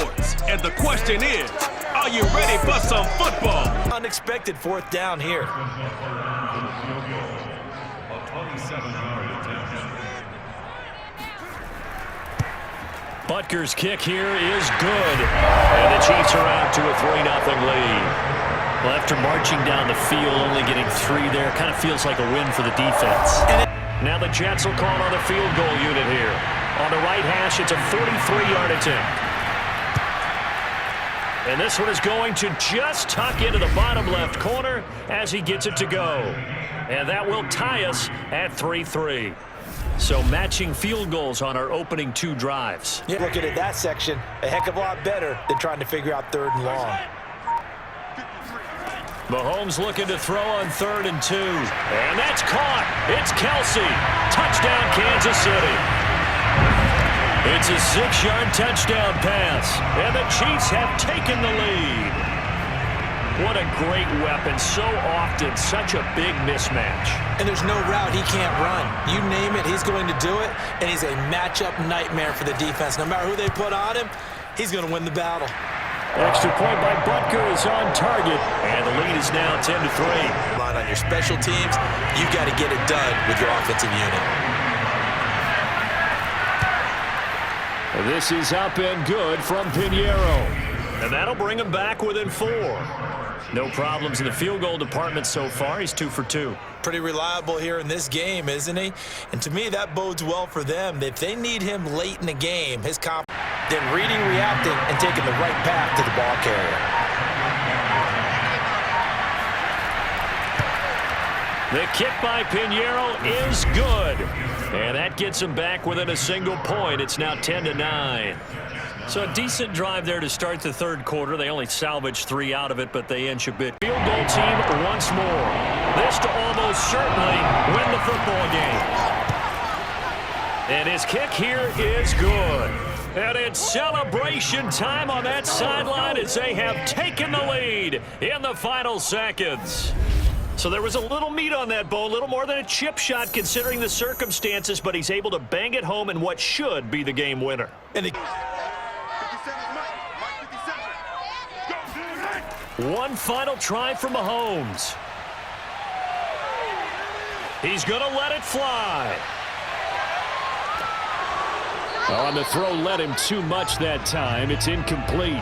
Sports. And the question is, are you ready for some football? Unexpected fourth down here. Butker's kick here is good. And the Chiefs are out to a 3-0 lead. Well, after marching down the field, only getting 3 there, kind of feels like a win for the defense. Now the Jets will call on the field goal unit here. On the right hash, it's a 43-yard attempt. And this one is going to just tuck into the bottom left corner as he gets it to go. And that will tie us at 3-3. So matching field goals on our opening 2 drives. Yeah, looking at that section, a heck of a lot better than trying to figure out 3rd and long. Mahomes looking to throw on 3rd and 2. And that's caught. It's Kelsey. Touchdown, Kansas City. It's a 6-yard touchdown pass. And the Chiefs have taken the lead. What a great weapon. So often, such a big mismatch. And there's no route he can't run. You name it, he's going to do it. And he's a matchup nightmare for the defense. No matter who they put on him, he's going to win the battle. Extra point by Butker is on target. And the lead is now 10-3. Line on your special teams, you've got to get it done with your offensive unit. This is up and good from Pinheiro. And that'll bring him back within 4. No problems in the field goal department so far. He's 2 for 2. Pretty reliable here in this game, isn't he? And to me, that bodes well for them. If they need him late in the game, his confidence, then reading, reacting, and taking the right path to the ball carrier. The kick by Pinheiro is good. And that gets him back within a single point. It's now 10-9. So a decent drive there to start the 3rd quarter. They only salvaged 3 out of it, but they inch a bit. Field goal team once more. This to almost certainly win the football game. And his kick here is good. And it's celebration time on that sideline as they have taken the lead in the final seconds. So there was a little meat on that bone, a little more than a chip shot considering the circumstances, but he's able to bang it home in what should be the game winner. And one final try from Mahomes. He's going to let it fly. On the throw, let him too much that time. It's incomplete.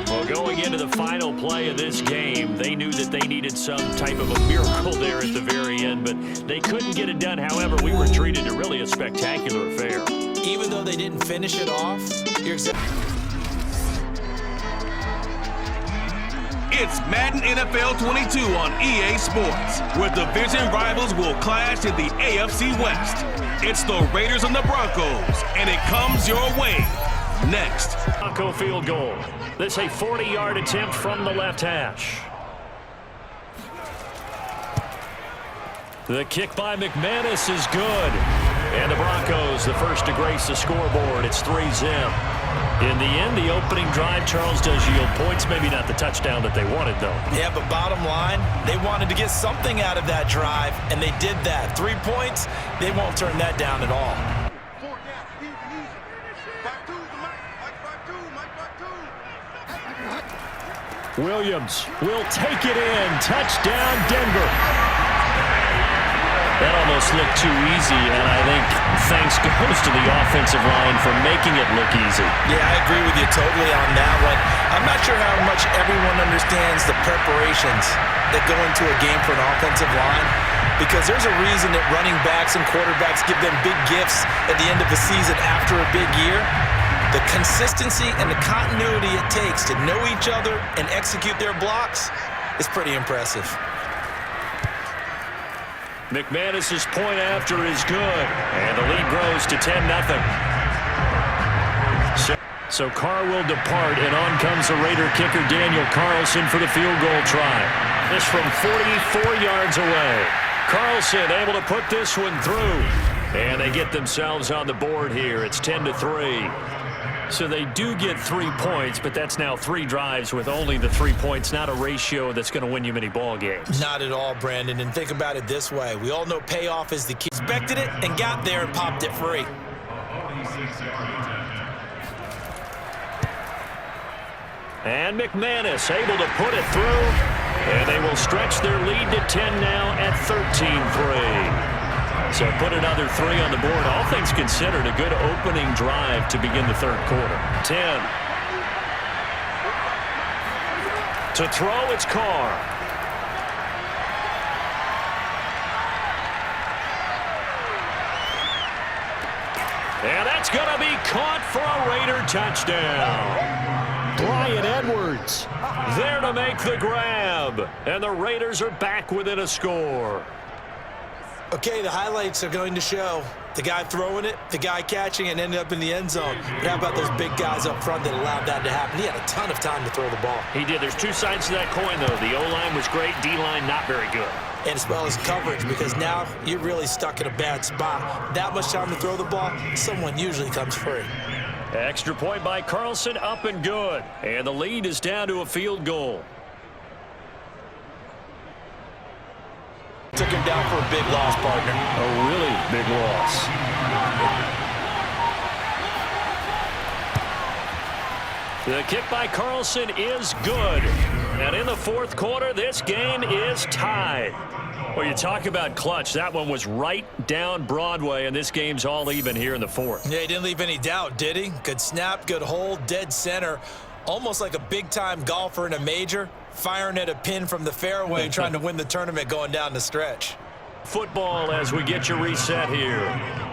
Well, going into the final play of this game, they knew that they needed some type of a miracle there at the very end, but they couldn't get it done. However, we were treated to really a spectacular affair. Even though they didn't finish it off, you're exactly... It's Madden NFL 22 on EA Sports, where division rivals will clash in the AFC West. It's the Raiders and the Broncos, and it comes your way next. Bronco field goal. This a 40-yard attempt from the left hash. The kick by McManus is good. And the Broncos, the first to grace the scoreboard. It's 3-zip. In the end, the opening drive, Charles, does yield points. Maybe not the touchdown that they wanted, though. Yeah, but bottom line, they wanted to get something out of that drive, and they did that. 3 points, they won't turn that down at all. Williams will take it in. Touchdown, Denver. That almost looked too easy, and I think thanks goes to the offensive line for making it look easy. Yeah, I agree with you totally on that one. I'm not sure how much everyone understands the preparations that go into a game for an offensive line, because there's a reason that running backs and quarterbacks give them big gifts at the end of the season after a big year. The consistency and the continuity it takes to know each other and execute their blocks is pretty impressive. McManus's point after is good, and the lead grows to 10-0. So Carr will depart, and on comes the Raider kicker Daniel Carlson for the field goal try. This from 44 yards away. Carlson able to put this one through, and they get themselves on the board here. It's 10-3. So they do get 3 points, but that's now 3 drives with only the 3 points, not a ratio that's going to win you many ball games. Not at all, Brandon, and think about it this way. We all know payoff is the key. Expected it and got there and popped it free. And McManus able to put it through. And they will stretch their lead to 10 now at 13-3. So put another 3 on the board. All things considered, a good opening drive to begin the third quarter. 10. To throw, it's Carr. And that's going to be caught for a Raider touchdown. Bryan Edwards there to make the grab. And the Raiders are back within a score. Okay, the highlights are going to show the guy throwing it, the guy catching it, and ended up in the end zone. But how about those big guys up front that allowed that to happen? He had a ton of time to throw the ball. He did. There's two sides to that coin, though. The O-line was great. D-line not very good. And as well as coverage, because now you're really stuck in a bad spot. That much time to throw the ball, someone usually comes free. Extra point by Carlson, up and good. And the lead is down to a field goal. Took him down for a big loss, partner. A really big loss. The kick by Carlson is good. And in the fourth quarter, this game is tied. Well, you talk about clutch. That one was right down Broadway, and this game's all even here in the fourth. Yeah, he didn't leave any doubt, did he? Good snap, good hold, dead center. Almost like a big-time golfer in a major, firing at a pin from the fairway, trying to win the tournament going down the stretch. Football as we get you reset here.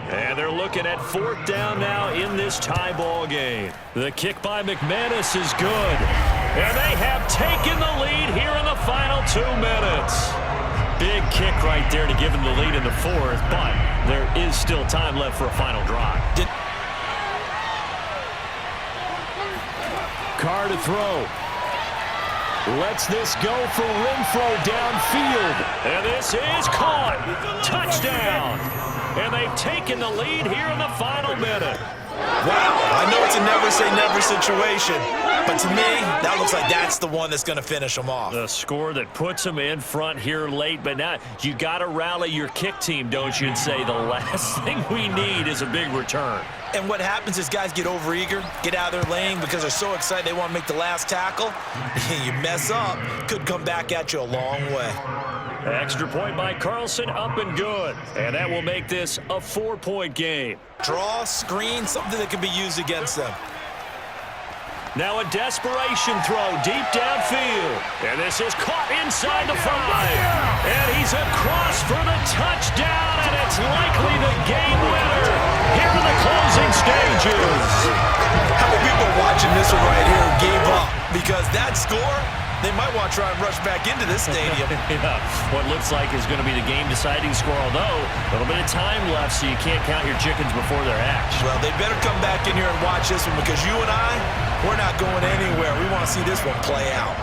And they're looking at fourth down now in this tie ball game. The kick by McManus is good. And they have taken the lead here in the final 2 minutes. Big kick right there to give them the lead in the fourth, but there is still time left for a final drive. Carr to throw. Lets this go for Renfro downfield. And this is caught. Touchdown. And they've taken the lead here in the final minute. Wow, I know it's a never-say-never situation, but to me, that looks like that's the one that's going to finish them off. The score that puts them in front here late, but now you got to rally your kick team, don't you, and say the last thing we need is a big return. And what happens is guys get overeager, get out of their lane because they're so excited they want to make the last tackle. You mess up, could come back at you a long way. Extra point by Carlson, up and good. And that will make this a 4-point game. Draw, screen, something that can be used against them. Now a desperation throw deep downfield. And this is caught inside the 5. And he's across for the touchdown, and it's likely the game winner here in the closing stages. How many people watching this one right here gave up? Because that score, they might want to try and rush back into this stadium. Yeah, what looks like is going to be the game-deciding score, although a little bit of time left, so you can't count your chickens before they're hatched. Well, they better come back in here and watch this one, because you and I, we're not going anywhere. We want to see this one play out.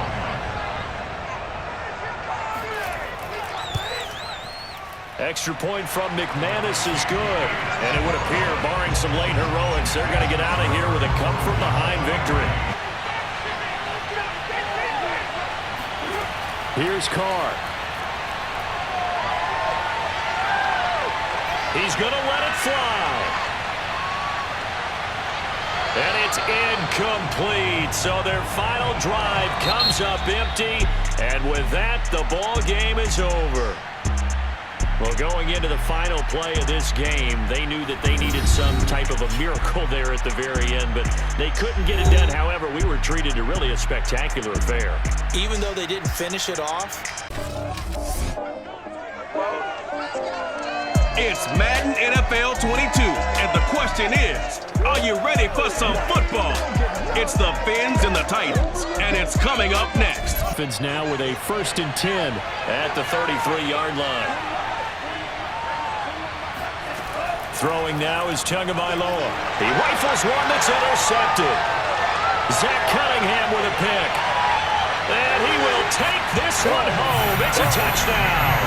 Extra point from McManus is good. And it would appear, barring some late heroics, they're going to get out of here with a come-from-behind victory. Here's Carr. He's going to let it fly. And it's incomplete. So their final drive comes up empty. And with that, the ball game is over. Well, going into the final play of this game, they knew that they needed some type of a miracle there at the very end, but they couldn't get it done. However, we were treated to really a spectacular affair. Even though they didn't finish it off. It's Madden NFL 22, and the question is, are you ready for some football? It's the Fins and the Titans, and it's coming up next. Fins now with a 1st and 10 at the 33-yard line. Throwing now is Tagovailoa. He rifles one that's intercepted. Zach Cunningham with a pick. And he will take this one home. It's a touchdown.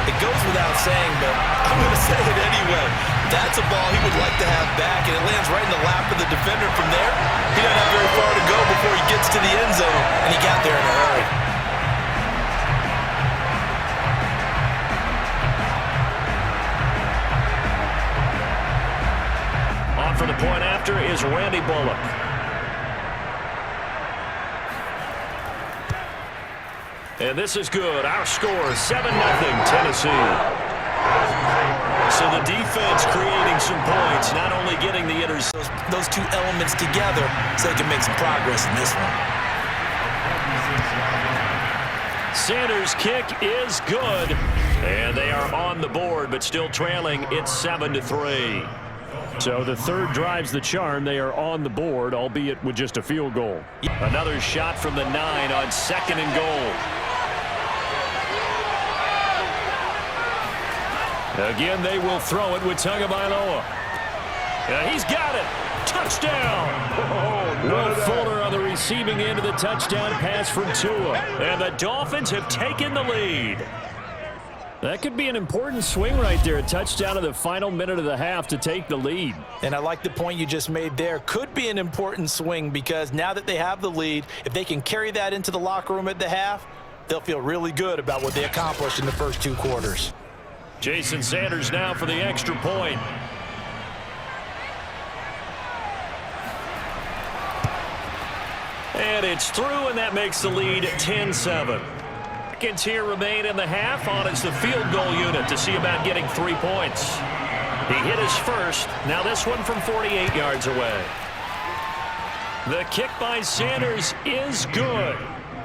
It goes without saying, but I'm going to say it anyway. That's a ball he would like to have back, and it lands right in the lap of the defender. From there, he doesn't have very far to go before he gets to the end zone, and he got there in a hurry. On for the point after is Randy Bullock. And this is good. Our score, 7-0 Tennessee. So the defense creating some points, not only getting the interception. Those two elements together so they can make some progress in this one. Sanders' kick is good. And they are on the board, but still trailing. It's 7-3. So the third drive's the charm. They are on the board, albeit with just a field goal. Another shot from the 9 on 2nd and goal. Again, they will throw it with Tagovailoa. He's got it. Touchdown. Will Fuller on the receiving end of the touchdown pass from Tua. And the Dolphins have taken the lead. That could be an important swing right there. A touchdown in the final minute of the half to take the lead. And I like the point you just made there. Could be an important swing because now that they have the lead, if they can carry that into the locker room at the half, they'll feel really good about what they accomplished in the first 2 quarters. Jason Sanders now for the extra point. And it's through, and that makes the lead 10-7. Seconds here remain in the half. On is the field goal unit to see about getting 3 points. He hit his first. Now this one from 48 yards away. The kick by Sanders is good.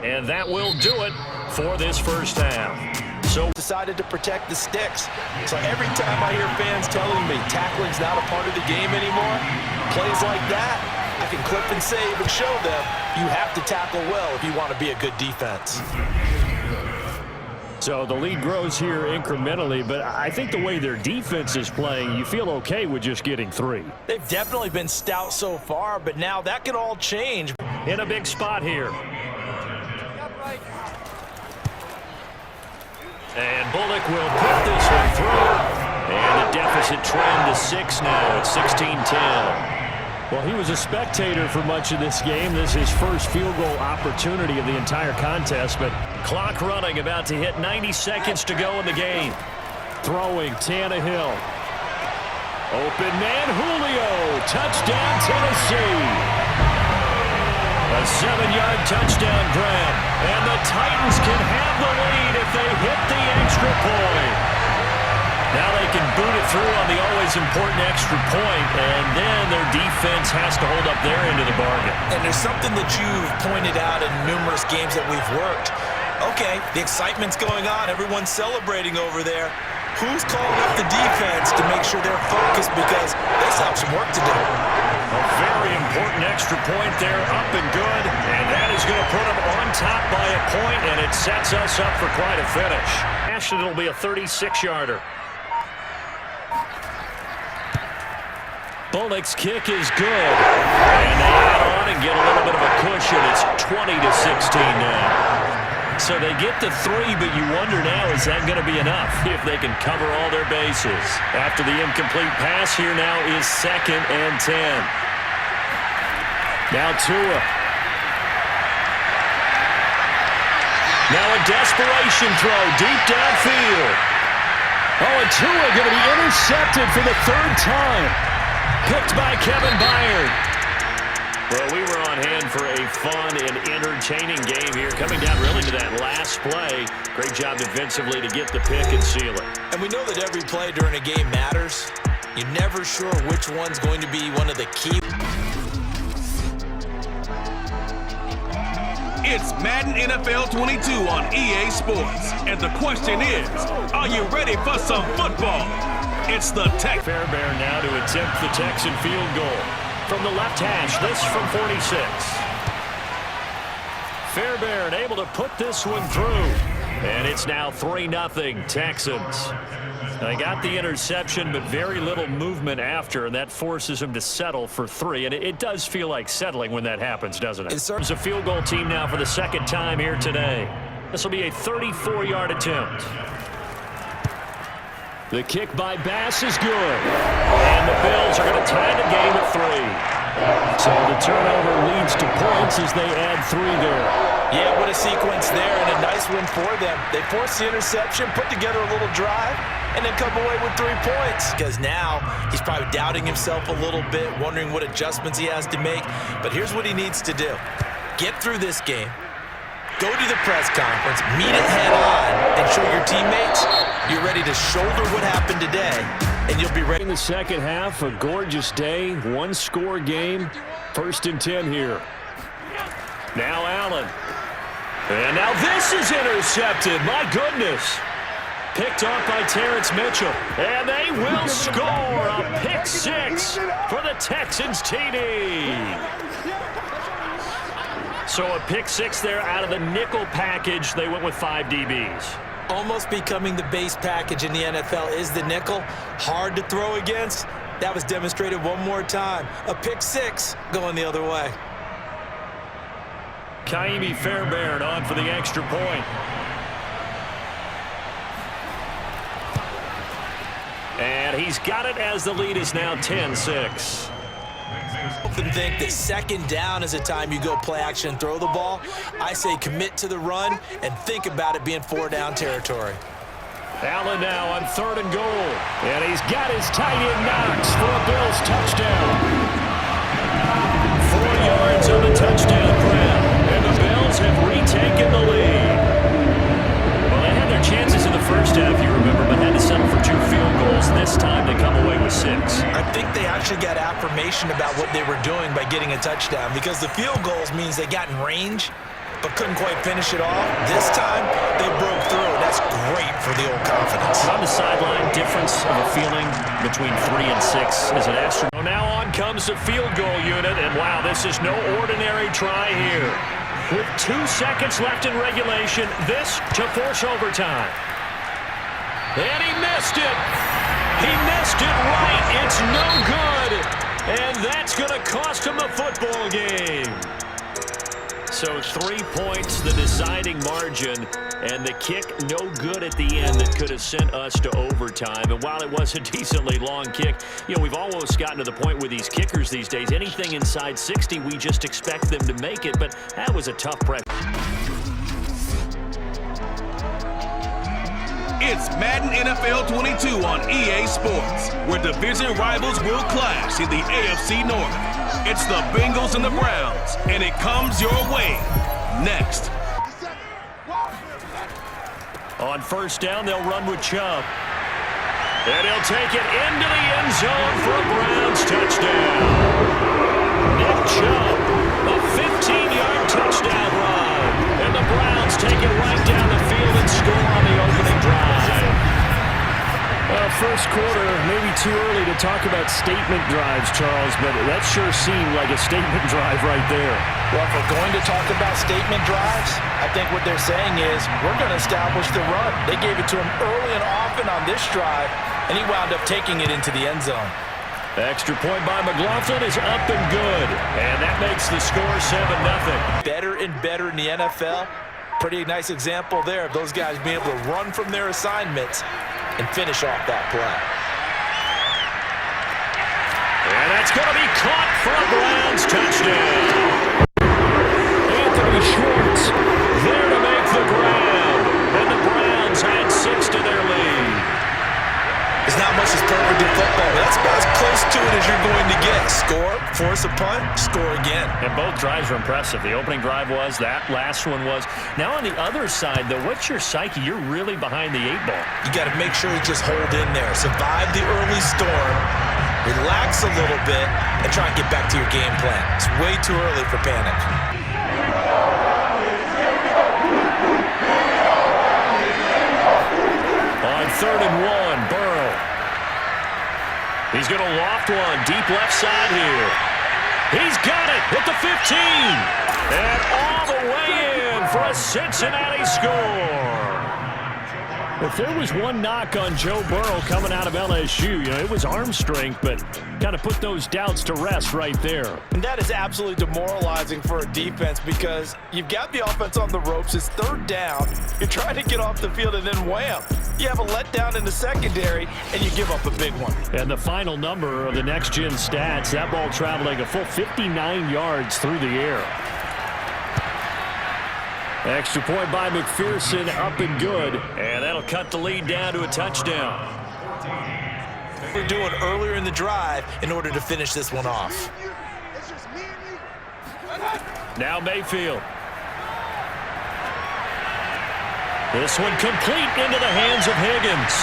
And that will do it for this first half. So decided to protect the sticks. So every time I hear fans telling me tackling's not a part of the game anymore, plays like that, I can clip and save and show them you have to tackle well if you want to be a good defense. So the lead grows here incrementally, but I think the way their defense is playing, you feel okay with just getting 3. They've definitely been stout so far, but now that could all change. In a big spot here. And Bullock will put this one through. And the deficit trend to 6 now. It's 16-10. Well, he was a spectator for much of this game. This is his first field goal opportunity of the entire contest, but clock running, about to hit 90 seconds to go in the game. Throwing, Tannehill. Open man, Julio. Touchdown, Tennessee. A 7-yard touchdown grab. And the Titans can have the lead if they hit the extra point. Now they can boot it through on the always important extra point, and then their defense has to hold up their end of the bargain. And there's something that you've pointed out in numerous games that we've worked. Okay, the excitement's going on. Everyone's celebrating over there. Who's calling up the defense to make sure they're focused because they still have some work to do? A very important extra point there, up and good, and that is going to put them on top by a point, and it sets us up for quite a finish. Ashton, it'll be a 36-yarder. Bullock's kick is good. And they add on and get a little bit of a cushion. It's 20-16 now. So they get the 3, but you wonder now, is that going to be enough if they can cover all their bases? After the incomplete pass, here now is 2nd and 10. Now Tua. Now a desperation throw deep downfield. Oh, and Tua going to be intercepted for the 3rd time. Picked by Kevin Byard. Well, we were on hand for a fun and entertaining game here. Coming down really to that last play. Great job defensively to get the pick and seal it. And we know that every play during a game matters. You're never sure which one's going to be one of the key. It's Madden NFL 22 on EA Sports. And the question is, are you ready for some football? It's the Tech. Fairbairn now to attempt the Texan field goal. From the left hash, this from 46. Fairbairn able to put this one through. And it's now 3-0 Texans. They got the interception, but very little movement after, and that forces them to settle for 3. And it does feel like settling when that happens, doesn't it? It's a field goal team now for the 2nd time here today. This will be a 34-yard attempt. The kick by Bass is good. And the Bills are going to tie the game at 3. So the turnover leads to points as they add 3 there. Yeah, what a sequence there, and a nice win for them. They forced the interception, put together a little drive, and then come away with 3 points. Because now he's probably doubting himself a little bit, wondering what adjustments he has to make. But here's what he needs to do. Get through this game. Go to the press conference, meet it head on, and show your teammates you're ready to shoulder what happened today, and you'll be ready. In the second half, a gorgeous day, one-score game, 1st and 10 here. Now Allen. And now this is intercepted. My goodness. Picked off by Terrence Mitchell. And they will score a pick 6 for the Texans TD. So a pick 6 there out of the nickel package. They went with 5 DBs. Almost becoming the base package in the NFL is the nickel. Hard to throw against. That was demonstrated one more time. A pick 6 going the other way. Kaimi Fairbairn on for the extra point. And he's got it as the lead is now 10-6. Often think that second down is a time you go play action and throw the ball. I say commit to the run and think about it being 4-down territory. Allen now on 3rd and goal. And he's got his tight end Knox for a Bills touchdown. 4 yards on the touchdown grab. And the Bills have retaken the lead. Well, they had their chances in the first half, you remember, but had to settle for 2 field goals. This time they come away with 6. I think they actually got affirmation about what they were doing by getting a touchdown, because the field goals means they got in range but couldn't quite finish it off. This time they broke through, and that's great for the old confidence. On the sideline, difference of a feeling between 3 and 6 is an astronomical. Now on comes the field goal unit, and wow, this is no ordinary try here. With 2 seconds left in regulation, this to force overtime. And he missed it. He missed it right. It's no good. And that's going to cost him the football game. So 3 points, the deciding margin, and the kick no good at the end that could have sent us to overtime. And while it was a decently long kick, you know, we've almost gotten to the point with these kickers these days. Anything inside 60, we just expect them to make it, but that was a tough pressure. It's Madden NFL 22 on EA Sports, where division rivals will clash in the AFC North. It's the Bengals and the Browns, and it comes your way next. On 1st down, they'll run with Chubb. And he'll take it into the end zone for a Browns touchdown. Nick Chubb, a 15-yard touchdown run. And the Browns take it right down the field and score on the opening drive. Well, first quarter, maybe too early to talk about statement drives, Charles, but that sure seemed like a statement drive right there. Well, if we're going to talk about statement drives, I think what they're saying is we're going to establish the run. They gave it to him early and often on this drive, and he wound up taking it into the end zone. Extra point by McLaughlin is up and good, and that makes the score 7-0. Better and better in the NFL. Pretty nice example there of those guys being able to run from their assignments and finish off that play. And that's going to be caught for a Browns touchdown. Anthony Schwartz there to make the grab. And the Browns add 6 to their lead. There's not much that's perfect in football, but that's about as close to it as you're going to get. Score, force a punt, score again. And both drives were impressive. The opening drive was, that last one was. Now on the other side, though, what's your psyche? You're really behind the 8 ball. You got to make sure you just hold in there. Survive the early storm, relax a little bit, and try and get back to your game plan. It's way too early for panic. On 3rd and 1, Burrow. He's going to loft one deep left side here. He's got it at the 15. And all the way in for a Cincinnati score. If there was one knock on Joe Burrow coming out of LSU, you know, it was arm strength, but got to put those doubts to rest right there. And that is absolutely demoralizing for a defense because you've got the offense on the ropes. It's 3rd down. You're trying to get off the field, and then wham, you have a letdown in the secondary, and you give up a big one. And the final number of the next-gen stats, that ball traveling a full 59 yards through the air. Extra point by McPherson, up and good. And that'll cut the lead down to a touchdown. We're doing earlier in the drive in order to finish this one off. Now Mayfield. This one complete into the hands of Higgins.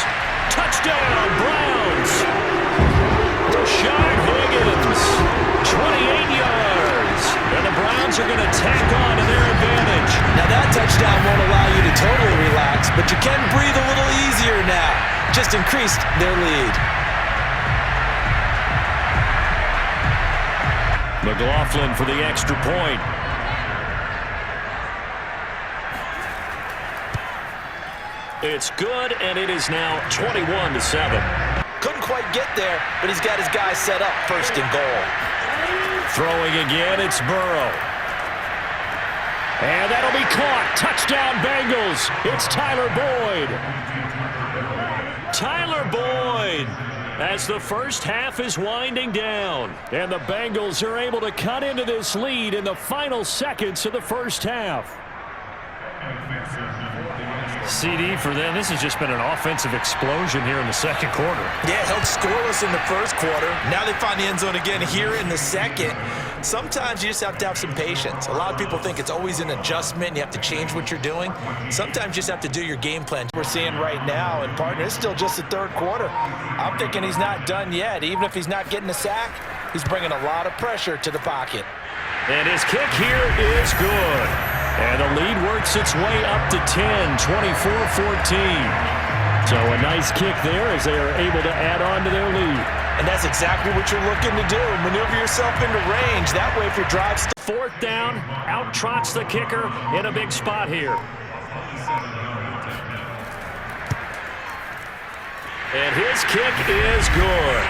Touchdown, Browns. Rashard Higgins, 28 yards. And the Browns are going to tack on to their advantage. Now that touchdown won't allow you to totally relax, but you can breathe a little easier now. Just increased their lead. McLaughlin for the extra point. It's good, and it is now 21-7. Couldn't quite get there, but he's got his guys set up first and goal. Throwing again, it's Burrow. And that'll be caught. Touchdown, Bengals. It's Tyler Boyd. Tyler Boyd, as the first half is winding down. And the Bengals are able to cut into this lead in the final seconds of the first half. CD for them, this has just been an offensive explosion here in the second quarter. Yeah, held scoreless in the first quarter. Now they find the end zone again here in the second. Sometimes you just have to have some patience. A lot of people think it's always an adjustment. You have to change what you're doing. Sometimes you just have to do your game plan. We're seeing right now, and partner, it's still just the third quarter. I'm thinking he's not done yet. Even if he's not getting a sack, he's bringing a lot of pressure to the pocket. And his kick here is good. And the lead works its way up to 10, 24-14. So a nice kick there as they are able to add on to their lead. And that's exactly what you're looking to do. Maneuver yourself into range. That way if your drive's... Fourth down, out trots the kicker in a big spot here. And his kick is good.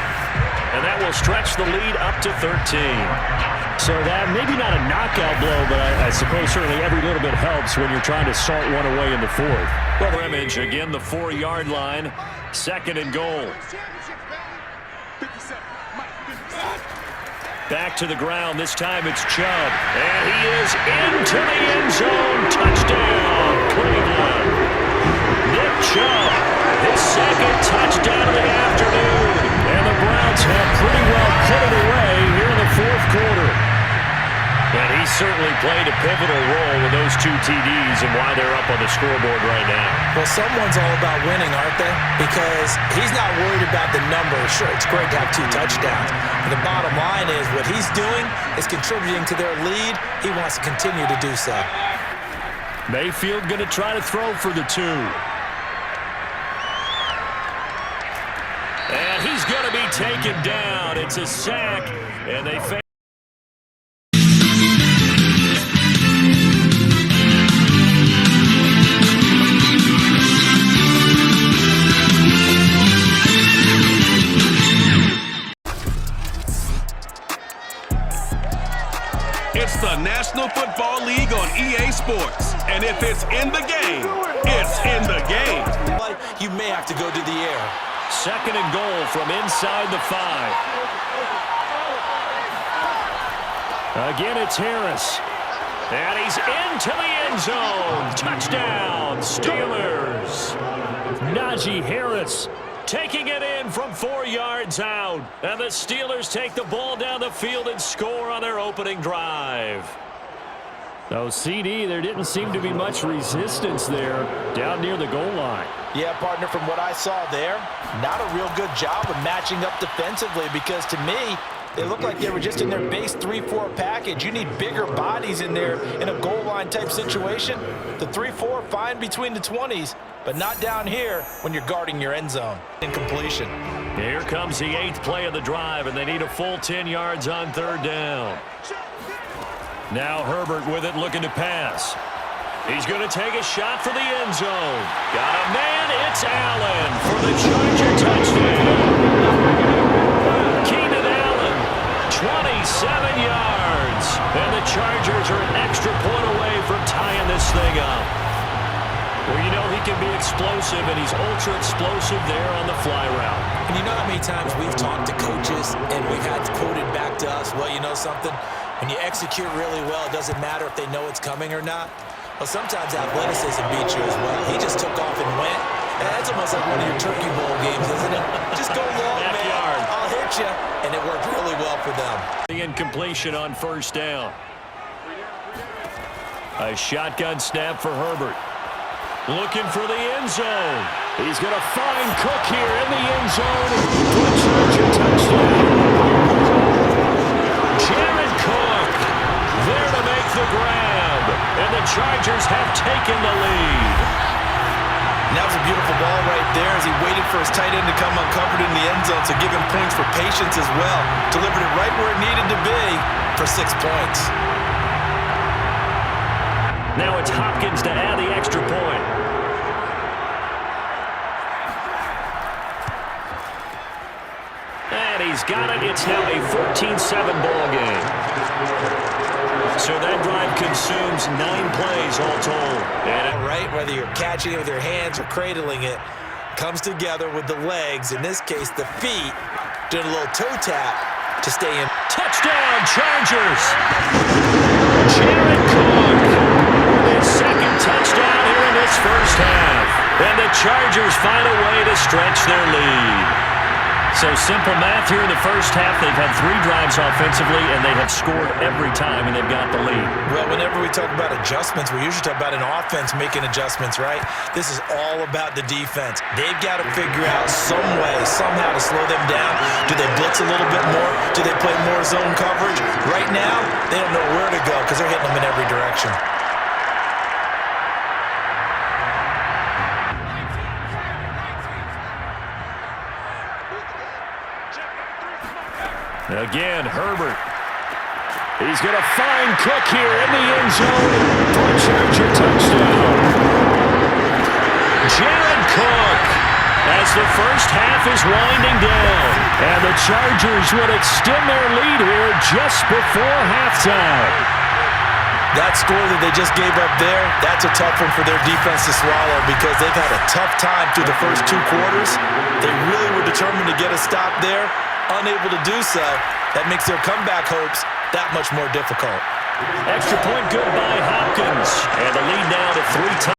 And that will stretch the lead up to 13. So that maybe not a knockout blow, but I suppose certainly every little bit helps when you're trying to salt one away in the fourth. Well, Scrimmage again, the 4-yard line, second and goal. Back to the ground. This time it's Chubb. And he is into the end zone. Touchdown, Cleveland. Nick Chubb, his second touchdown of the afternoon. And the Browns have pretty well put it away here in the fourth quarter. And he certainly played a pivotal role with those two TDs and why they're up on the scoreboard right now. Well, someone's all about winning, aren't they? Because he's not worried about the numbers. Sure, it's great to have 2 touchdowns. But the bottom line is what he's doing is contributing to their lead. He wants to continue to do so. Mayfield going to try to throw for the 2. And he's going to be taken down. It's a sack, and they fail. It's the National Football League on EA Sports. And if it's in the game, it's in the game. You may have to go to the air. Second and goal from inside the 5. Again, it's Harris. And he's into the end zone. Touchdown, Steelers. Najee Harris taking it in from 4 yards out. And the Steelers take the ball down the field and score on their opening drive. So, CD, there didn't seem to be much resistance there down near the goal line. Yeah, partner, from what I saw there, not a real good job of matching up defensively because to me, they looked like they were just in their base 3-4 package. You need bigger bodies in there in a goal line type situation. The 3-4, fine between the 20s, but not down here when you're guarding your end zone. Incompletion. Here comes the 8th play of the drive, and they need a full 10 yards on third down. Now Herbert with it, looking to pass. He's going to take a shot for the end zone. Got a man, it's Allen for the Charger touchdown. Keenan Allen, 27 yards. And the Chargers are an extra point away from tying this thing up. Well, you know he can be explosive, and he's ultra-explosive there on the fly route. And you know how many times we've talked to coaches, and we've had quoted back to us, well, you know something? When you execute really well, it doesn't matter if they know it's coming or not. Well, sometimes athleticism beats you as well. He just took off and went. And that's almost like one of your Turkey Bowl games, isn't it? Just go long, man. I'll hit you. And it worked really well for them. The incompletion on first down. A shotgun snap for Herbert. Looking for the end zone. He's going to find Cook here in the end zone. For the Charger touchdown. Jared Cook there to make the grab. And the Chargers have taken the lead. And that was a beautiful ball right there as he waited for his tight end to come uncovered in the end zone, so give him points for patience as well. Delivered it right where it needed to be for 6 points. Now it's Hopkins to add the extra point. And he's got it. It's now a 14-7 ball game. So that drive consumes 9 plays all told. And right, whether you're catching it with your hands or cradling it, comes together with the legs, in this case the feet, doing a little toe tap to stay in. Touchdown, Chargers! Jared Cook with his second touchdown here in this first half. And the Chargers find a way to stretch their lead. So simple math here in the first half. They've had 3 drives offensively, and they have scored every time, and they've got the lead. Well, whenever we talk about adjustments, we usually talk about an offense making adjustments, right? This is all about the defense. They've got to figure out some way, somehow to slow them down. Do they blitz a little bit more? Do they play more zone coverage? Right now, they don't know where to go because they're hitting them in every direction. Again, Herbert. He's going to find Cook here in the end zone for a Charger touchdown. Jared Cook as the first half is winding down. And the Chargers would extend their lead here just before halftime. That score that they just gave up there, that's a tough one for their defense to swallow because they've had a tough time through the first 2 quarters. They really were determined to get a stop there. Unable to do so, that makes their comeback hopes that much more difficult. Extra point good by Hopkins. And the lead now to 3 times.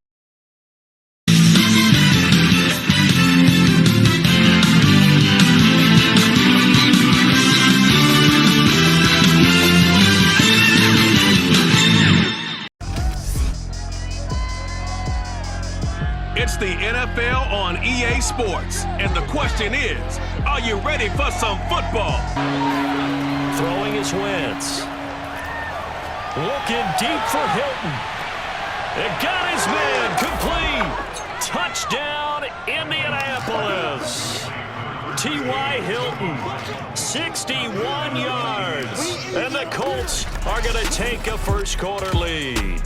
It's the NFL on EA Sports. And the question is, are you ready for some football? Throwing his Wentz. Looking deep for Hilton. It got his man complete. Touchdown, Indianapolis. T.Y. Hilton, 61 yards. And the Colts are going to take a first quarter lead.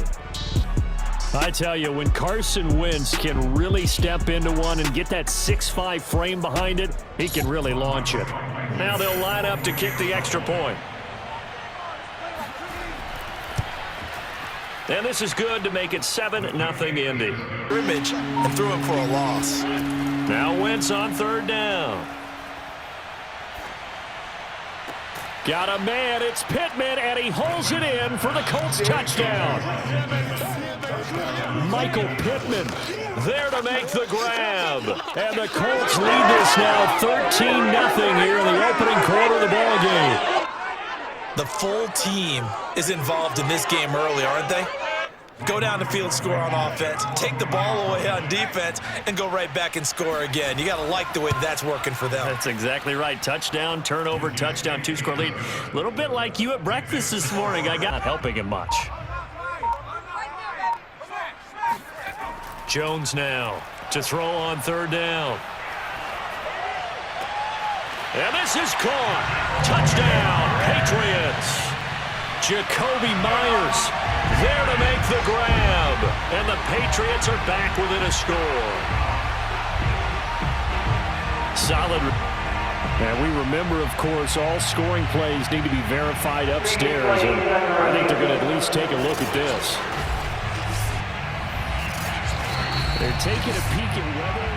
I tell you, when Carson Wentz can really step into one and get that 6'5" frame behind it, he can really launch it. Now they'll line up to kick the extra point. And this is good to make it 7-0 Indy. Scrimmage and threw him for a loss. Now Wentz on 3rd down. Got a man, it's Pittman, and he holds it in for the Colts touchdown. Michael Pittman there to make the grab. And the Colts lead this now 13-0 here in the opening quarter of the ball game. The full team is involved in this game early, aren't they? Go down the field, score on offense, take the ball away on defense, and go right back and score again. You got to like the way that's working for them. That's exactly right. Touchdown, turnover, touchdown, 2-score lead. A little bit like you at breakfast this morning. I got not helping him much. Jones now to throw on 3rd down. And this is caught. Touchdown, Patriots. Jacoby Myers there to make the grab. And the Patriots are back within a score. Solid. And we remember, of course, all scoring plays need to be verified upstairs. And I think they're going to at least take a look at this. They're taking a peek at whether...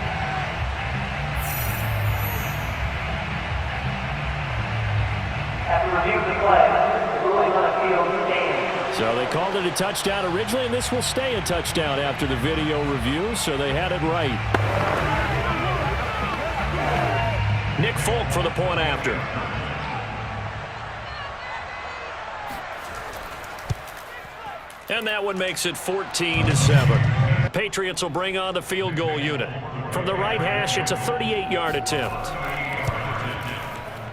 After reviewing the play, ruling on the field stands. So they called it a touchdown originally, and this will stay a touchdown after the video review, so they had it right. Nick Folk for the point after. And that one makes it 14-7. Patriots will bring on the field goal unit. From the right hash, it's a 38-yard attempt.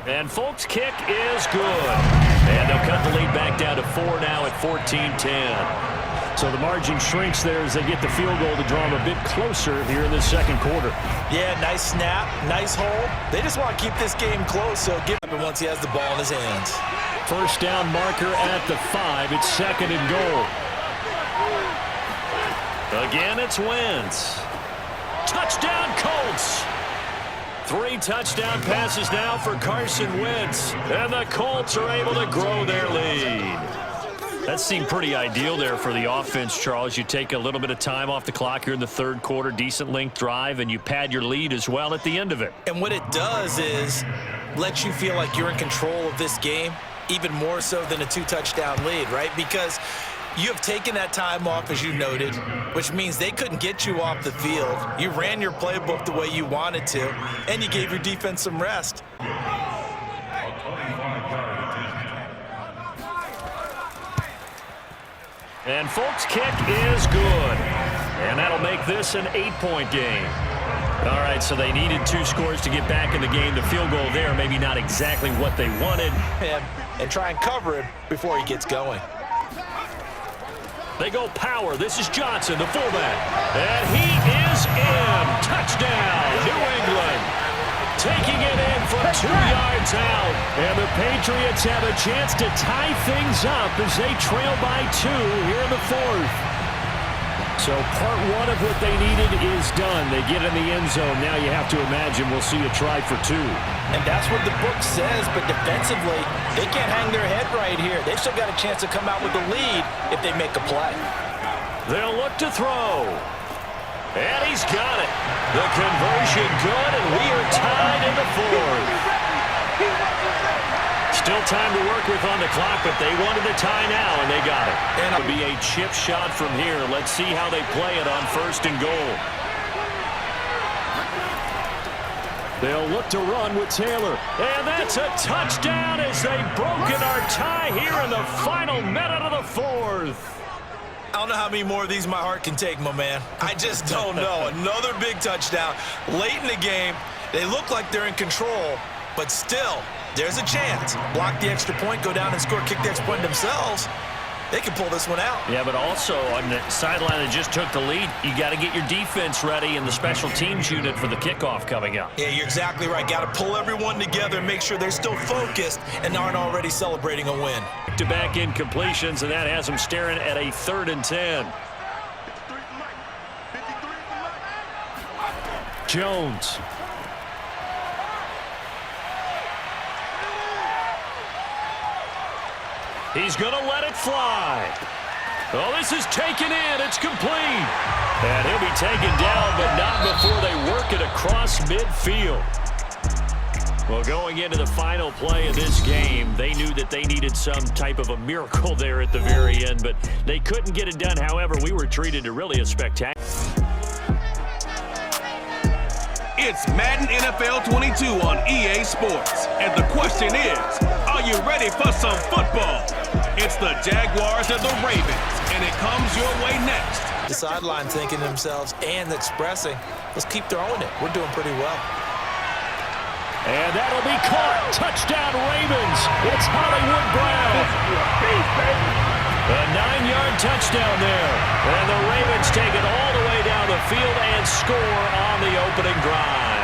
And Folk's kick is good. And they'll cut the lead back down to 4 now at 14-10. So the margin shrinks there as they get the field goal to draw them a bit closer here in the second quarter. Yeah, nice snap, nice hold. They just want to keep this game close, so give him once he has the ball in his hands. First down marker at the 5. It's second and goal. Again, it's Wentz. Touchdown, Colts. 3 touchdown passes now for Carson Wentz. And the Colts are able to grow their lead. That seemed pretty ideal there for the offense, Charles. You take a little bit of time off the clock here in the third quarter, decent length drive, and you pad your lead as well at the end of it. And what it does is let you feel like you're in control of this game, even more so than a 2-touchdown lead, right? Because you have taken that time off, as you noted, which means they couldn't get you off the field. You ran your playbook the way you wanted to, and you gave your defense some rest. And Folk's kick is good. And that'll make this an 8-point game. All right, so they needed 2 scores to get back in the game. The field goal there, maybe not exactly what they wanted. And try and cover him before he gets going. They go power. This is Johnson, the fullback. And he is in. Touchdown, New England. Taking it in from 2 yards out. And the Patriots have a chance to tie things up as they trail by 2 here in the 4th. So part 1 of what they needed is done. They get in the end zone. Now you have to imagine we'll see a try for 2. And that's what the book says, but defensively, they can't hang their head right here. They've still got a chance to come out with the lead if they make a play. They'll look to throw. And he's got it. The conversion good, and we are tied in the 4th. Still time to work with on the clock, but they wanted the tie now, and they got it. And it'll be a chip shot from here. Let's see how they play it on 1st and goal. They'll look to run with Taylor. And that's a touchdown as they've broken our tie here in the final minute of the 4th. I don't know how many more of these my heart can take, my man. I just don't know. Another big touchdown. Late in the game, they look like they're in control, but still, there's a chance. Block the extra point, go down and score, kick the extra point themselves. They can pull this one out. Yeah, but also on the sideline that just took the lead, you got to get your defense ready and the special teams unit for the kickoff coming up. Yeah, you're exactly right. Got to pull everyone together and make sure they're still focused and aren't already celebrating a win. Back-to-back incompletions, and that has them staring at a 3rd and 10. Jones. He's going to let it fly. Oh, this is taken in. It's complete. And he'll be taken down, but not before they work it across midfield. Well, going into the final play of this game, they knew that they needed some type of a miracle there at the very end, but they couldn't get it done. However, we were treated to really a spectacular. It's Madden NFL 22 on EA Sports. And the question is, are you ready for some football? It's the Jaguars and the Ravens, and it comes your way next. The sideline thinking to themselves and expressing, let's keep throwing it. We're doing pretty well. And that'll be caught. Touchdown, Ravens. It's Hollywood Brown. A 9-yard touchdown there. And the Ravens take it all the way down the field and score on the opening drive.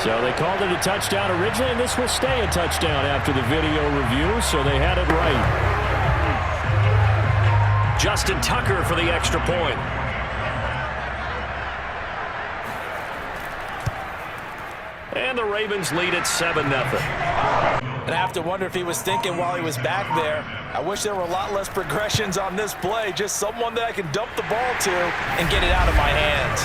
So they called it a touchdown originally, and this will stay a touchdown after the video review, so they had it right. Justin Tucker for the extra point. And the Ravens lead at 7-0. And I have to wonder if he was thinking while he was back there, I wish there were a lot less progressions on this play, just someone that I can dump the ball to and get it out of my hands.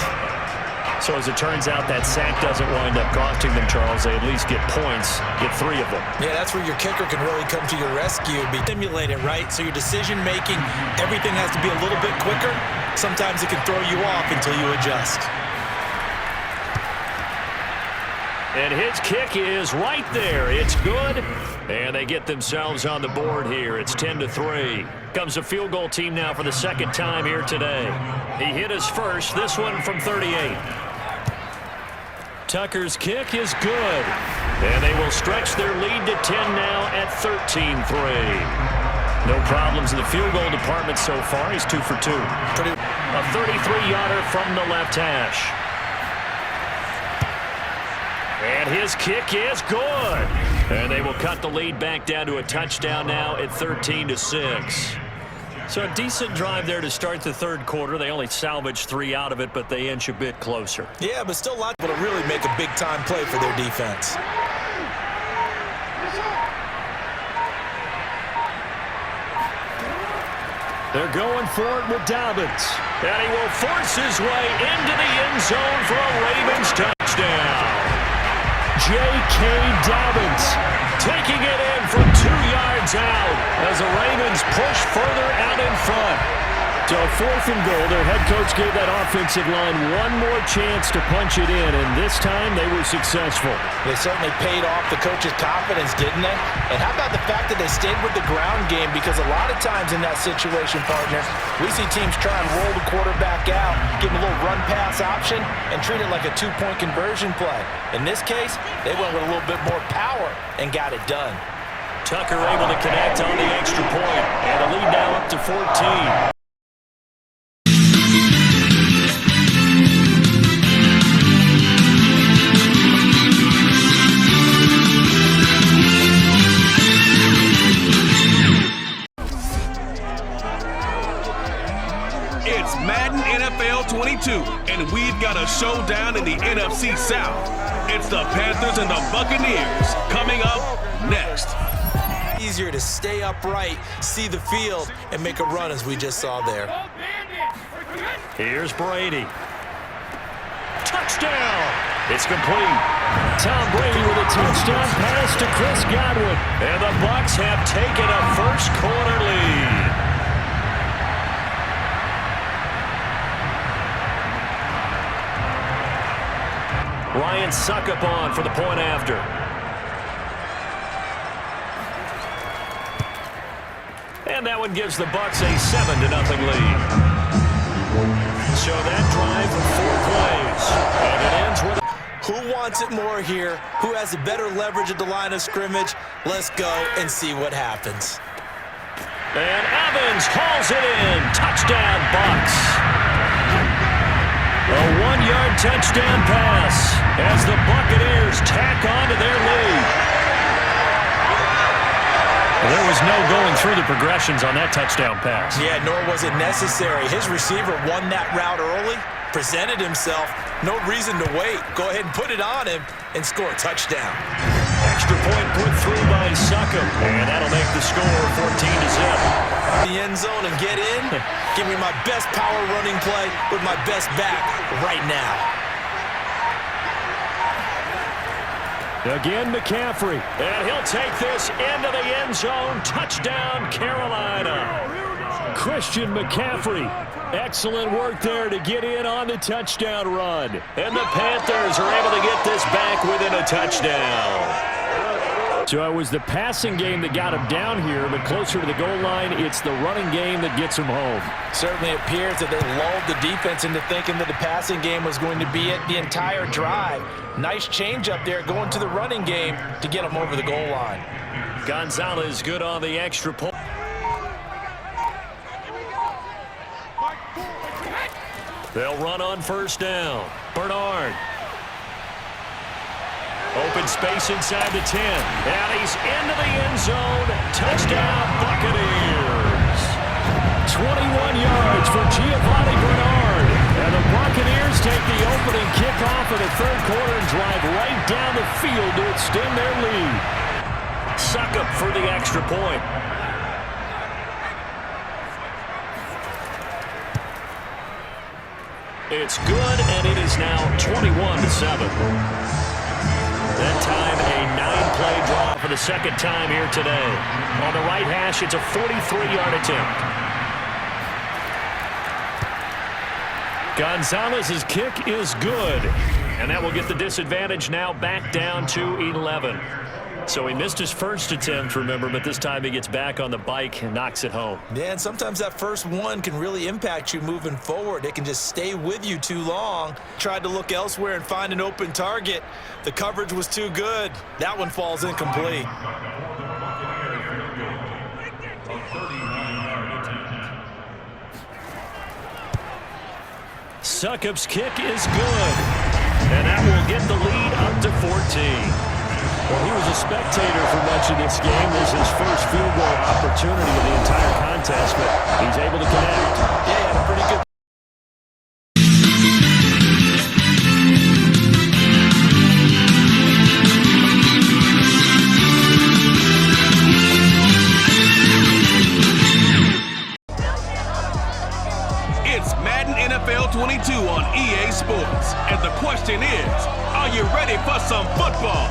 So as it turns out, that sack doesn't wind up costing them, Charles. They at least get points, get 3 of them. Yeah, that's where your kicker can really come to your rescue and be stimulated, right? So your decision-making, everything has to be a little bit quicker. Sometimes it can throw you off until you adjust. And his kick is right there. It's good. And they get themselves on the board here. It's 10-3. Comes a field goal team now for the second time here today. He hit his first, this one from 38. Tucker's kick is good. And they will stretch their lead to 10 now at 13-3. No problems in the field goal department so far. He's 2 for 2. A 33-yarder from the left hash. And his kick is good. And they will cut the lead back down to a touchdown now at 13-6. So a decent drive there to start the third quarter. They only salvaged 3 out of it, but they inch a bit closer. Yeah, but still a lot of people to really make a big-time play for their defense. They're going for it with Dobbins. And he will force his way into the end zone for a Ravens touchdown. J.K. Dobbins taking it in from 2 yards out as the Ravens push further out in front. So 4th and goal, their head coach gave that offensive line one more chance to punch it in, and this time they were successful. They certainly paid off the coach's confidence, didn't they? And how about the fact that they stayed with the ground game? Because a lot of times in that situation, partner, we see teams try and roll the quarterback out, give him a little run-pass option, and treat it like a 2-point conversion play. In this case, they went with a little bit more power and got it done. Tucker able to connect on the extra point, and the lead now up to 14. It's Madden NFL 22, and we've got a showdown in the NFC South. It's the Panthers and the Buccaneers coming up next. Easier to stay upright, see the field, and make a run as we just saw there. Here's Brady. Touchdown! It's complete. Tom Brady with a touchdown pass to Chris Godwin. And the Bucs have taken a first-quarter lead. Ryan Suckup on for the point after. And that one gives the Bucs a 7-0 lead. So that drive of 4 plays. And it ends with Who wants it more here? Who has the better leverage at the line of scrimmage? Let's go and see what happens. And Evans hauls it in. Touchdown, Bucs. A 1-yard touchdown pass as the Buccaneers tack on to their lead. Well, there was no going through the progressions on that touchdown pass. Yeah, nor was it necessary. His receiver won that route early, presented himself. No reason to wait. Go ahead and put it on him and score a touchdown. Extra point put through by Suckup, and that'll make the score 14-0. The end zone and get in. Give me my best power running play with my best back right now. Again, McCaffrey. And he'll take this into the end zone. Touchdown, Carolina. Christian McCaffrey. Excellent work there to get in on the touchdown run. And the Panthers are able to get this back within a touchdown. So it was the passing game that got him down here, but closer to the goal line, it's the running game that gets him home. Certainly appears that they lulled the defense into thinking that the passing game was going to be it the entire drive. Nice change up there going to the running game to get him over the goal line. Gonzalez good on the extra point. They'll run on first down. Bernard. Open space inside the 10. And he's into the end zone. Touchdown, Buccaneers. 21 yards for Giovanni Bernard. And the Buccaneers take the opening kickoff of the third quarter and drive right down the field to extend their lead. Suckup for the extra point. It's good, and it is now 21-7. That time, a 9-play draw for the second time here today. On the right hash, it's a 43-yard attempt. Gonzalez's kick is good. And that will get the disadvantage now back down to 11. So he missed his first attempt, remember, but this time he gets back on the bike and knocks it home. Yeah, and sometimes that first one can really impact you moving forward. It can just stay with you too long. Tried to look elsewhere and find an open target. The coverage was too good. That one falls incomplete. Succop's kick is good. And that will get the lead up to 14. Well, he was a spectator for much of this game. This is his first field goal opportunity of the entire contest, but he's able to connect. Yeah, he had a pretty good. It's Madden NFL 22 on EA Sports. And the question is, are you ready for some football?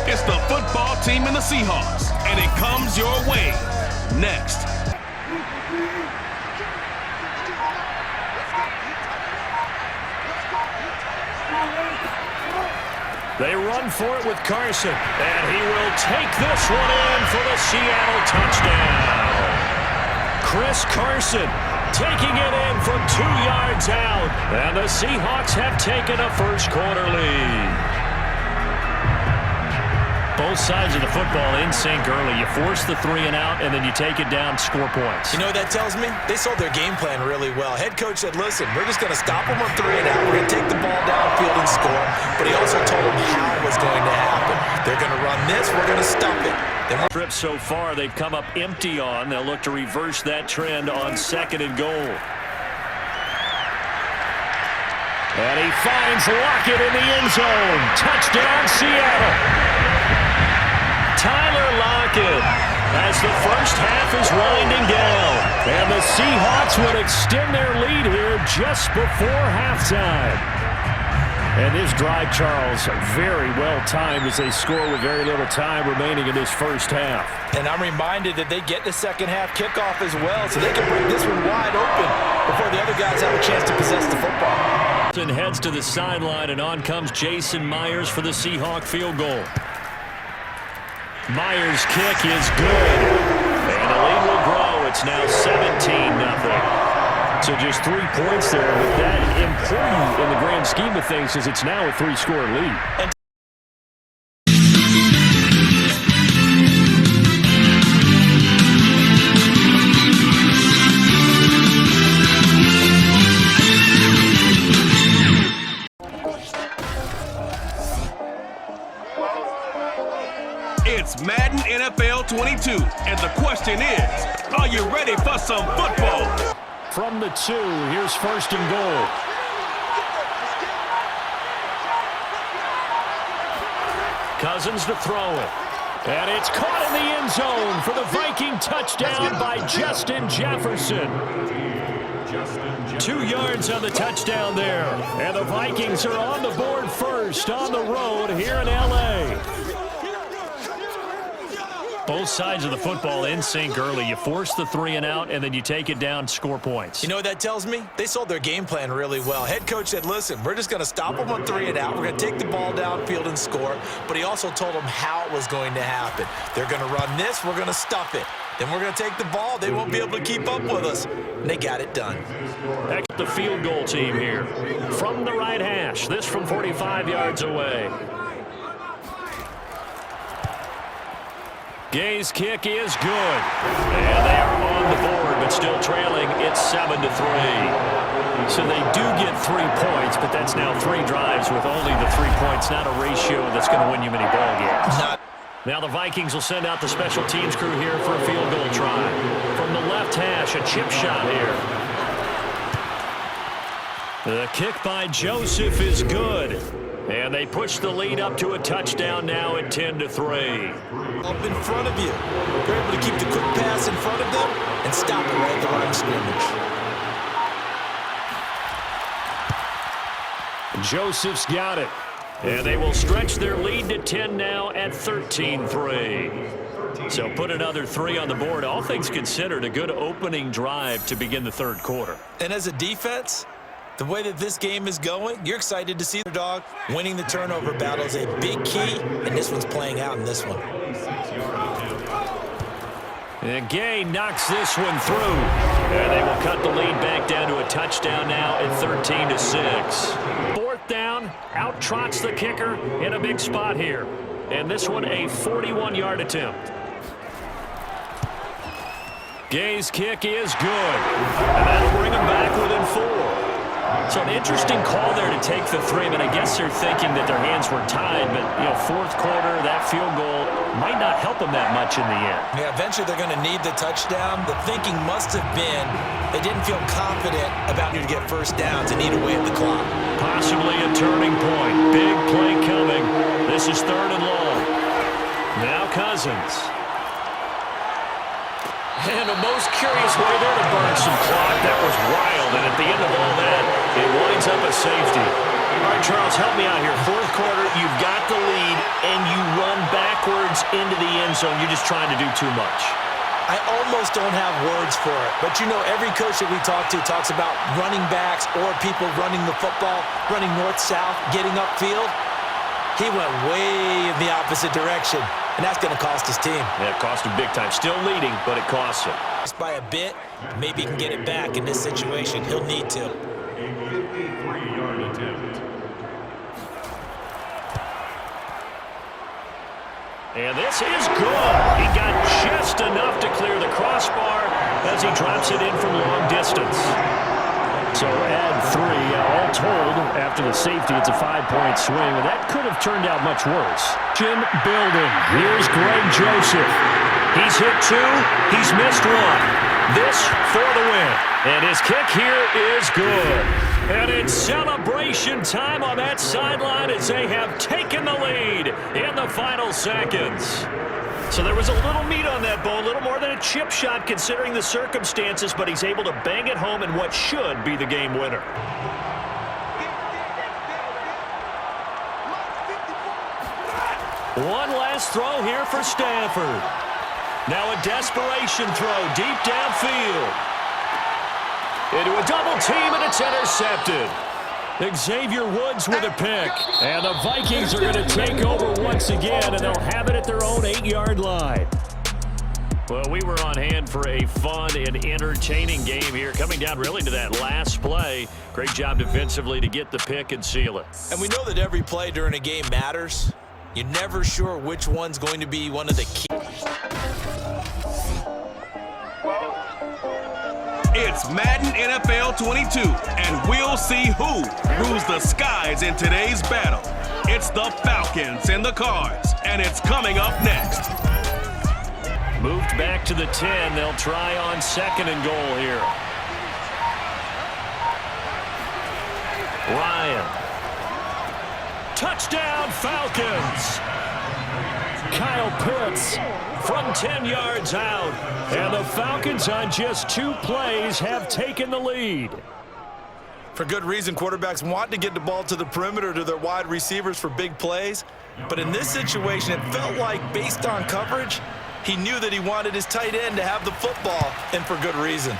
It's the football team in the Seahawks, and it comes your way next. They run for it with Carson, and he will take this one in for the Seattle touchdown. Chris Carson taking it in from 2 yards out, and the Seahawks have taken a first quarter lead. Both sides of the football in sync early. You force the 3 and out, and then you take it down, score points. You know what that tells me? They sold their game plan really well. Head coach said, listen, we're just going to stop them on 3 and out. We're going to take the ball downfield and score. But he also told them how it was going to happen. They're going to run this. We're going to stop it. Trips so far, they've come up empty on. They'll look to reverse that trend on 2nd and goal. And he finds Lockett in the end zone. Touchdown, Seattle. Tyler Lockett as the first half is winding down. And the Seahawks would extend their lead here just before halftime. And this drive, Charles, very well timed as they score with very little time remaining in this first half. And I'm reminded that they get the second half kickoff as well, so they can bring this one wide open before the other guys have a chance to possess the football. And heads to the sideline, and on comes Jason Myers for the Seahawk field goal. Myers' kick is good. And the lead will grow. It's now 17-0. So just 3 points there, but that important in the grand scheme of things as it's now a 3-score lead. It's Madden NFL 22, and the question is, are you ready for some football? From the 2, here's 1st and goal. Cousins to throw it. And it's caught in the end zone for the Viking touchdown by Justin Jefferson. 2 yards on the touchdown there. And the Vikings are on the board first on the road here in L.A. Both sides of the football in sync early. You force the 3 and out, and then you take it down, score points. You know what that tells me? They sold their game plan really well. Head coach said, listen, we're just going to stop them on 3 and out. We're going to take the ball downfield and score. But he also told them how it was going to happen. They're going to run this. We're going to stuff it. Then we're going to take the ball. They won't be able to keep up with us. And they got it done. Back to the field goal team here. From the right hash. This from 45 yards away. Gay's kick is good. And they are on the board, but still trailing. It's 7-3. So they do get 3 points, but that's now 3 drives with only the 3 points, not a ratio that's going to win you many ball games. Now the Vikings will send out the special teams crew here for a field goal try. From the left hash, a chip shot here. The kick by Joseph is good. And they push the lead up to a touchdown now at 10-3. Up in front of you. They're able to keep the quick pass in front of them and stop it right at the line of scrimmage. Joseph's got it. And they will stretch their lead to 10 now at 13-3. So put another 3 on the board. All things considered, a good opening drive to begin the third quarter. And as a defense, The way that this game is going, you're excited to see the dog winning the turnover battle is a big key, and this one's playing out in this one. And Gay knocks this one through. And they will cut the lead back down to a touchdown now at 13-6. Fourth down, out trots the kicker in a big spot here. And this one a 41-yard attempt. Gay's kick is good. And that'll bring him back within 4. So an interesting call there to take the 3. I mean, I guess they're thinking that their hands were tied, but, you know, fourth quarter, that field goal might not help them that much in the end. Yeah, eventually they're going to need the touchdown. The thinking must have been they didn't feel confident about needing to get first downs and need to wave the clock. Possibly a turning point. Big play coming. This is 3rd and long. Now Cousins. And a most curious way there to burn some clock. That was wild, and at the end of all that, it winds up a safety. All right, Charles, help me out here. Fourth quarter, you've got the lead, and you run backwards into the end zone. You're just trying to do too much. I almost don't have words for it, but you know every coach that we talk to talks about running backs or people running the football, running north-south, getting upfield. He went way in the opposite direction, and that's going to cost his team. Yeah, it cost him big time. Still leading, but it costs him. Just by a bit, maybe he can get it back in this situation. He'll need to. A 53-yard attempt. And this is good. He got just enough to clear the crossbar as he drops it in from long distance. So add 3. All told, after the safety, it's a 5-point swing. And that could have turned out much worse. Jim building. Here's Greg Joseph. He's hit 2. He's missed 1. This for the win. And his kick here is good. And it's celebration time on that sideline as they have taken the lead in the final seconds. So there was a little meat on that bone, a little more than a chip shot considering the circumstances, but he's able to bang it home in what should be the game winner. One last throw here for Stanford. Now a desperation throw deep downfield. Into a double team, and it's intercepted. Xavier Woods with a pick. And the Vikings are going to take over once again, and they'll have it at their own 8-yard line. Well, we were on hand for a fun and entertaining game here, coming down really to that last play. Great job defensively to get the pick and seal it. And we know that every play during a game matters. You're never sure which one's going to be one of the key. It's Madden NFL 22, and we'll see who rules the skies in today's battle. It's the Falcons and the Cards, and it's coming up next. Moved back to the 10. They'll try on 2nd and goal here. Ryan. Touchdown, Falcons. Kyle Pitts from 10 yards out. And the Falcons on just 2 plays have taken the lead. For good reason, quarterbacks want to get the ball to the perimeter to their wide receivers for big plays. But in this situation, it felt like based on coverage, he knew that he wanted his tight end to have the football, and for good reason.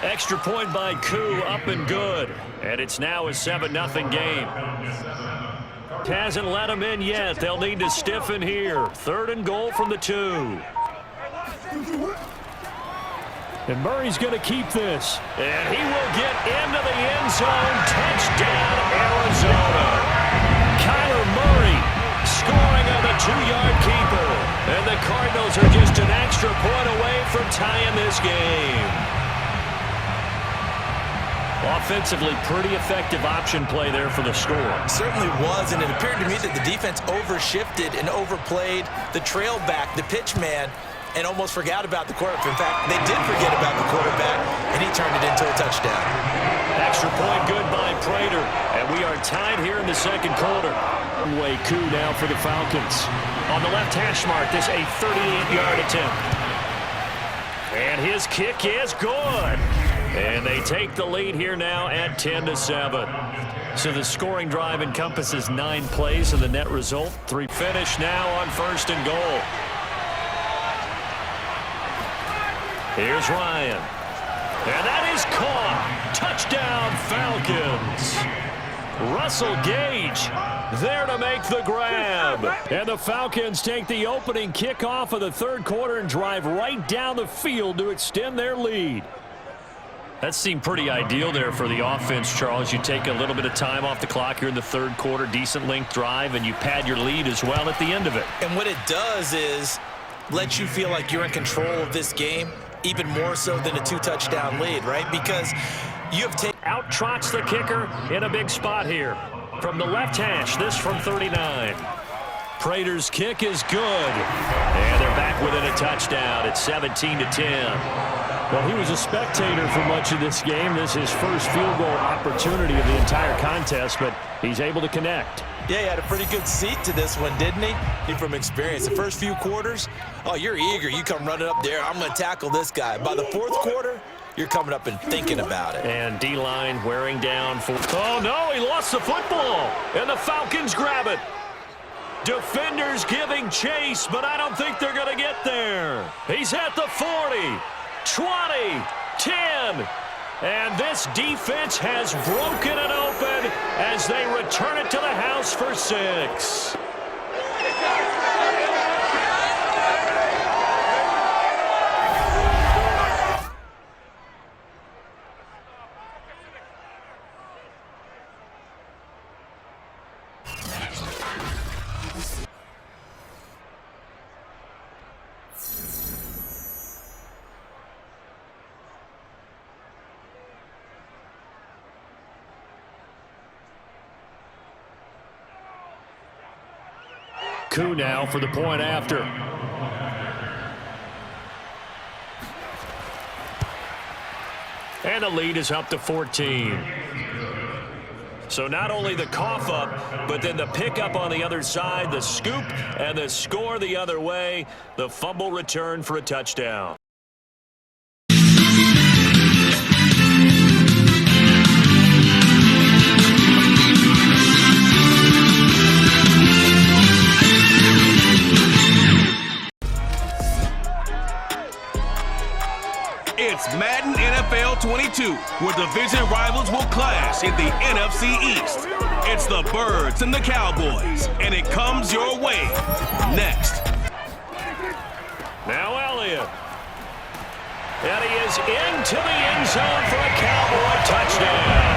Extra point by Koo, up and good. And it's now a 7-0 game. Hasn't let him in yet. They'll need to stiffen here. 3rd and goal from the 2. And Murray's going to keep this. And he will get into the end zone. Touchdown, Arizona. Kyler Murray scoring on the 2-yard keeper. And the Cardinals are just an extra point away from tying this game. Offensively, pretty effective option play there for the score. Certainly was, and it appeared to me that the defense overshifted and overplayed the trail back, the pitch man, and almost forgot about the quarterback. In fact, they did forget about the quarterback, and he turned it into a touchdown. Extra point good by Prater, and we are tied here in the 2nd quarter. Way coup now for the Falcons. On the left hash mark, this a 38-yard attempt. And his kick is good. And they take the lead here now at 10-7. So the scoring drive encompasses 9 plays, and the net result, 3. Finish now on 1st and goal. Here's Ryan. And that is caught. Touchdown, Falcons. Russell Gage there to make the grab. And the Falcons take the opening kickoff of the third quarter and drive right down the field to extend their lead. That seemed pretty ideal there for the offense, Charles. You take a little bit of time off the clock here in the third quarter, decent length drive, and you pad your lead as well at the end of it. And what it does is let you feel like you're in control of this game, even more so than a 2-touchdown lead, right? Because you have taken... Out trots the kicker in a big spot here. From the left hash, this from 39. Prater's kick is good. And they're back within a touchdown. It's 17-10. Well, he was a spectator for much of this game. This is his first field goal opportunity of the entire contest, but he's able to connect. Yeah, he had a pretty good seat to this one, didn't he? From experience. The first few quarters, oh, you're eager. You come running up there. I'm going to tackle this guy. By the fourth quarter, you're coming up and thinking about it. And D-line wearing down for... Oh, no, he lost the football. And the Falcons grab it. Defenders giving chase, but I don't think they're going to get there. He's at the 40. 20, 10, and this defense has broken it open as they return it to the house for 6. Coup now for the point after. And the lead is up to 14. So not only the cough up, but then the pickup on the other side, the scoop, and the score the other way. The fumble return for a touchdown. It's Madden NFL 22, where division rivals will clash in the NFC East. It's the Birds and the Cowboys, and it comes your way next. Now Elliott. And he is into the end zone for a Cowboy touchdown.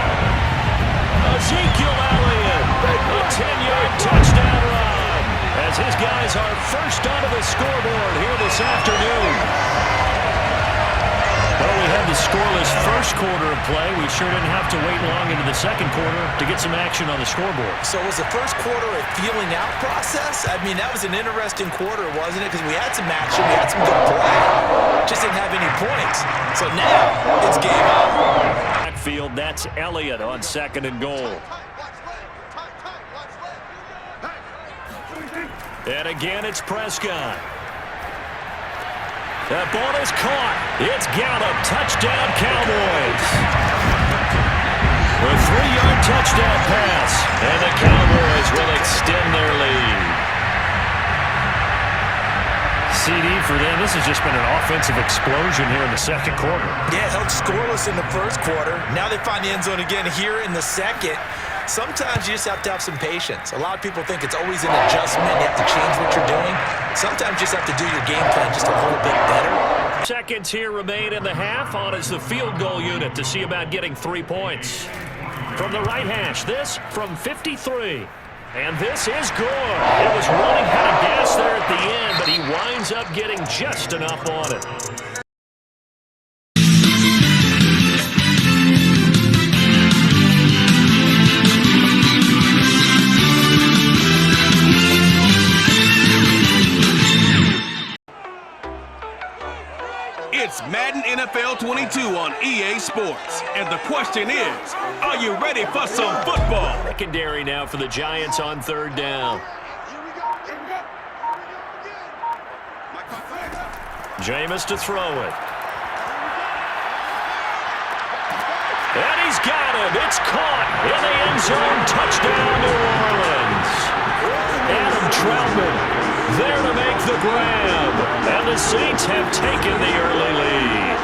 Ezekiel Elliott, a 10-yard touchdown run, as his guys are first onto the scoreboard here this afternoon. Well, we had the scoreless first quarter of play. We sure didn't have to wait long into the second quarter to get some action on the scoreboard. So was the first quarter a feeling out process? I mean, that was an interesting quarter, wasn't it? Because we had some action, we had some good play. Just didn't have any points. So now it's game on. Backfield, that's Elliott on 2nd and goal. And again, it's Prescott. That ball is caught. It's Gallup. Touchdown, Cowboys. A 3-yard touchdown pass. And the Cowboys will extend their lead. CD for them. This has just been an offensive explosion here in the second quarter. Yeah, held scoreless in the first quarter. Now they find the end zone again here in the second. Sometimes you just have to have some patience. A lot of people think it's always an adjustment. You have to change what you're doing. Sometimes you just have to do your game plan just a little bit better. Seconds here remain in the half. On is the field goal unit to see about getting 3 points. From the right hash, this from 53. And this is good. It was running out of gas there at the end, but he winds up getting just enough on it. It's Madden NFL 22 on EA Sports. And the question is, are you ready for some football? Secondary now for the Giants on 3rd down. Jameis to throw it. And he's got it. It's caught in the end zone. Touchdown, New Orleans. Adam Troutman there to make the grab. And the Saints have taken the early lead.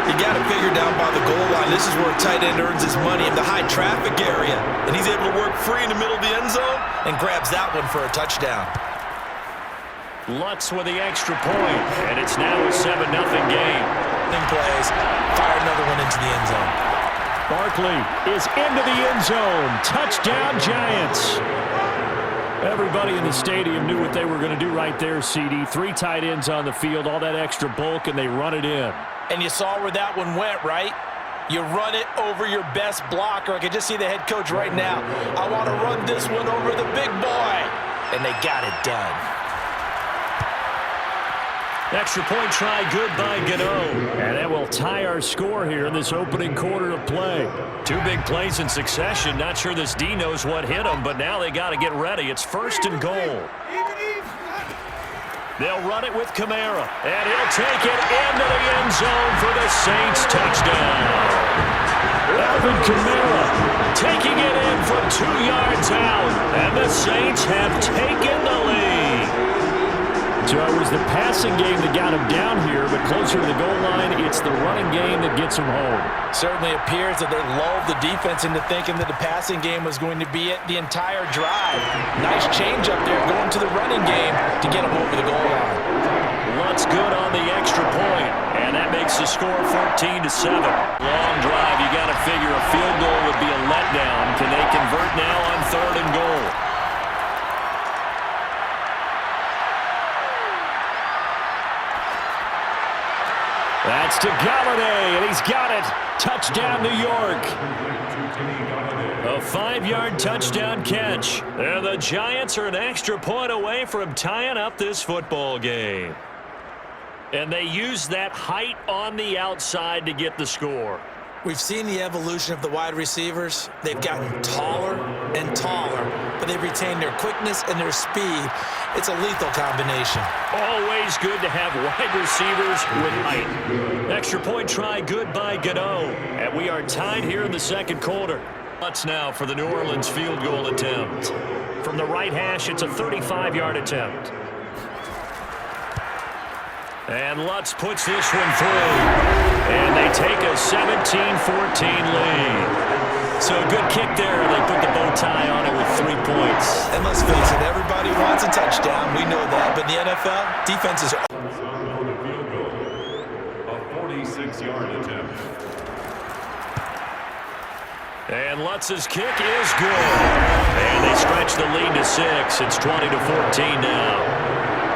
You got to figure down by the goal line. This is where a tight end earns his money in the high traffic area. And he's able to work free in the middle of the end zone and grabs that one for a touchdown. Lutz with the extra point, and it's now a 7-0 game. Plays, fire another one into the end zone. Barkley is into the end zone. Touchdown, Giants. Everybody in the stadium knew what they were going to do right there, CD. 3 tight ends on the field, all that extra bulk, and they run it in. And you saw where that one went, right? You run it over your best blocker. I can just see the head coach right now. I want to run this one over the big boy. And they got it done. Extra point try good by Gano. And that will tie our score here in this opening quarter of play. 2 big plays in succession. Not sure this D knows what hit him, but now they got to get ready. It's 1st and goal. They'll run it with Kamara, and he'll take it into the end zone for the Saints touchdown. Alvin Kamara taking it in from 2 yards out, and the Saints have taken the lead. So it was the passing game that got him down here, but closer to the goal line, it's the running game that gets him home. Certainly appears that they lulled the defense into thinking that the passing game was going to be it the entire drive. Nice change up there going to the running game to get him over the goal line. Lutz good on the extra point, and that makes the score 14-7. Long drive, you got to figure a field goal would be a letdown. Can they convert now on 3rd and goal? That's to Galladay, and he's got it. Touchdown, New York. A 5-yard touchdown catch. And the Giants are an extra point away from tying up this football game. And they use that height on the outside to get the score. We've seen the evolution of the wide receivers. They've gotten taller and taller, but they've retained their quickness and their speed. It's a lethal combination. Always good to have wide receivers with height. Extra point try good by Gano. And we are tied here in the 2nd quarter. Lutz now for the New Orleans field goal attempt. From the right hash, it's a 35-yard attempt. And Lutz puts this one through. And they take a 17-14 lead. So a good kick there. They put the bow tie on it with 3 points. And let's face it, everybody wants a touchdown. We know that. But in the NFL, defenses are... A 46-yard attempt. And Lutz's kick is good. And they stretch the lead to 6. It's 20-14 now.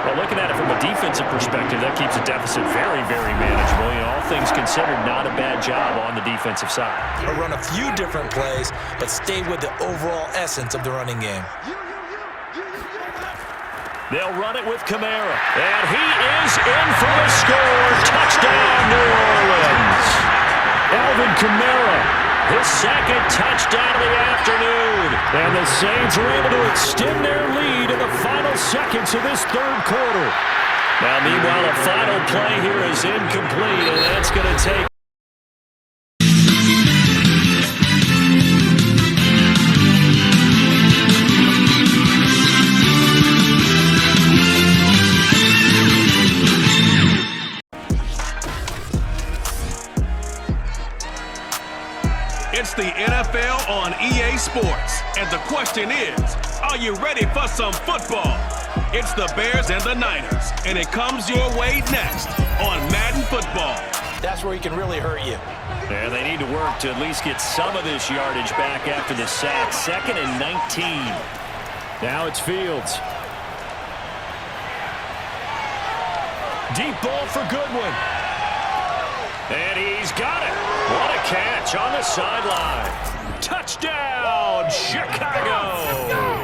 Well, looking at it from a defensive perspective, that keeps the deficit very, very manageable. You know, all things considered, not a bad job on the defensive side. Or run a few different plays, but stay with the overall essence of the running game. They'll run it with Kamara. And he is in for the score. Touchdown, New Orleans. Alvin Kamara. His 2nd touchdown of the afternoon. And the Saints are able to extend their lead in the final seconds of this 3rd quarter. Now, meanwhile, a final play here is incomplete, and that's going to take... It's the NFL on EA Sports. And the question is, are you ready for some football? It's the Bears and the Niners. And it comes your way next on Madden Football. That's where he can really hurt you. And they need to work to at least get some of this yardage back after the sack. 2nd and 19. Now it's Fields. Deep ball for Goodwin. And he's got it. What a catch on the sideline. Touchdown, Chicago.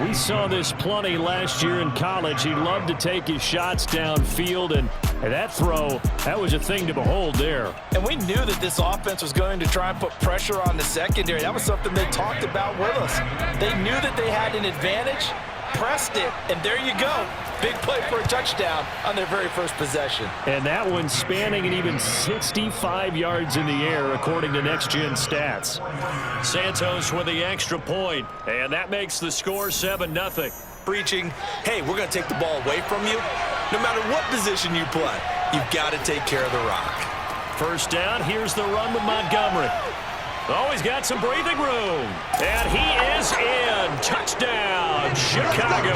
We saw this plenty last year in college. He loved to take his shots downfield, and that throw, that was a thing to behold there. And we knew that this offense was going to try and put pressure on the secondary. That was something they talked about with us. They knew that they had an advantage, pressed it, and there you go. Big play for a touchdown on their very first possession. And that one spanning an even 65 yards in the air, according to Next Gen Stats. Santos with the extra point, and that makes the score 7-0. Preaching, hey, we're going to take the ball away from you. No matter what position you play, you've got to take care of the rock. first down. Here's the run with Montgomery. Oh, he's got some breathing room. And he is in. Touchdown, Chicago.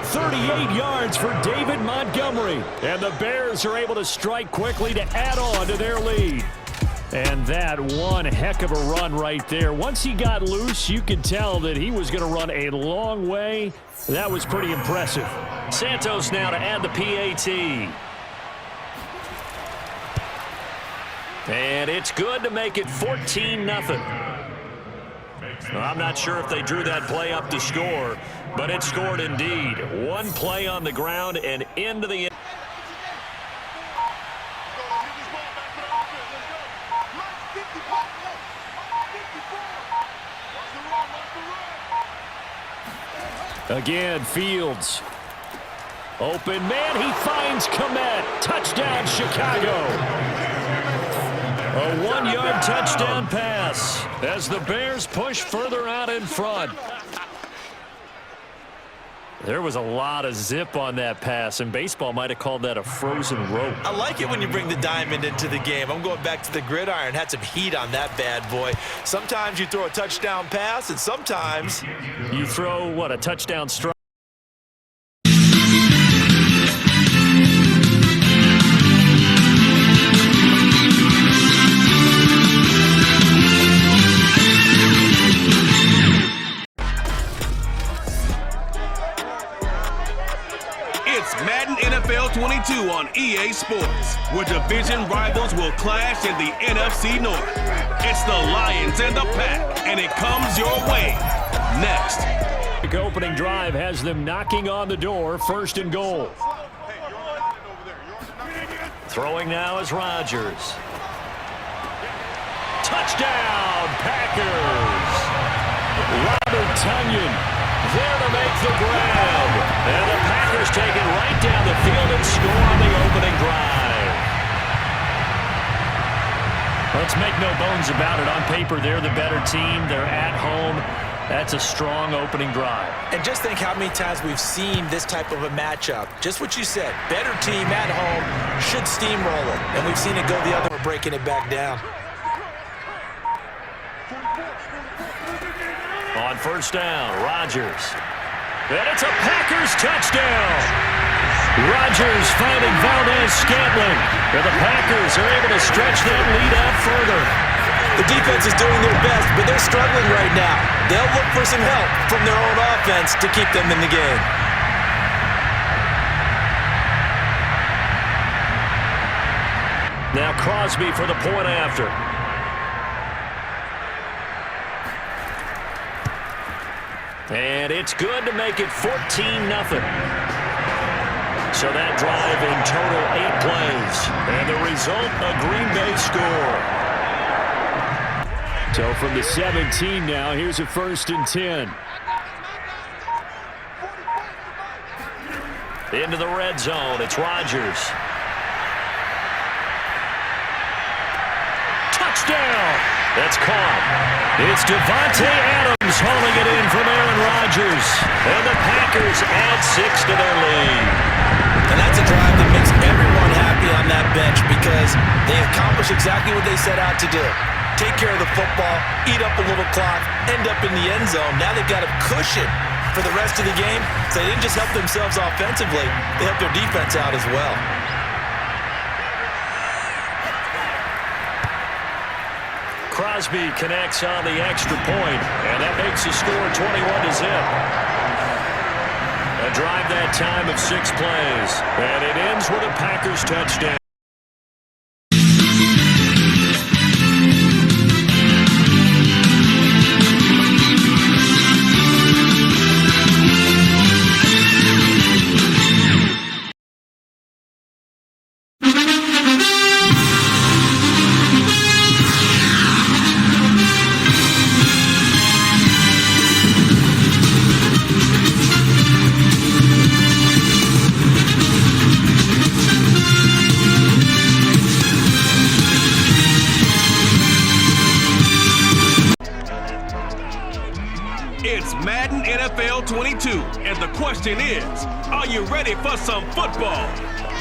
38 yards for David Montgomery. And the Bears are able to strike quickly to add on to their lead. And that one heck of a run right there. Once he got loose, you could tell that he was going to run a long way. That was pretty impressive. Santos now to add the PAT. And it's good to make it 14-0. Well, I'm not sure if they drew that play up to score, but it scored indeed. One play on the ground and into the end. Again, Fields. Open man, he finds Kmet. Touchdown, Chicago. A 1-yard touchdown pass as the Bears push further out in front. There was a lot of zip on that pass, and baseball might have called that a frozen rope. I like it when you bring the diamond into the game. I'm going back to the gridiron. Had some heat on that bad boy. Sometimes you throw a touchdown pass, and sometimes you throw, what, a touchdown strike? It's Madden NFL 22 on EA Sports, where division rivals will clash in the NFC North. It's the Lions and the Pack, and it comes your way next. The opening drive has them knocking on the door, 1st and goal. Throwing now is Rodgers. Touchdown, Packers! Robert Tonyan there to make the grab. And the Packers take it right down the field and score on the opening drive. Let's make no bones about it. On paper, they're the better team. They're at home. That's a strong opening drive. And just think how many times we've seen this type of a matchup. Just what you said. Better team at home should steamroll it. And we've seen it go the other way, breaking it back down. On first down, Rodgers. And it's a Packers touchdown. Rodgers finding Valdez-Scantling. And the Packers are able to stretch that lead out further. The defense is doing their best, but they're struggling right now. They'll look for some help from their own offense to keep them in the game. Now Crosby for the point after. And it's good to make it 14-0. So that drive in total 8 plays. And the result, a Green Bay score. So from the 17 now, here's a 1st and 10. Into the red zone, it's Rodgers. Touchdown! That's caught. It's Devontae Adams hauling it in from Aaron Rodgers. And the Packers add 6 to their lead. And that's a drive that makes everyone happy on that bench because they accomplish exactly what they set out to do. Take care of the football, eat up a little clock, end up in the end zone. Now they've got a cushion for the rest of the game. So they didn't just help themselves offensively, they helped their defense out as well. Crosby connects on the extra point, and that makes the score 21-0. A drive that time of 6 plays, and it ends with a Packers touchdown. It's Madden NFL 22, and the question is, are you ready for some football?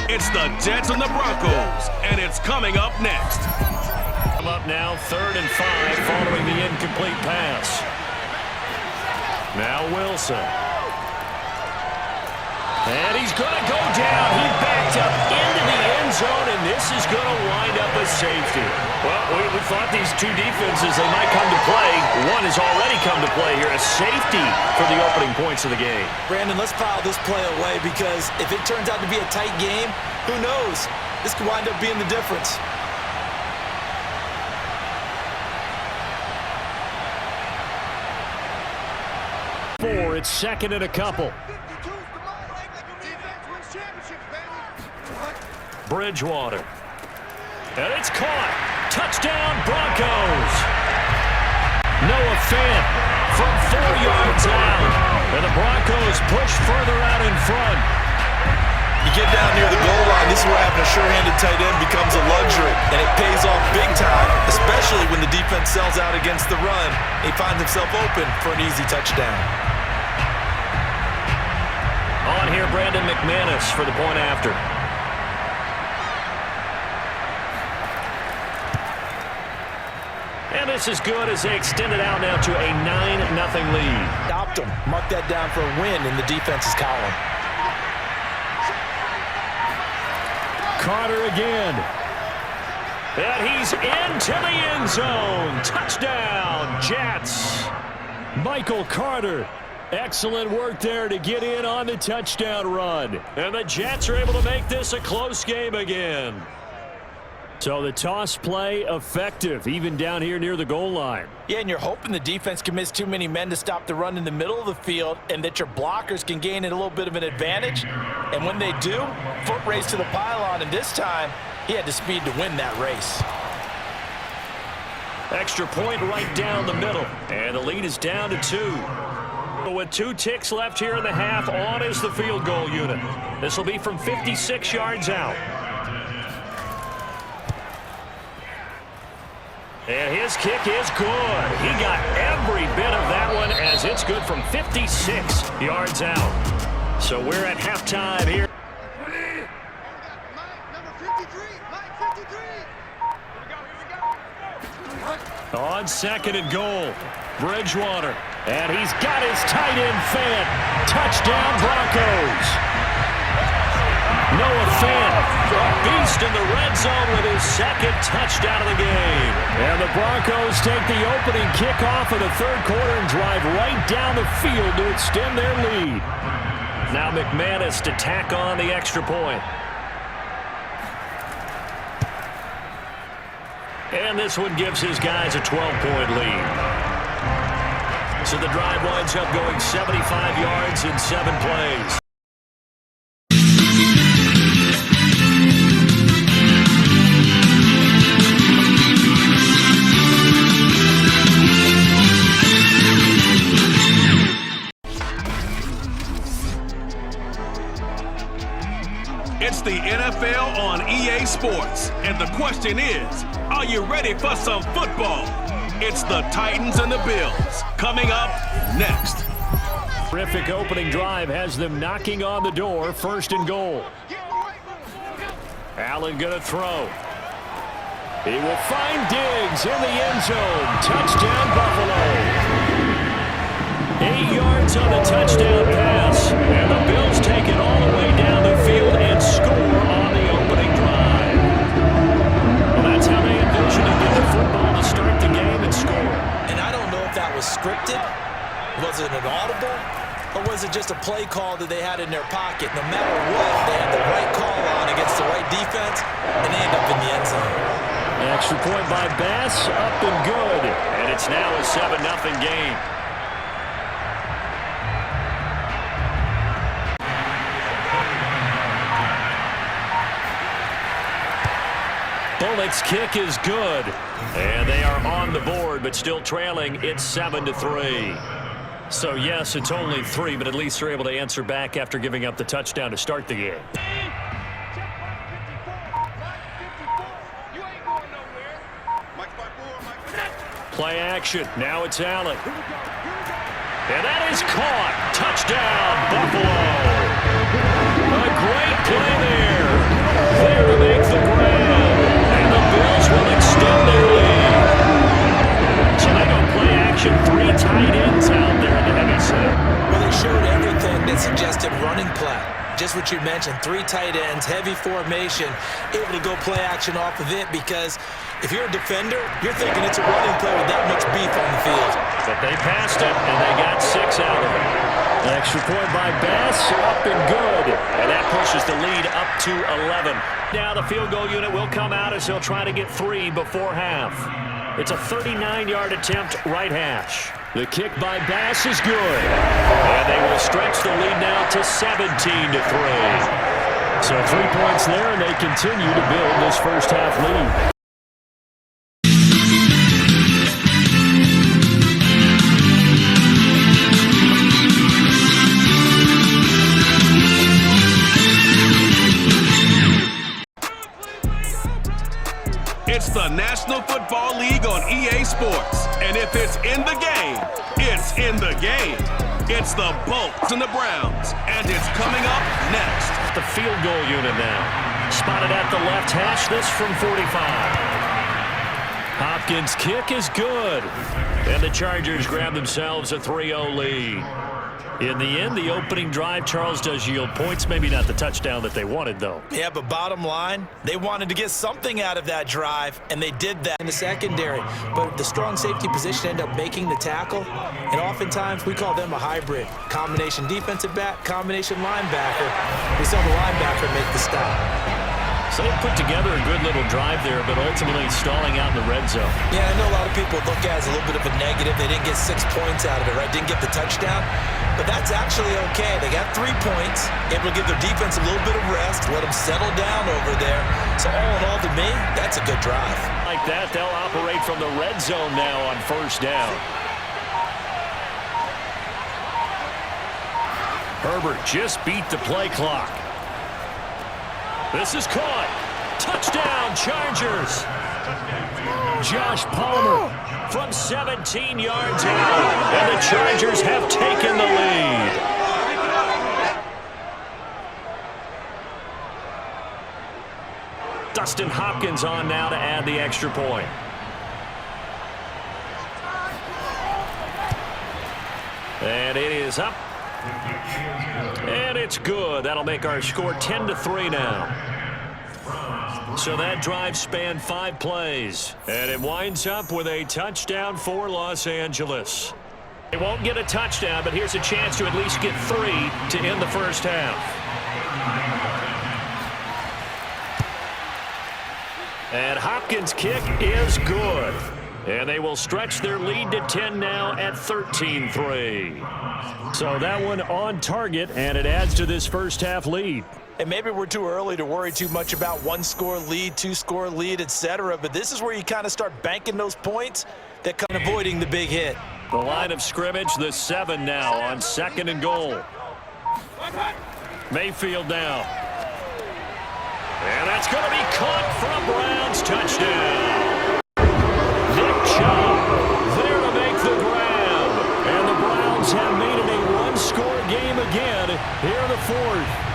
It's the Jets and the Broncos, and it's coming up next. Come up now, 3rd and 5 following the incomplete pass. Now Wilson. And he's going to go down. He backed up into the end zone, and this is going to wind up a safety. Well, we thought these two defenses, they might come to play. One has already come to play here, a safety for the opening points of the game. Brandon, let's file this play away because if it turns out to be a tight game, who knows? This could wind up being the difference. It's 2nd and a couple. Bridgewater. And it's caught. Touchdown, Broncos. Noah Fant from 4 yards out. And the Broncos push further out in front. You get down near the goal line, this is where having a sure-handed tight end becomes a luxury, and it pays off big time, especially when the defense sells out against the run. He finds himself open for an easy touchdown. On here, Brandon McManus for the point after. And this is good as they extend it out now to a 9-0 lead. Stopped him. Mark that down for a win in the defense's column. Carter again. And he's into the end zone. Touchdown, Jets. Michael Carter. Excellent work there to get in on the touchdown run. And the Jets are able to make this a close game again. So the toss play effective, even down here near the goal line. Yeah, and you're hoping the defense commits too many men to stop the run in the middle of the field and that your blockers can gain a little bit of an advantage. And when they do, foot race to the pylon, and this time, he had the speed to win that race. Extra point right down the middle. And the lead is down to 2. With 2 ticks left here in the half, on is the field goal unit. This will be from 56 yards out. And his kick is good. He got every bit of that one as it's good from 56 yards out. So we're at halftime here. On 2nd and goal, Bridgewater. And he's got his tight end Fant. Touchdown, Broncos. Noah Fant, a beast in the red zone with his 2nd touchdown of the game. And the Broncos take the opening kickoff of the 3rd quarter and drive right down the field to extend their lead. Now McManus to tack on the extra point. And this one gives his guys a 12-point lead. So the drive winds up going 75 yards in 7 plays. It's the NFL on EA Sports, and the question is, are you ready for some football? It's the Titans and the Bills, coming up next. Terrific opening drive has them knocking on the door, 1st and goal. Allen gonna throw. He will find Diggs in the end zone. Touchdown, Buffalo. 8 yards on the touchdown pass, and the Bills take it all the way down the field and score on the opening drive. Well, that's how they envision to get the football to start the game and score. And I don't know if that was scripted, was it an audible, or was it just a play call that they had in their pocket? No matter what, they had the right call on against the right defense, and they end up in the end zone. Extra point by Bass, up and good. And it's now a 7-0 game. Bullock's kick is good. And they are on the board, but still trailing. It's 7-3. So, yes, it's only 3, but at least they're able to answer back after giving up the touchdown to start the game. Play action. Now it's Allen. And that is caught. Touchdown, Buffalo. A great play there. there to make the grab. And the Bills will extend their lead. So they go play action, 3 tight ends out there in the heavy set. Well, they showed everything that suggested running play. Just what you mentioned, 3 tight ends, heavy formation, able to go play action off of it because if you're a defender, you're thinking it's a running play with that much beef on the field. But they passed it, and they got 6 out of it. An extra point by Bass, up and good. And that pushes the lead up to 11. Now the field goal unit will come out as he'll try to get 3 before half. It's a 39-yard attempt, right hash. The kick by Bass is good. And they will stretch the lead now to 17-3. So 3 points there, and they continue to build this first half lead. It's the National Football League on EA Sports. And if it's in the game, it's in the game. It's the Bolts and the Browns. And it's coming up next. The field goal unit now. Spotted at the left hash, this from 45. Hopkins' kick is good. And the Chargers grab themselves a 3-0 lead. In the end, the opening drive, Charles, does yield points. Maybe not the touchdown that they wanted, though. Yeah, but bottom line, they wanted to get something out of that drive, and they did that in the secondary. But the strong safety position ended up making the tackle, and oftentimes we call them a hybrid. Combination defensive back, combination linebacker. We saw the linebacker make the stop. So they put together a good little drive there, but ultimately stalling out in the red zone. Yeah, I know a lot of people look at it as a little bit of a negative. They didn't get 6 points out of it, right? Didn't get the touchdown. But that's actually okay. They got 3 points, able to give their defense a little bit of rest, let them settle down over there. So all in all, to me, that's a good drive. Like that, they'll operate from the red zone now on first down. Herbert just beat the play clock. This is caught. Touchdown, Chargers. Josh Palmer from 17 yards out. And the Chargers have taken the lead. Dustin Hopkins on now to add the extra point. And it is up. And it's good. That'll make our score 10-3 now. So that drive spanned 5 plays. And it winds up with a touchdown for Los Angeles. They won't get a touchdown, but here's a chance to at least get 3 to end the first half. And Hopkins' kick is good. And they will stretch their lead to 10 now at 13-3. So that one on target, and it adds to this first half lead. And maybe we're too early to worry too much about 1-score lead, 2-score lead, etc. But this is where you kind of start banking those points that come avoiding the big hit. The line of scrimmage, the 7 now on 2nd and goal. Mayfield now. And that's going to be caught for a Browns touchdown. Nick Chubb there to make the grab. And the Browns have made it a 1-score game again here in the 4th.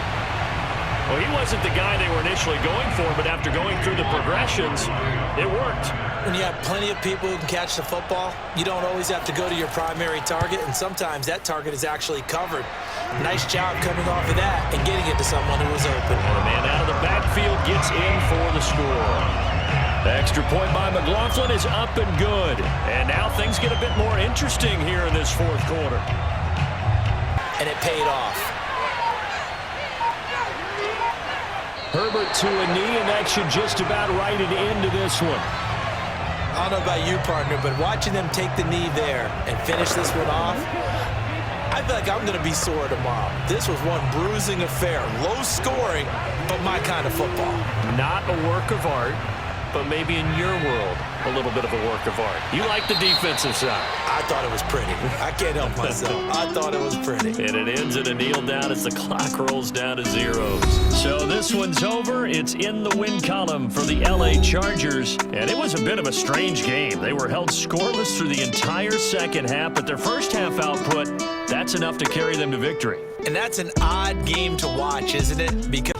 Well, he wasn't the guy they were initially going for, but after going through the progressions, it worked. When you have plenty of people who can catch the football, you don't always have to go to your primary target, and sometimes that target is actually covered. Nice job coming off of that and getting it to someone who was open. And the man out of the backfield gets in for the score. The extra point by McLaughlin is up and good. And now things get a bit more interesting here in this 4th quarter. And it paid off. Herbert to a knee, and that should just about write it into this one. I don't know about you, partner, but watching them take the knee there and finish this one off, I feel like I'm going to be sore tomorrow. This was one bruising affair. Low scoring, but my kind of football. Not a work of art, but maybe in your world, a little bit of a work of art. You like the defensive side. I thought it was pretty. I can't help myself. I thought it was pretty. And it ends in a kneel down as the clock rolls down to zeros. So this one's over. It's in the win column for the LA Chargers. And it was a bit of a strange game. They were held scoreless through the entire second half, but their first half output, that's enough to carry them to victory. And that's an odd game to watch, isn't it? Because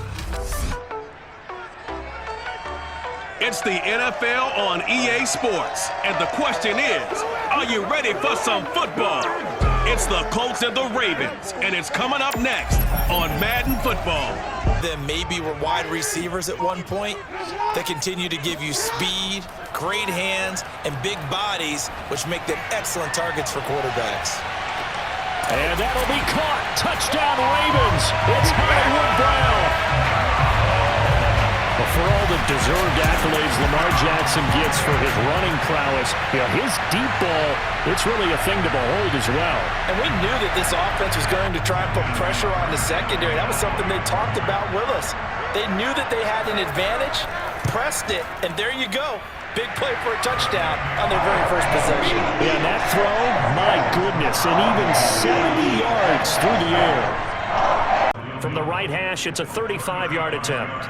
It's the NFL on EA Sports. And the question is, are you ready for some football? It's the Colts and the Ravens, and it's coming up next on Madden Football. Then maybe we're wide receivers at one point. They continue to give you speed, great hands, and big bodies, which make them excellent targets for quarterbacks. And that'll be caught. Touchdown, Ravens. It's Hollywood Brown. But for all the deserved accolades Lamar Jackson gets for his running prowess, his deep ball, it's really a thing to behold as well. And we knew that this offense was going to try and put pressure on the secondary. That was something they talked about with us. They knew that they had an advantage, pressed it, and there you go. Big play for a touchdown on their very first possession. Yeah, and that throw, my goodness, and even 70 yards through the air. From the right hash, it's a 35-yard attempt.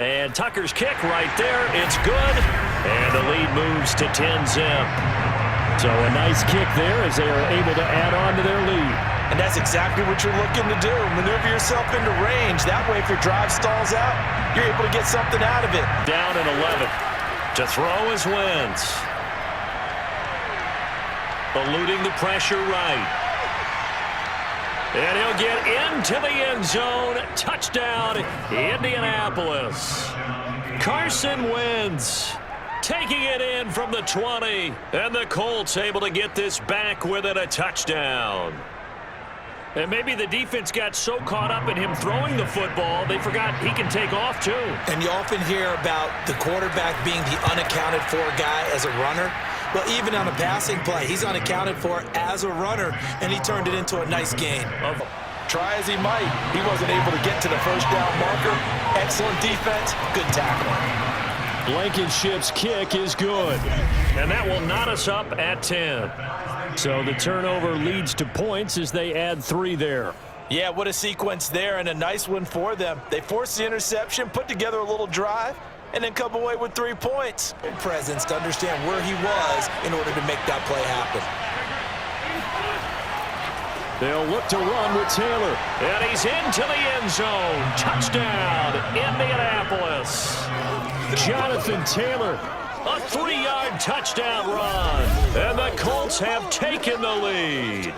And Tucker's kick right there. It's good. And the lead moves to 10-zip. So a nice kick there as they are able to add on to their lead. And that's exactly what you're looking to do. Maneuver yourself into range. That way, if your drive stalls out, you're able to get something out of it. Down at 11. To throw is Wentz. Eluding the pressure right. And he'll get into the end zone. Touchdown, Indianapolis. Carson Wentz taking it in from the 20. And the Colts able to get this back within a touchdown. And maybe the defense got so caught up in him throwing the football, they forgot he can take off too. And you often hear about the quarterback being the unaccounted for guy as a runner. Well, even on a passing play, he's unaccounted for as a runner, and he turned it into a nice gain. Try as he might, he wasn't able to get to the first down marker. Excellent defense, good tackle. Blankenship's kick is good. And that will knot us up at 10. So the turnover leads to points as they add 3 there. Yeah, what a sequence there, and a nice one for them. They forced the interception, put together a little drive, and then come away with 3 points. Presence to understand where he was in order to make that play happen. They'll look to run with Taylor. And he's into the end zone. Touchdown, Indianapolis. Jonathan Taylor. A 3-yard touchdown run. And the Colts have taken the lead.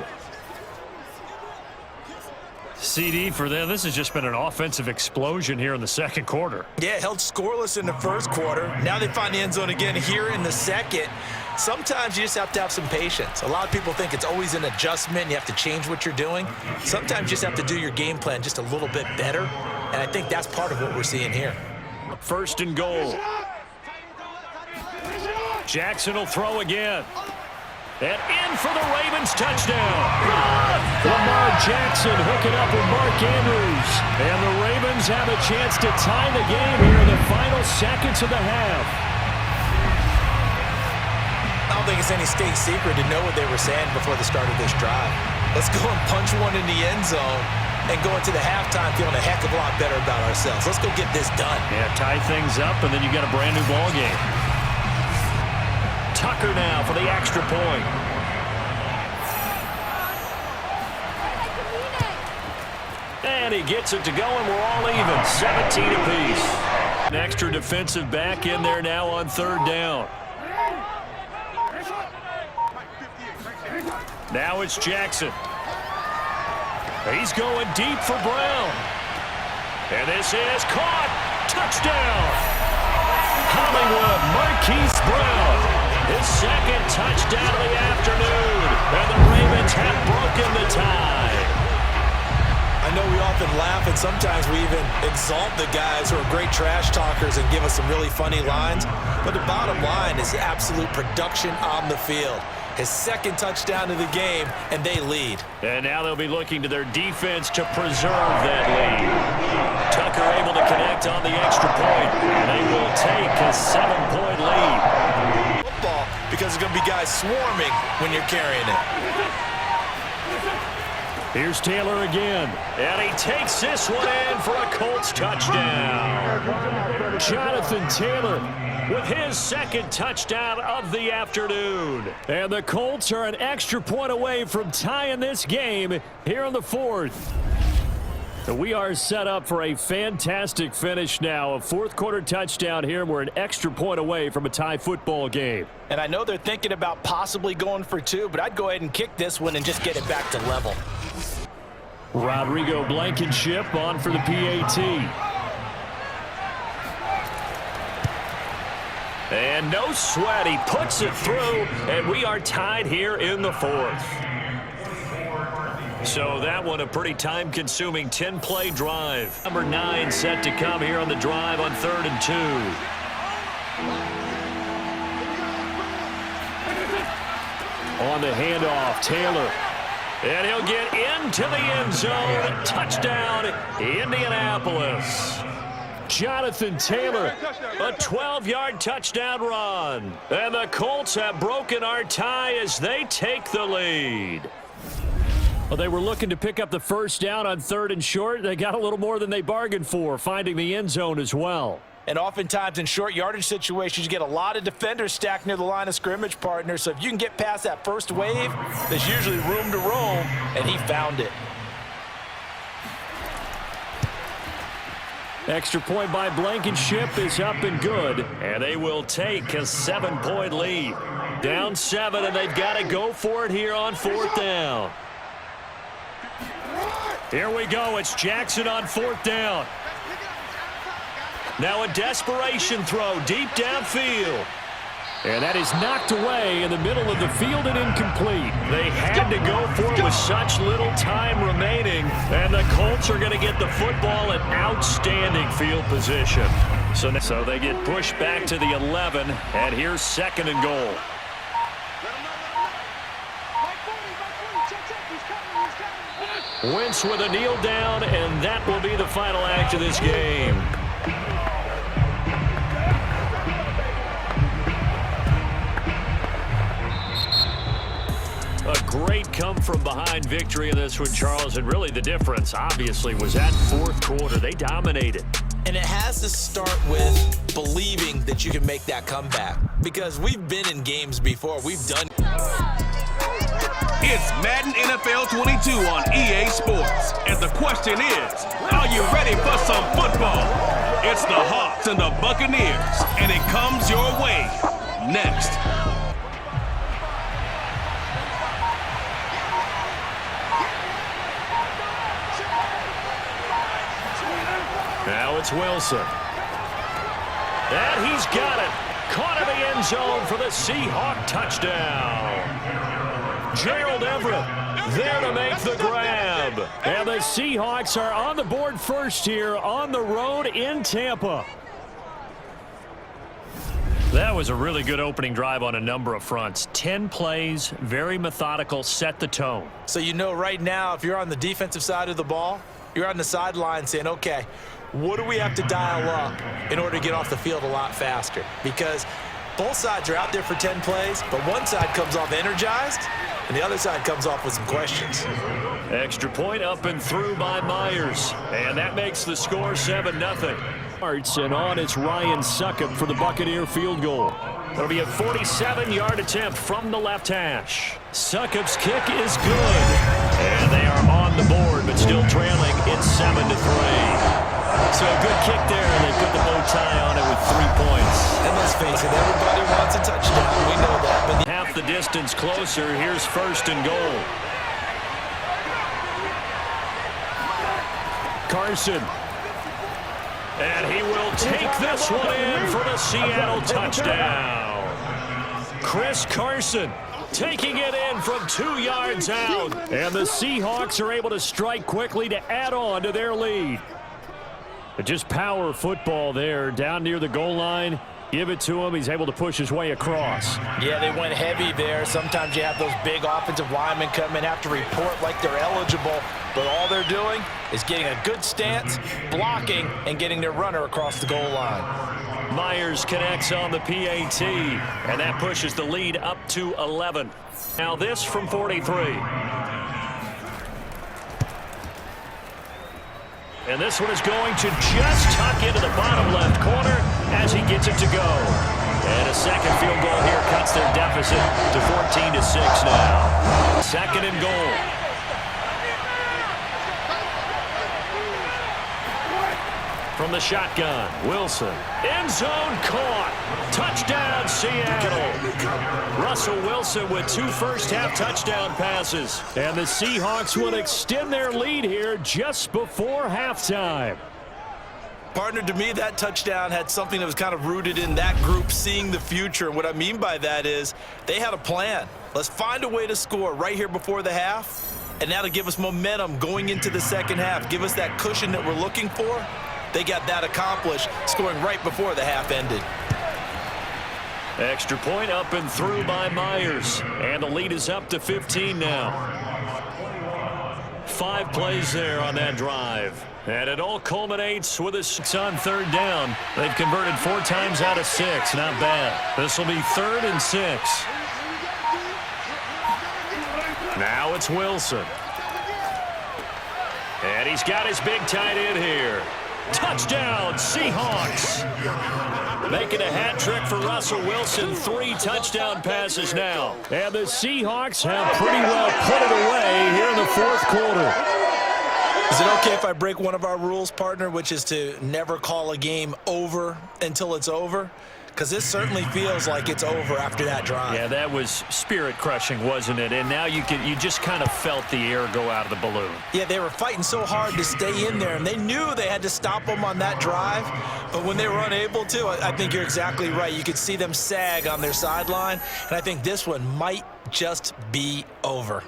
CD for them, this has just been an offensive explosion here in the second quarter. Yeah, held scoreless in the first quarter. Now they find the end zone again here in the second. Sometimes you just have to have some patience. A lot of people think it's always an adjustment. You have to change what you're doing. Sometimes you just have to do your game plan just a little bit better. And I think that's part of what we're seeing here. First and goal. Jackson will throw again. And in for the Ravens touchdown. Lamar Jackson hooking up with Mark Andrews. And the Ravens have a chance to tie the game here in the final seconds of the half. I don't think it's any state secret to know what they were saying before the start of this drive. Let's go and punch one in the end zone and go into the halftime feeling a heck of a lot better about ourselves. Let's go get this done. Yeah, tie things up, and then you got a brand new ball game. Tucker now for the extra point. And he gets it to go, and we're all even. 17 apiece. An extra defensive back in there now on third down. Now it's Jackson. He's going deep for Brown. And this is caught. Touchdown. Hollywood Marquise Brown. His second touchdown of the afternoon. And the Ravens have broken the tie. I know we often laugh and sometimes we even exalt the guys who are great trash talkers and give us some really funny lines. But the bottom line is absolute production on the field. His second touchdown of the game, and they lead. And now they'll be looking to their defense to preserve that lead. Tucker able to connect on the extra point. And they will take a 7-point lead. Football, because there's going to be guys swarming when you're carrying it. Here's Taylor again. And he takes this one in for a Colts touchdown. Jonathan Taylor with his second touchdown of the afternoon. And the Colts are an extra point away from tying this game here in the fourth. We are set up for a fantastic finish now. A fourth-quarter touchdown here. We're an extra point away from a tie football game. And I know they're thinking about possibly going for two, but I'd go ahead and kick this one and just get it back to level. Rodrigo Blankenship on for the PAT. And no sweat. He puts it through, and we are tied here in the fourth. So that one a pretty time-consuming 10-play drive. Number 9 set to come here on the drive on 3rd and 2. On the handoff, Taylor. And he'll get into the end zone. Touchdown, Indianapolis. Jonathan Taylor, a 12-yard touchdown run. And the Colts have broken our tie as they take the lead. Well, they were looking to pick up the first down on 3rd and short. They got a little more than they bargained for, finding the end zone as well. And oftentimes in short yardage situations, you get a lot of defenders stacked near the line of scrimmage, partner. So if you can get past that first wave, there's usually room to roam, and he found it. Extra point by Blankenship is up and good. And they will take a 7-point lead. Down 7, and they've got to go for it here on 4th down. Here we go. It's Jackson on 4th down. Now a desperation throw deep downfield. And that is knocked away in the middle of the field and incomplete. They had to go for it with such little time remaining. And the Colts are going to get the football in outstanding field position. So they get pushed back to the 11. And here's 2nd and goal. Wentz with a kneel down, and that will be the final act of this game. A great come-from-behind victory in this one, Charles, and really the difference, obviously, was that 4th quarter. They dominated. And it has to start with believing that you can make that comeback, because we've been in games before. We've done. It's Madden NFL 22 on EA Sports. And the question is, are you ready for some football? It's the Hawks and the Buccaneers, and it comes your way next. Now it's Wilson. And he's got it. Caught in the end zone for the Seahawk touchdown. Gerald Everett there to make the grab. And the Seahawks are on the board first here on the road in Tampa. That was a really good opening drive on a number of fronts. 10 plays, very methodical, set the tone. So you know right now, if you're on the defensive side of the ball, you're on the sideline saying, okay, what do we have to dial up in order to get off the field a lot faster? Because both sides are out there for 10 plays, but one side comes off energized, and the other side comes off with some questions. Extra point up and through by Myers. And that makes the score 7-0. And on it's Ryan Succop for the Buccaneer field goal. It'll be a 47-yard attempt from the left hash. Succop's kick is good. And they are on the board, but still trailing. It's 7-3. So a good kick there, and they put the bow tie on it with 3 points. And let's face it, everybody wants a touchdown. We know that. But half the distance closer. Here's 1st and goal. Carson. And he will take this one in for the Seattle touchdown. Chris Carson taking it in from 2 yards out. And the Seahawks are able to strike quickly to add on to their lead. But just power football there down near the goal line. Give it to him. He's able to push his way across. yeah, they went heavy there. Sometimes you have those big offensive linemen come in, have to report like they're eligible. But all they're doing is getting a good stance, blocking, and getting their runner across the goal line. Myers connects on the PAT, and that pushes the lead up to 11. Now this from 43. And this one is going to just tuck into the bottom left corner as he gets it to go. And a second field goal here cuts their deficit to 14-6 now. 2nd and goal. from the shotgun. Wilson. End zone caught. Touchdown, Seattle. Russell Wilson with 2 first-half touchdown passes. And the Seahawks will extend their lead here just before halftime. Partner, to me, that touchdown had something that was kind of rooted in that group seeing the future. And what I mean by that is they had a plan. Let's find a way to score right here before the half. And that'll give us momentum going into the second half. Give us that cushion that we're looking for. They got that accomplished, scoring right before the half ended. Extra point up and through by Myers. And the lead is up to 15 now. 5 plays there on that drive. And it all culminates with a 6 on 3rd down. They've converted 4 times out of 6. Not bad. This will be 3rd and 6. Now it's Wilson. And he's got his big tight end here. Touchdown, Seahawks. Making a hat trick for Russell Wilson. 3 touchdown passes now. And the Seahawks have pretty well put it away here in the 4th quarter. Is it okay if I break one of our rules, partner, which is to never call a game over until it's over? Because this certainly feels like it's over after that drive. Yeah, that was spirit-crushing, wasn't it? And now you just kind of felt the air go out of the balloon. Yeah, they were fighting so hard to stay in there, and they knew they had to stop them on that drive. But when they were unable to, I think you're exactly right. You could see them sag on their sideline, and I think this one might just be over.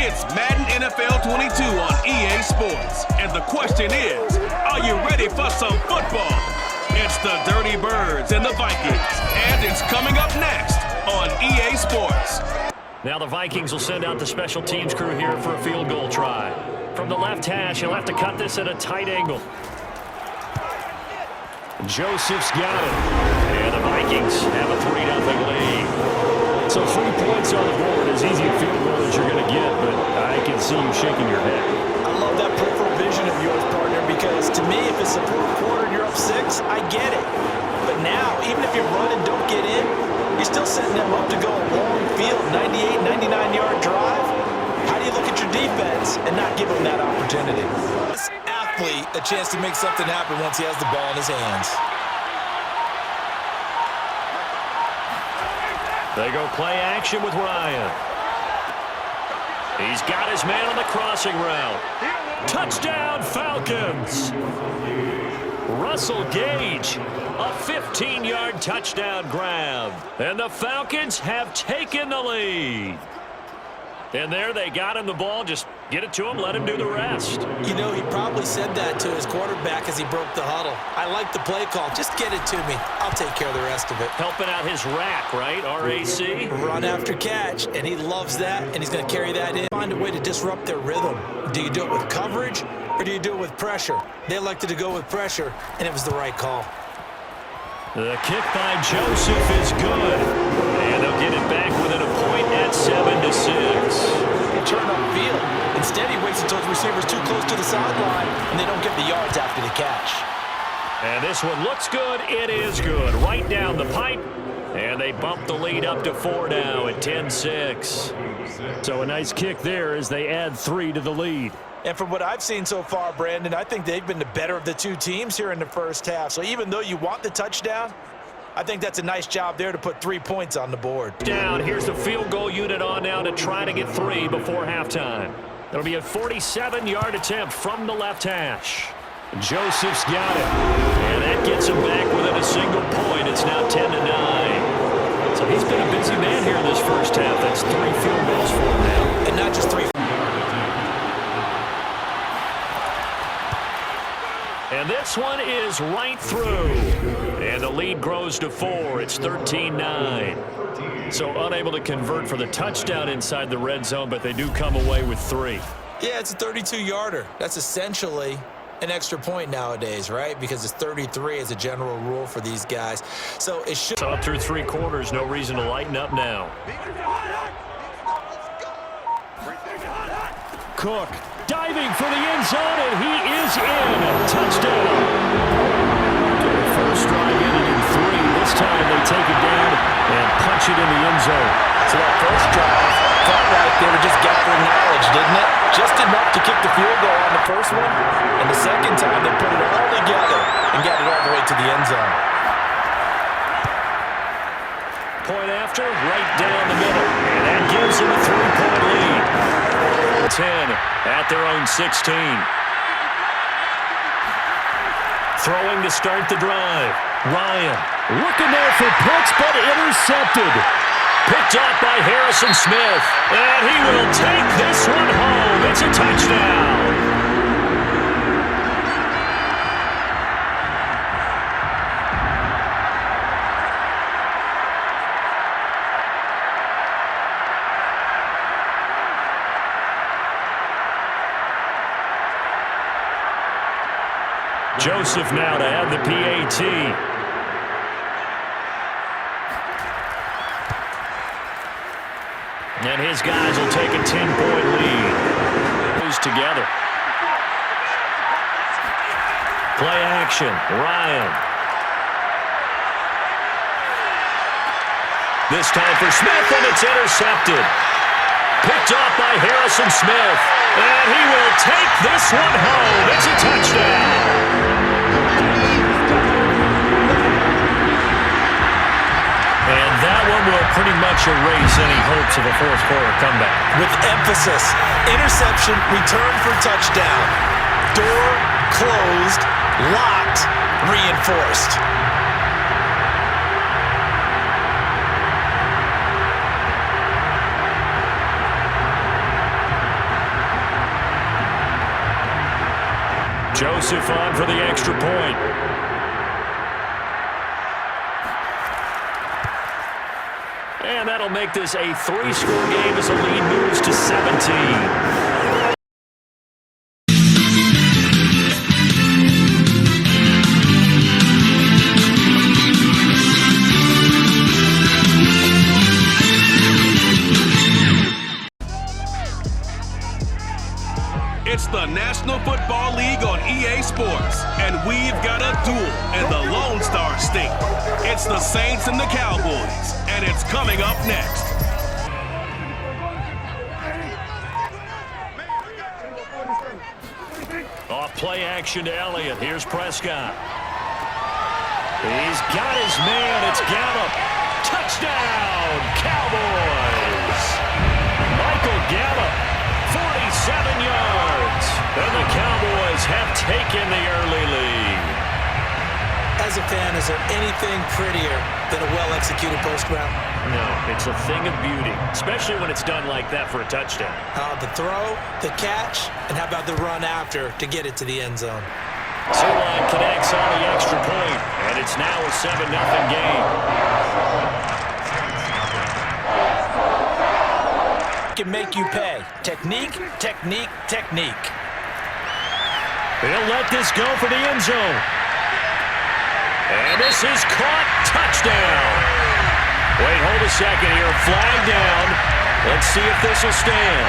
It's Madden NFL 22 on EA Sports. And the question is, are you ready for some football? It's the Dirty Birds and the Vikings. And it's coming up next on EA Sports. Now the Vikings will send out the special teams crew here for a field goal try. From the left hash, he'll have to cut this at a tight angle. Joseph's got it. And the Vikings have a 3-0 lead. So 3 points on the board, as easy a field goal as you're going to get, but I can see you shaking your head. I love that peripheral vision of yours, partner, because to me, if it's the 4th quarter and you're up 6, I get it. But now, even if you run and don't get in, you're still setting them up to go a long field, 98, 99-yard drive. How do you look at your defense and not give them that opportunity? This athlete a chance to make something happen once he has the ball in his hands. They go play action with Ryan. He's got his man on the crossing route. Touchdown, Falcons. Russell Gage, a 15-yard touchdown grab. And the Falcons have taken the lead. And there they got him the ball. Just get it to him, let him do the rest. You know, he probably said that to his quarterback as he broke the huddle. I like the play call. Just get it to me. I'll take care of the rest of it. Helping out his rack, right? RAC? Run after catch, and he loves that, and he's going to carry that in. Find a way to disrupt their rhythm. Do you do it with coverage, or do you do it with pressure? They elected to go with pressure, and it was the right call. The kick by Joseph is good. And they'll get it back within a point at 7-6. He turned upfield. Instead, he waits until his receivers too close to the sideline, and they don't get the yards after the catch. And this one looks good. It is good. Right down the pipe. And they bump the lead up to 4 now at 10-6. So a nice kick there as they add 3 to the lead. And from what I've seen so far, Brandon, I think they've been the better of the 2 teams here in the first half. So even though you want the touchdown, I think that's a nice job there to put 3 points on the board. Down. Here's the field goal unit on now to try to get 3 before halftime. It'll be a 47-yard attempt from the left hash. Joseph's got it. And that gets him back within a single point. It's now 10-9. So he's been a busy man here in this first half. That's 3 field goals for him now. And not just 3. And this one is right through. And the lead grows to 4. It's 13-9. So unable to convert for the touchdown inside the red zone, but they do come away with 3. Yeah, it's a 32-yarder. That's essentially an extra point nowadays, right? Because it's 33 as a general rule for these guys. So it should. So up through 3 quarters, no reason to lighten up now. Cook diving for the end zone, and he is in. Touchdown. Their first drive ended in 3. This time they take it down and punch it in the end zone. So that first drive felt like they were just gathering knowledge, didn't it? Just enough to kick the field goal on the first one. And the second time they put it all together and got it all the way to the end zone. Point after, right down the middle. And that gives them a 3-point lead. 10 at their own 16. Throwing to start the drive. Ryan looking there for Pitts, but intercepted. picked off by Harrison Smith. And he will take this one home. It's a touchdown. Joseph now to add the PAT. And his guys will take a 10-point lead. Goes together. Play action. Ryan. This time for Smith, and it's intercepted. Picked off by Harrison Smith. And he will take this one home. It's a touchdown. And that one will pretty much erase any hopes of a fourth quarter comeback. With emphasis, interception, return for touchdown. Door closed, locked, reinforced. Joseph on for the extra point. And that'll make this a 3-score game as the lead moves to 17. It's the National Football League on EA Sports, and we've got a duel in the Lone Star State. It's the Saints and the Cowboys, and it's coming up next. Off play action to Elliott. Here's Prescott. He's got his man. It's Gallup. Touchdown, Cowboys. Michael Gallup. 47 yards. And the Cowboys have taken the early lead. As a fan, is there anything prettier than a well-executed post route? No, it's a thing of beauty, especially when it's done like that for a touchdown. The throw, the catch, and how about the run after to get it to the end zone? Zerline connects on the extra point, and it's now a 7-0 game. Can make you pay. Technique, technique, technique. He'll let this go for the end zone. And this is caught. Touchdown. Wait, hold a second here. Flag down. Let's see if this will stand.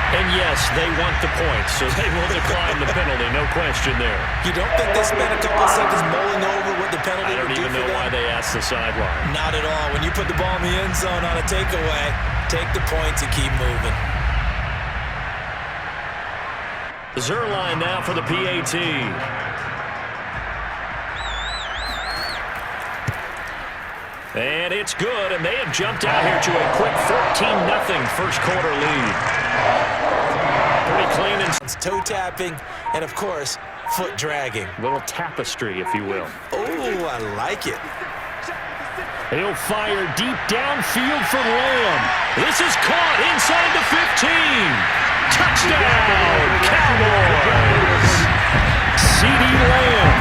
And yes, they want the points, so they will decline the penalty. No question there. You don't think they spent a couple of seconds mulling over what the penalty would do for them? I don't even know why they asked the sideline. Not at all. When you put the ball in the end zone on a takeaway, take the points and keep moving. Zerline now for the PAT. And it's good, and they have jumped out here to a quick 14-0 first quarter lead. Pretty clean and it's toe tapping and, of course, foot dragging. Little tapestry, if you will. Oh, I like it. He'll fire deep downfield for Lamb. This is caught inside the 15. Touchdown, Cowboys. C.D. Lamb.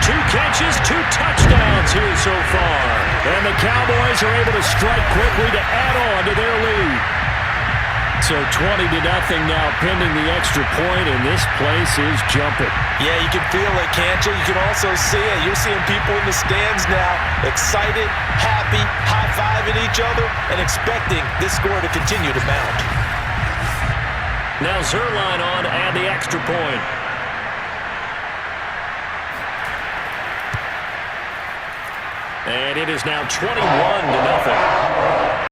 2 catches, 2 touchdowns here so far. And the Cowboys are able to strike quickly to add on to their lead. So 20-0 now, pending the extra point, and this place is jumping. Yeah, you can feel it, can't you? You can also see it. You're seeing people in the stands now, excited, happy, high-fiving each other, and expecting this score to continue to mount. Now Zerline on and the extra point. And it is now 21-0.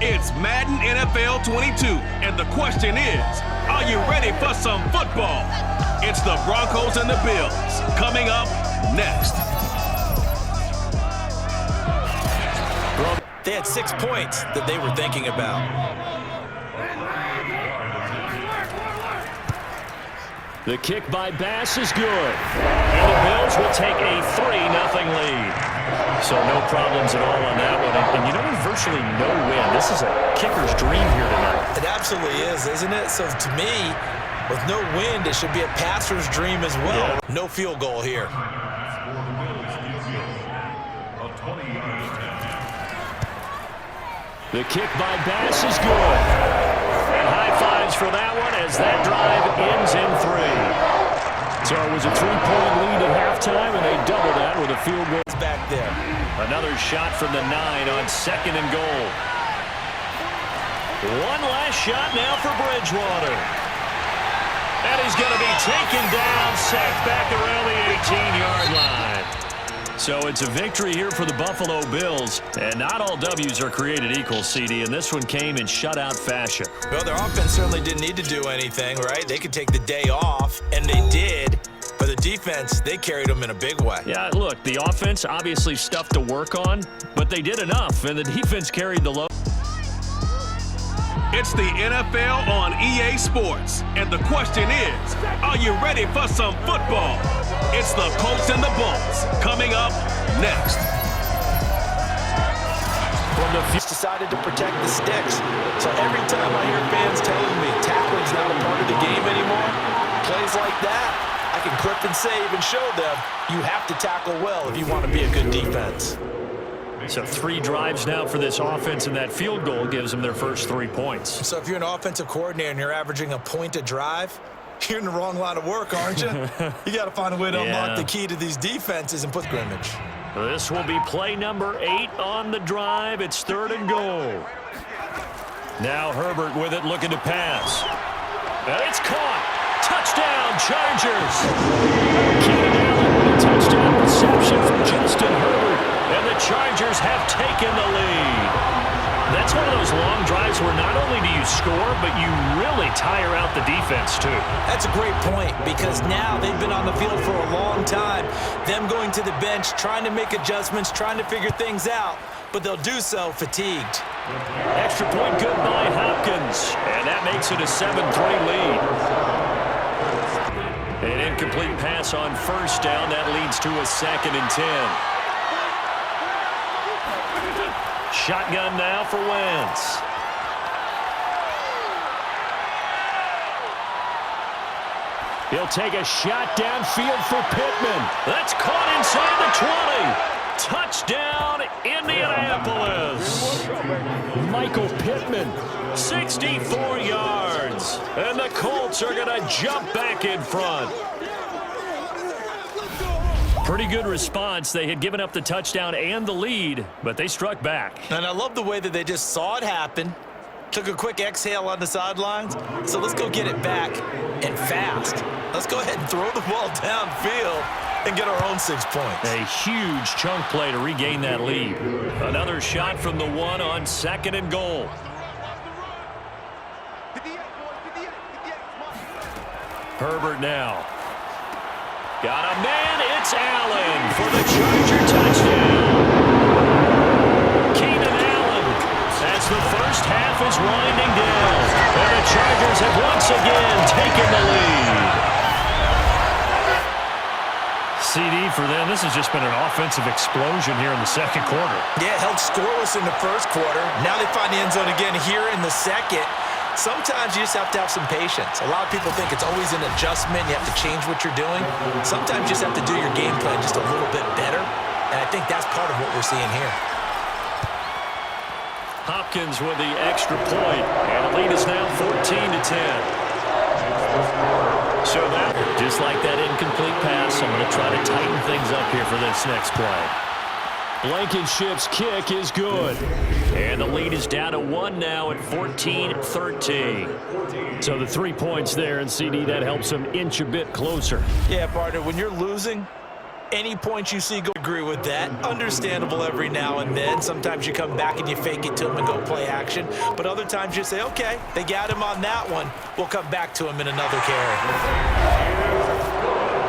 It's Madden NFL 22, and the question is, are you ready for some football? It's the Broncos and the Bills, coming up next. They had 6 points that they were thinking about. The kick by Bass is good. And the Bills will take a 3-0 lead. So no problems at all on that one. And you know, there's virtually no win. This is a kicker's dream here tonight. It absolutely is, isn't it? So to me, with no wind, it should be a passer's dream as well. Yeah. No field goal here. The kick by Bass is good. And high fives for that one as that drive ends in 3. So it was a 3-point lead at halftime, and they doubled that with a field goal. Back there. Another shot from the 9 on 2nd and goal. One last shot now for Bridgewater. And he's going to be taken down, sacked back around the 18-yard line. So it's a victory here for the Buffalo Bills. And not all W's are created equal, CD, and this one came in shutout fashion. Well, their offense certainly didn't need to do anything, right? They could take the day off, and they did. But the defense, they carried them in a big way. Yeah, look, the offense, obviously stuff to work on, but they did enough, and the defense carried the load. It's the NFL on EA Sports, and the question is, are you ready for some football? It's the Colts and the Bulls, coming up next. Decided to protect the sticks. So every time I hear fans telling me tackling's not a part of the game anymore, plays like that, I can clip and save and show them you have to tackle well if you want to be a good defense. So 3 drives now for this offense, and that field goal gives them their first 3 points. So if you're an offensive coordinator and you're averaging a point a drive, you're in the wrong line of work, aren't you? You got to find a way to unlock the key to these defenses and put scrimmage. This will be play number 8 on the drive. It's 3rd and goal. Now Herbert with it, looking to pass. And it's caught. Touchdown, Chargers. Keenan Allen with a touchdown reception from Justin Herbert. And the Chargers have taken the lead. That's one of those long drives where not only do you score, but you really tire out the defense, too. That's a great point, because now they've been on the field for a long time. Them going to the bench, trying to make adjustments, trying to figure things out, but they'll do so fatigued. Extra point good by Hopkins, and that makes it a 7-3 lead. An incomplete pass on 1st down. That leads to a 2nd and 10. Shotgun now for Wentz. He'll take a shot downfield for Pittman. That's caught inside the 20. Touchdown, Indianapolis. Michael Pittman. 64 yards. And the Colts are going to jump back in front. Pretty good response. They had given up the touchdown and the lead, but they struck back. And I love the way that they just saw it happen, took a quick exhale on the sidelines. So let's go get it back, and fast. Let's go ahead and throw the ball downfield and get our own 6 points. A huge chunk play to regain that lead. Another shot from the 1 on 2nd and goal. Herbert now. Got a man, it's Allen for the Charger touchdown. Keenan Allen as the first half is winding down. And the Chargers have once again taken the lead. CD for them, this has just been an offensive explosion here in the second quarter. Yeah, held scoreless in the first quarter. Now they find the end zone again here in the second. Sometimes you just have to have some patience. A lot of people think it's always an adjustment. You have to change what you're doing. Sometimes you just have to do your game plan just a little bit better. And I think that's part of what we're seeing here. Hopkins with the extra point, and the lead is now 14-10. So that, just like that incomplete pass, I'm going to try to tighten things up here for this next play. Blankenship's kick is good. And the lead is down to 1 now at 14-13. So the 3 points there, and CD, that helps them inch a bit closer. Yeah, partner, when you're losing, any points you see, go agree with that. Understandable every now and then. Sometimes you come back and you fake it to them and go play action. But other times you say, okay, they got him on that one. We'll come back to him in another carry.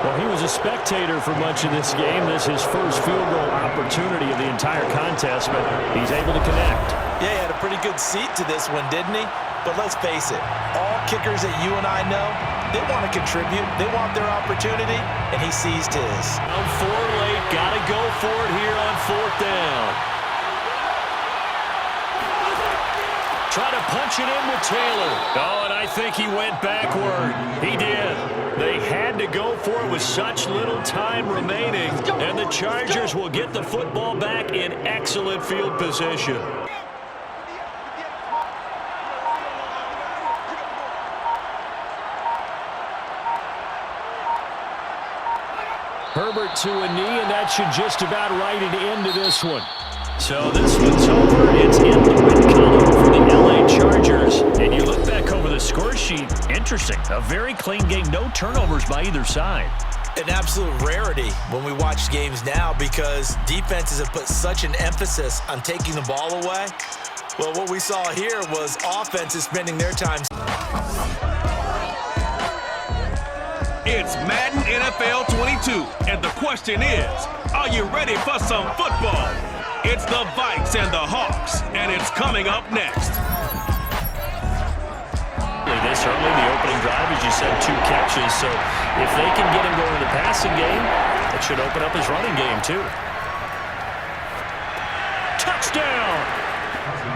Well, he was a spectator for much of this game. This is his first field goal opportunity of the entire contest, but he's able to connect. Yeah, he had a pretty good seat to this one, didn't he? But let's face it, all kickers that you and I know, they want to contribute. They want their opportunity, and he seized his. Down 4 late, got to go for it here on 4th down. Try to punch it in with Taylor. Oh, and I think he went backward. He did. They had to go for it with such little time remaining, and the Chargers will get the football back in excellent field position. Herbert to a knee, and that should just about write it into this one. So this one's over. It's in the win column for the LA Chargers. And you look back over the score sheet, interesting. A very clean game, no turnovers by either side. An absolute rarity when we watch games now because defenses have put such an emphasis on taking the ball away. Well, what we saw here was offenses spending their time. It's Madden NFL 22, and the question is, are you ready for some football? It's the Vikes and the Hawks, and it's coming up next. This early, the opening drive, as you said, 2 catches. So if they can get him going in the passing game, it should open up his running game too. Touchdown!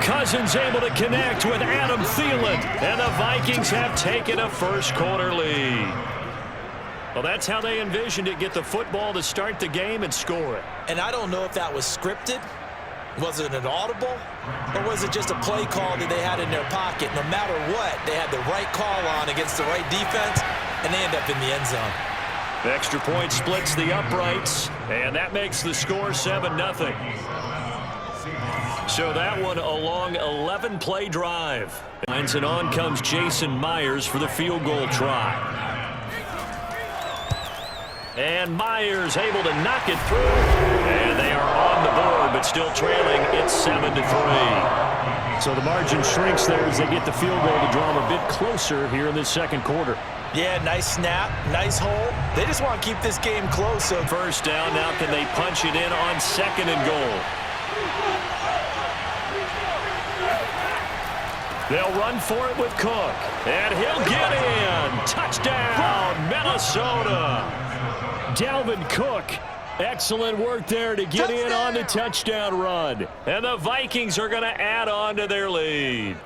Cousins able to connect with Adam Thielen, and the Vikings have taken a first quarter lead. Well, that's how they envisioned it, get the football to start the game and score it. And I don't know if that was scripted. Was it an audible? Or was it just a play call that they had in their pocket? No matter what, they had the right call on against the right defense, and they end up in the end zone. The extra point splits the uprights, and that makes the score 7-0. So that one a long 11-play drive. And on comes Jason Myers for the field goal try. And Myers able to knock it through. And they are on the board, but still trailing. It's 7-3. So the margin shrinks there as they get the field goal to draw them a bit closer here in this second quarter. Yeah, nice snap, nice hole. They just want to keep this game close. So first down, now can they punch it in on 2nd and goal? They'll run for it with Cook. And he'll get in. Touchdown, Minnesota. Dalvin Cook, excellent work there to get in on the touchdown run. And the Vikings are going to add on to their lead.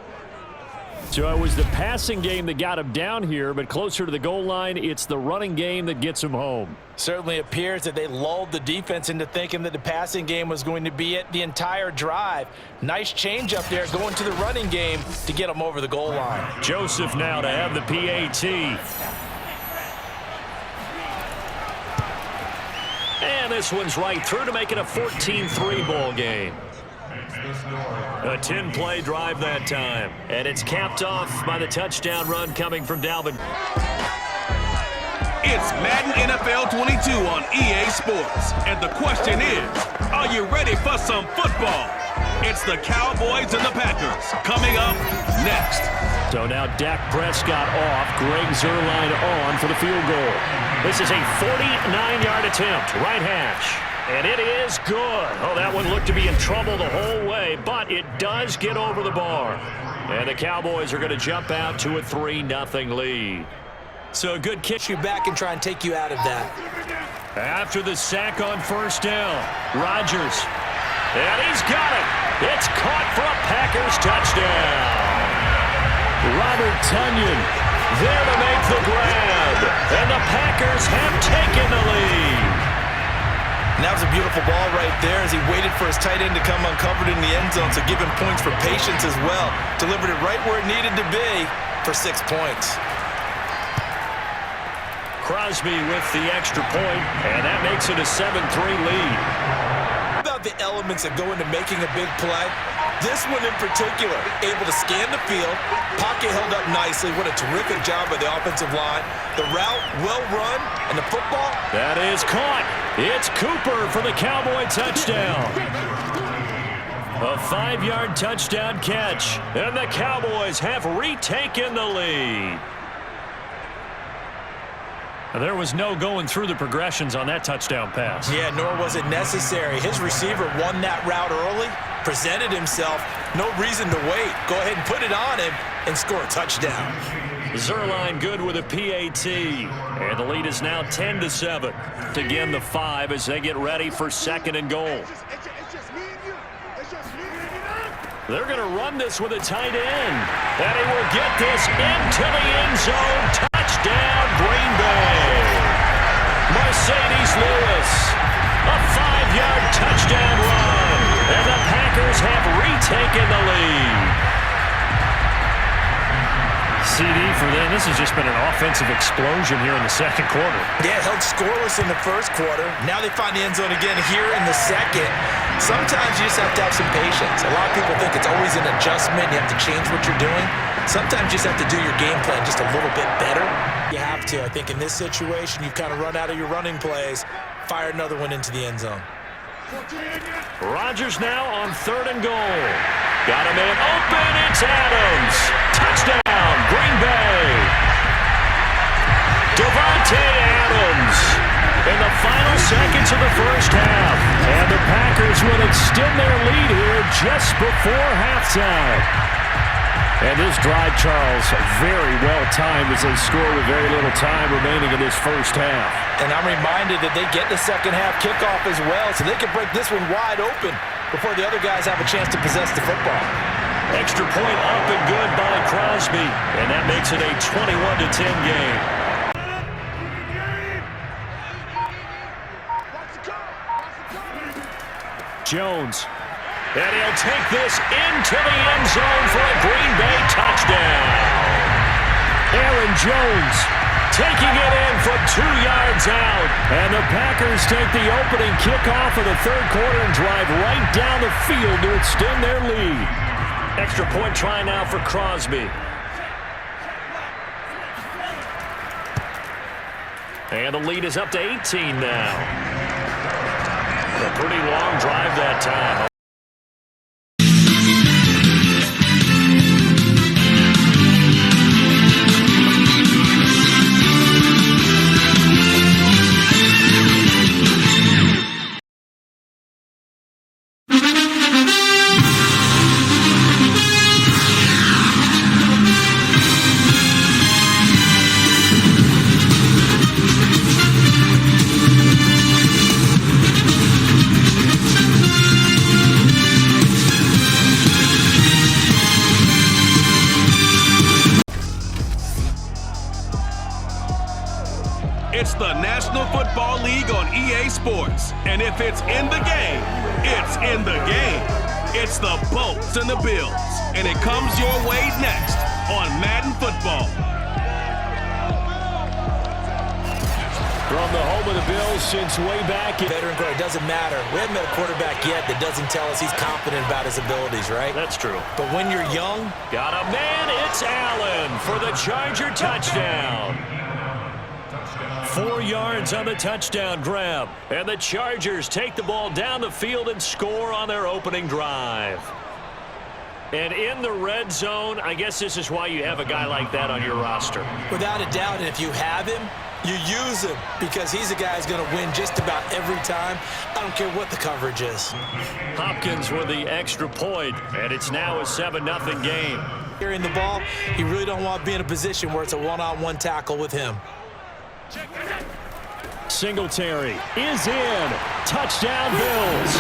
So it was the passing game that got him down here, but closer to the goal line, it's the running game that gets him home. Certainly appears that they lulled the defense into thinking that the passing game was going to be it the entire drive. Nice change up there going to the running game to get them over the goal line. Joseph now to have the PAT. And this one's right through to make it a 14-3 ball game. A 10-play drive that time. And it's capped off by the touchdown run coming from Dalvin. It's Madden NFL 22 on EA Sports. And the question is, are you ready for some football? It's the Cowboys and the Packers coming up next. So now Dak Prescott off, Greg Zuerlein on for the field goal. This is a 49-yard attempt, right hash. And it is good. Oh, that one looked to be in trouble the whole way, but it does get over the bar. And the Cowboys are going to jump out to a 3-0 lead. So a good kick you back and try and take you out of that. After the sack on first down, Rodgers. And he's got it. It's caught for a Packers touchdown. Robert Tonyan There to make the grab. And the Packers have taken the lead. And that was a beautiful ball right there as he waited for his tight end to come uncovered in the end zone, so give him points for patience as well. Delivered it right where it needed to be for 6 points. Crosby with the extra point, and that makes it a 7-3 lead. About the elements that go into making a big play. This one in particular, able to scan the field, pocket held up nicely. What a terrific job by the offensive line. The route, well run, and the football. That is caught. It's Cooper for the Cowboy touchdown. A 5-yard touchdown catch, and the Cowboys have retaken the lead. There was no going through the progressions on that touchdown pass. Yeah, nor was it necessary. His receiver won that route early, presented himself. No reason to wait. Go ahead and put it on him and score a touchdown. Zuerlein good with a PAT. And the lead is now 10-7. To gain the 5 as they get ready for 2nd and goal. They're going to run this with a tight end. And he will get this into the end zone. Touchdown, Green Bay. Mercedes Lewis. A 5-yard touchdown run. And the Packers have retaken the lead. CD for them. This has just been an offensive explosion here in the second quarter. Yeah, held scoreless in the first quarter. Now they find the end zone again here in the second. Sometimes you just have to have some patience. A lot of people think it's always an adjustment. You have to change what you're doing. Sometimes you just have to do your game plan just a little bit better. You have to. I think in this situation, you've kind of run out of your running plays. Fire another one into the end zone. Rodgers now on 3rd and goal. Got a man open. It's Adams. Touchdown, Green Bay. Devontae Adams in the final seconds of the first half. And the Packers will extend their lead here just before halftime. And this drive, Charles, very well timed as they score with very little time remaining in this first half. And I'm reminded that they get the second half kickoff as well, so they can break this one wide open before the other guys have a chance to possess the football. Extra point up and good by Crosby. And that makes it a 21-10 game. Jones. And he'll take this into the end zone for a Green Bay touchdown. Aaron Jones taking it in from 2 yards out. And the Packers take the opening kickoff of the third quarter and drive right down the field to extend their lead. Extra point try now for Crosby. And the lead is up to 18 now. A pretty long drive that time. It's the National Football League on EA Sports. And if it's in the game, it's in the game. It's the Bolts and the Bills. And it comes your way next on Madden Football. From the home of the Bills since way back. Veteran quarterback, it doesn't matter. We haven't met a quarterback yet that doesn't tell us he's confident about his abilities, right? That's true. But when you're young. Got a man, it's Allen for the Charger touchdown. 4 yards on the touchdown grab. And the Chargers take the ball down the field and score on their opening drive. And in the red zone, I guess this is why you have a guy like that on your roster. Without a doubt, and if you have him, you use him because he's a guy who's going to win just about every time. I don't care what the coverage is. Hopkins with the extra point, and it's now a 7-0 game. Carrying the ball, you really don't want to be in a position where it's a one-on-one tackle with him. Singletary is in. Touchdown, Bills.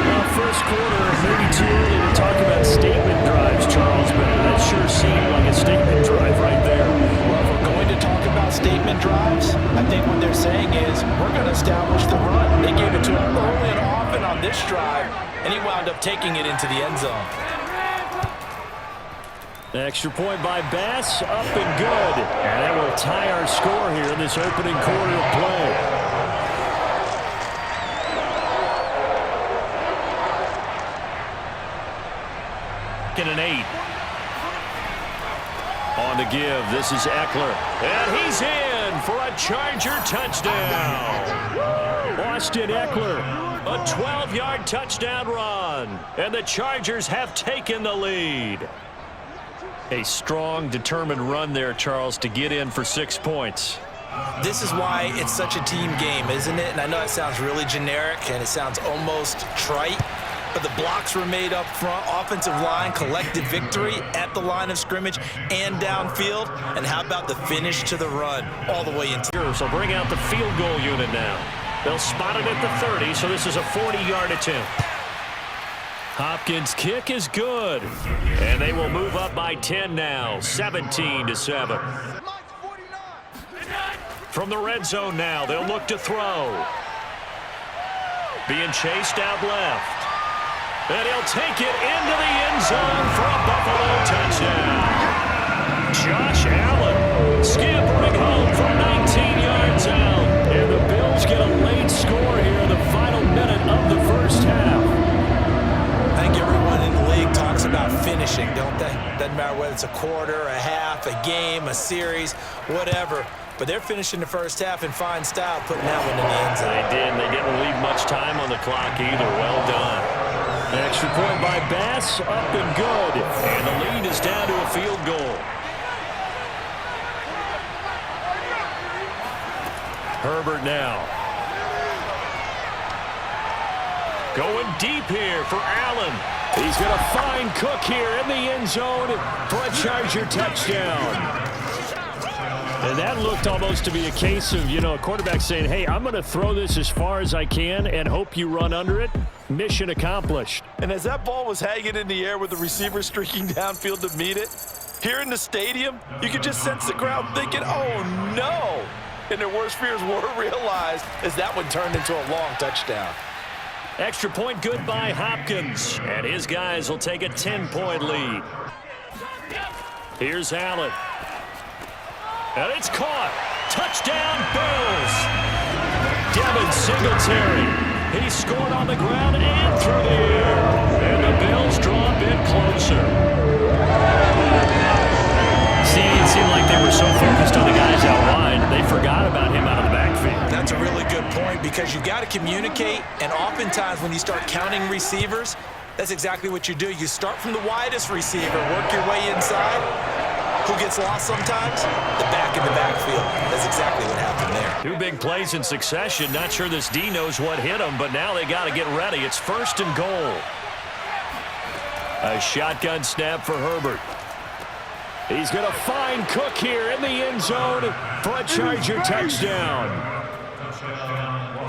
Well, first quarter, maybe too early to talk about statement drives, Charles, but that sure seemed like a statement drive right there. Well, if we're going to talk about statement drives, I think what they're saying is we're going to establish the run. They gave it to him early and often on this drive, and he wound up taking it into the end zone. Extra point by Bass, up and good. And that will tie our score here in this opening quarter of play. And 8. On the give, this is Eckler. And he's in for a Charger touchdown. Austin Eckler, a 12-yard touchdown run. And the Chargers have taken the lead. A strong, determined run there, Charles, to get in for 6 points. This is why it's such a team game, isn't it? And I know it sounds really generic and it sounds almost trite, but the blocks were made up front. Offensive line collected victory at the line of scrimmage and downfield. And how about the finish to the run all the way into? So bring out the field goal unit now. They'll spot it at the 30, so this is a 40-yard attempt. Hopkins' kick is good. And they will move up by 10 now, 17-7. From the red zone now, they'll look to throw. Being chased out left. And he'll take it into the end zone for a Buffalo touchdown. Josh Allen scampering home from 19 yards out. And the Bills get a late score here in the final minute of the first half. I think everyone in the league talks about finishing, don't they? Doesn't matter whether it's a quarter, a half, a game, a series, whatever. But they're finishing the first half in fine style, putting that one in the end zone. They did, and they didn't leave much time on the clock either. Well done. An extra point by Bass, up and good. And the lead is down to a field goal. Herbert now. Going deep here for Allen. He's going to find Cook here in the end zone for a Charger touchdown. And that looked almost to be a case of, a quarterback saying, hey, I'm going to throw this as far as I can and hope you run under it. Mission accomplished. And as that ball was hanging in the air with the receiver streaking downfield to meet it, here in the stadium, you could just sense the crowd thinking, oh, no. And their worst fears were realized as that one turned into a long touchdown. Extra point good by Hopkins. And his guys will take a 10-point lead. Here's Allen. And it's caught. Touchdown, Bills. Devin Singletary. He scored on the ground and through the air. And the Bills draw a bit closer. See, it seemed like they were so focused on the guys out wide, they forgot about him out of the backfield. That's a really good point because you got to communicate, and oftentimes when you start counting receivers, that's exactly what you do. You start from the widest receiver, work your way inside. Who gets lost sometimes? The back in the backfield. That's exactly what happened there. 2 big plays in succession. Not sure this D knows what hit him, but now they got to get ready. It's 1st and goal. A shotgun snap for Herbert. He's going to find Cook here in the end zone for a Charger touchdown.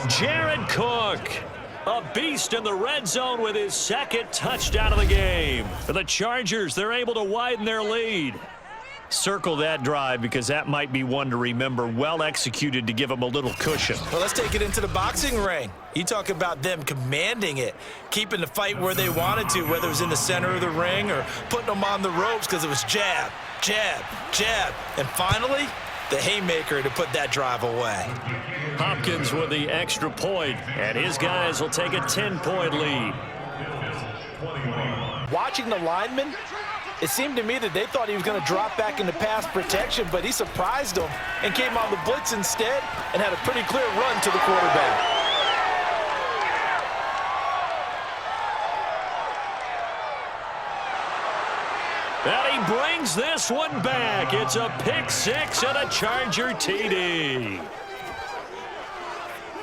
Jared Cook, a beast in the red zone with his 2nd touchdown of the game. For the Chargers, they're able to widen their lead. Circle that drive because that might be one to remember. Well executed to give them a little cushion. Well, let's take it into the boxing ring. You talk about them commanding it, keeping the fight where they wanted to, whether it was in the center of the ring or putting them on the ropes because it was jab, jab, jab. And finally, the haymaker to put that drive away. Hopkins with the extra point, and his guys will take a 10-point lead. Watching the linemen, It seemed to me that they thought he was going to drop back into pass protection, but he surprised them and came on the blitz instead and had a pretty clear run to the quarterback. And he brings this one back. It's a pick six and a Charger TD.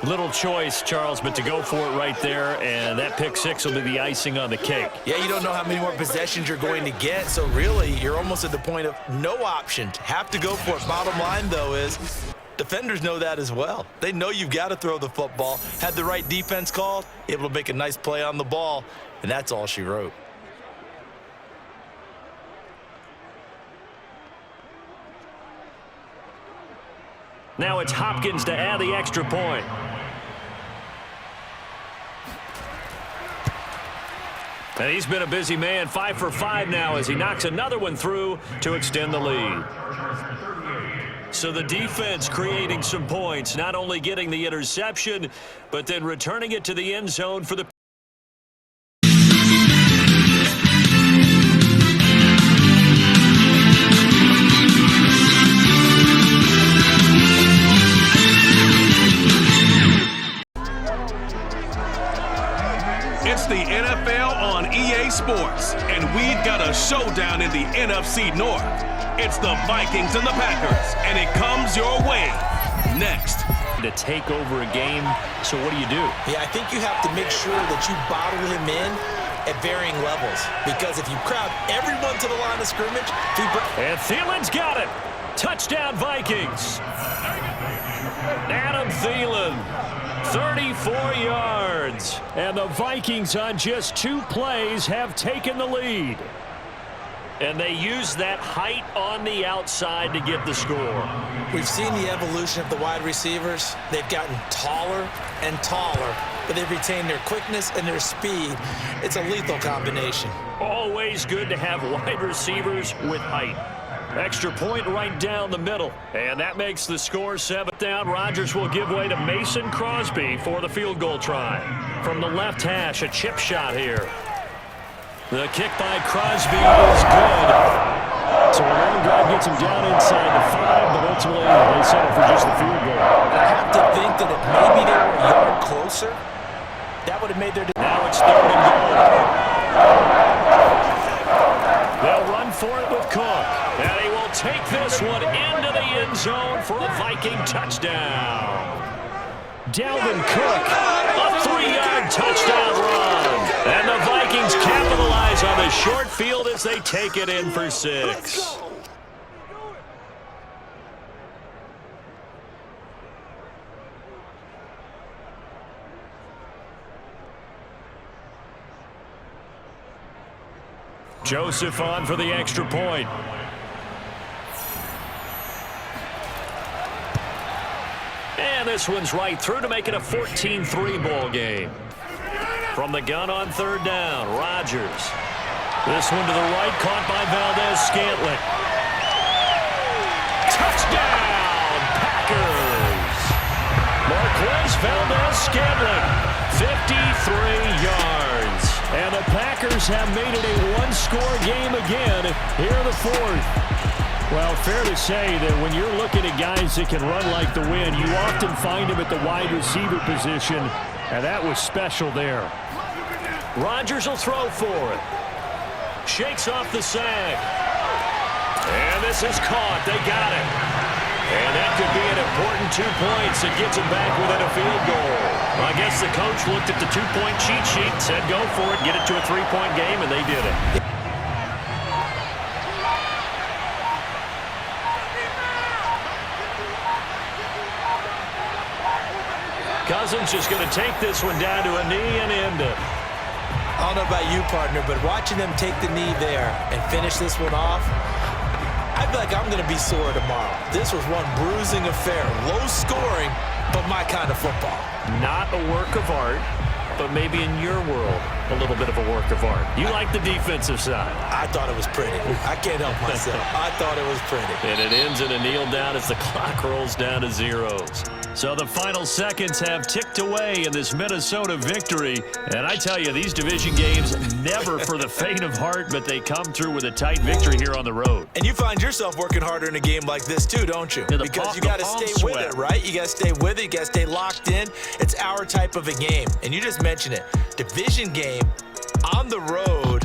Little choice, Charles, but to go for it right there, and that pick six will be the icing on the cake. Yeah, you don't know how many more possessions you're going to get, so really you're almost at the point of no option. Have to go for it. Bottom line, though, is defenders know that as well. They know you've got to throw the football. Had the right defense called, able to make a nice play on the ball, and that's all she wrote. Now it's Hopkins to add the extra point. And he's been a busy man, 5 for 5 now as he knocks another one through to extend the lead. So the defense creating some points, not only getting the interception, but then returning it to the end zone for the It's the NFL on EA Sports, and we've got a showdown in the NFC North. It's the Vikings and the Packers, and it comes your way next. To take over a game, so what do? Yeah, I think you have to make sure that you bottle him in at varying levels, because if you crowd everyone to the line of scrimmage, and Thielen's got it. Touchdown, Vikings. Adam Thielen. 34 yards. And the Vikings on just 2 plays have taken the lead. And they use that height on the outside to get the score. We've seen the evolution of the wide receivers. They've gotten taller and taller, but they've retained their quickness and their speed. It's a lethal combination. Always good to have wide receivers with height. Extra point right down the middle. And that makes the score 7 down. Rodgers will give way to Mason Crosby for the field goal try. From the left hash, a chip shot here. The kick by Crosby is good. So a long drive gets him down inside the 5, but ultimately they settle for just the field goal. I have to think that if maybe they were a yard closer, that would have made their... Now it's 3rd and goal. They'll run for it with Cook. And he will take this one into the end zone for a Viking touchdown. Dalvin Cook, a 3-yard touchdown run. And the Vikings capitalize on the short field as they take it in for 6. Joseph on for the extra point. And this one's right through to make it a 14-3 ball game. From the gun on 3rd down, Rodgers. This one to the right, caught by Valdez-Scantling. Touchdown, Packers! Marquez Valdez-Scantling, 53 yards. And the Packers have made it a one-score game again here in the 4th. Well, fair to say that when you're looking at guys that can run like the wind, you often find them at the wide receiver position, and that was special there. Rodgers will throw for it. Shakes off the sack. And this is caught. They got it. And that could be an important 2 points that gets them back within a field goal. Well, I guess the coach looked at the 2-point cheat sheet and said, go for it, get it to a 3-point game, and they did it. Cousins just going to take this one down to a knee and end it. I don't know about you, partner, but watching them take the knee there and finish this one off, I feel like I'm going to be sore tomorrow. This was one bruising affair. Low scoring, but my kind of football. Not a work of art. but maybe in your world, a little bit of a work of art. You like the defensive side. I thought it was pretty. I can't help myself. I thought it was pretty. And it ends in a kneel down as the clock rolls down to zeros. So the final seconds have ticked away in this Minnesota victory. And I tell you, these division games, never for the faint of heart, but they come through with a tight victory here on the road. And you find yourself working harder in a game like this too, don't you? Yeah, because you got to stay with it, right? You got to stay with it. You got to stay locked in. It's our type of a game. And you just mentioned it. Division game on the road.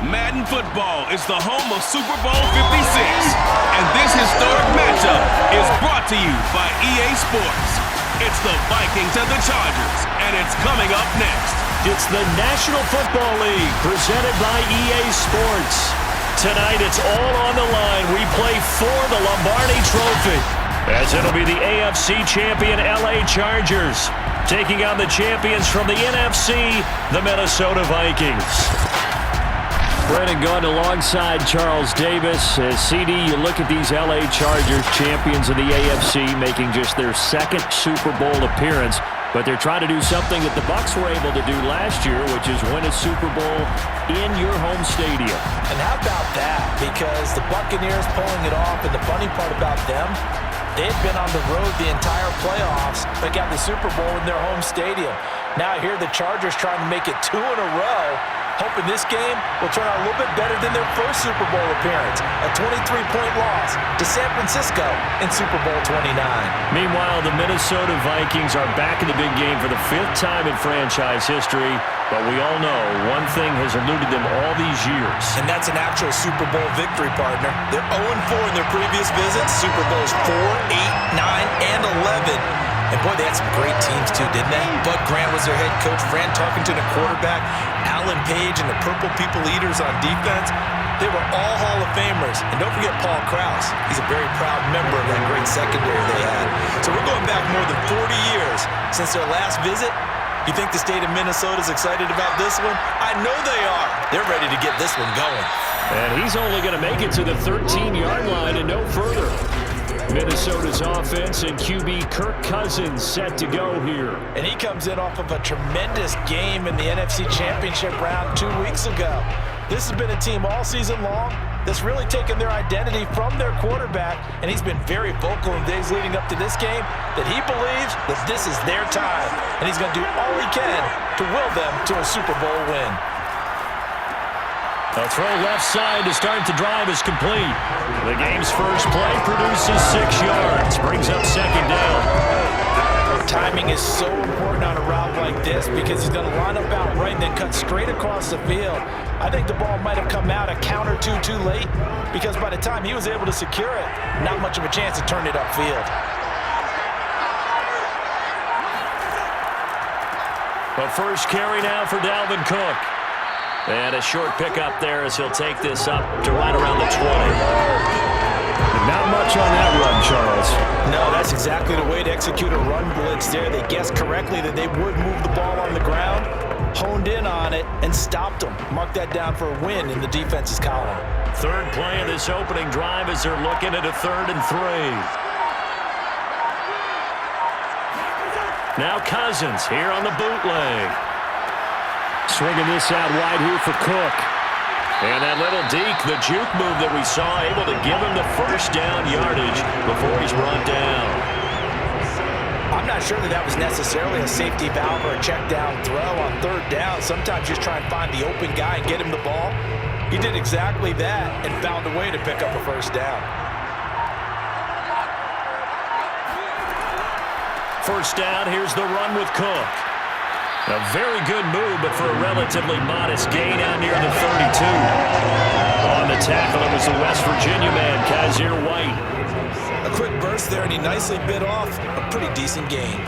Madden football is the home of Super Bowl 56. And this historic matchup is brought to you by EA Sports. It's the Vikings and the Chargers, and it's coming up next. It's the National Football League presented by EA Sports. Tonight it's all on the line. We play for the Lombardi Trophy, as it'll be the AFC champion LA Chargers taking on the champions from the NFC, the Minnesota Vikings. Brennan Gunn alongside Charles Davis. As CD, you look at these LA Chargers, champions of the AFC, making just their second Super Bowl appearance. But they're trying to do something that the Bucs were able to do last year, which is win a Super Bowl in your home stadium. And how about that? Because the Buccaneers pulling it off, and the funny part about them, they've been on the road the entire playoffs, but got the Super Bowl in their home stadium. Now here the Chargers trying to make it 2 in a row, hoping this game will turn out a little bit better than their first Super Bowl appearance, a 23-point loss to San Francisco in Super Bowl 29. Meanwhile, the Minnesota Vikings are back in the big game for the 5th time in franchise history, but we all know one thing has eluded them all these years. And that's an actual Super Bowl victory, partner. They're 0-4 in their previous visits, Super Bowls 4, 8, 9, and 11. And boy, they had some great teams too, didn't they? Bud Grant was their head coach, Fran Tarkenton a quarterback, Alan Page and the Purple People Eaters on defense. They were all Hall of Famers. And don't forget Paul Krause. He's a very proud member of that great secondary they had. So we're going back more than 40 years since their last visit. You think the state of Minnesota is excited about this one? I know they are. They're ready to get this one going. And he's only going to make it to the 13-yard line and no further. Minnesota's offense and QB Kirk Cousins set to go here. And he comes in off of a tremendous game in the NFC Championship round 2 weeks ago. This has been a team all season long that's really taken their identity from their quarterback, and he's been very vocal in days leading up to this game that he believes that this is their time, and he's going to do all he can to will them to a Super Bowl win. A throw left side to start the drive is complete. The game's first play produces 6 yards, brings up second down. Timing is so important on a route like this because he's going to line up out right and then cut straight across the field. I think the ball might have come out a count or two too late because by the time he was able to secure it, not much of a chance to turn it upfield. A first carry now for Dalvin Cook. And a short pickup there as he'll take this up to right around the 20. Not much on that run, Charles. No, that's exactly the way to execute a run blitz there. They guessed correctly that they would move the ball on the ground, honed in on it, and stopped them. Mark that down for a win in the defense's column. Third play of this opening drive as they're looking at a 3rd and 3. Now Cousins here on the bootleg. Swinging this out wide here for Cook. And that little deke, the juke move that we saw, able to give him the first down yardage before he's brought down. I'm not sure that was necessarily a safety valve or a check down throw on 3rd down. Sometimes just try and find the open guy and get him the ball. He did exactly that and found a way to pick up a first down. First down, here's the run with Cook. A very good move, but for a relatively modest gain out near the 32. On the tackle, it was the West Virginia man, Kazir White. A quick burst there, and he nicely bit off a pretty decent gain.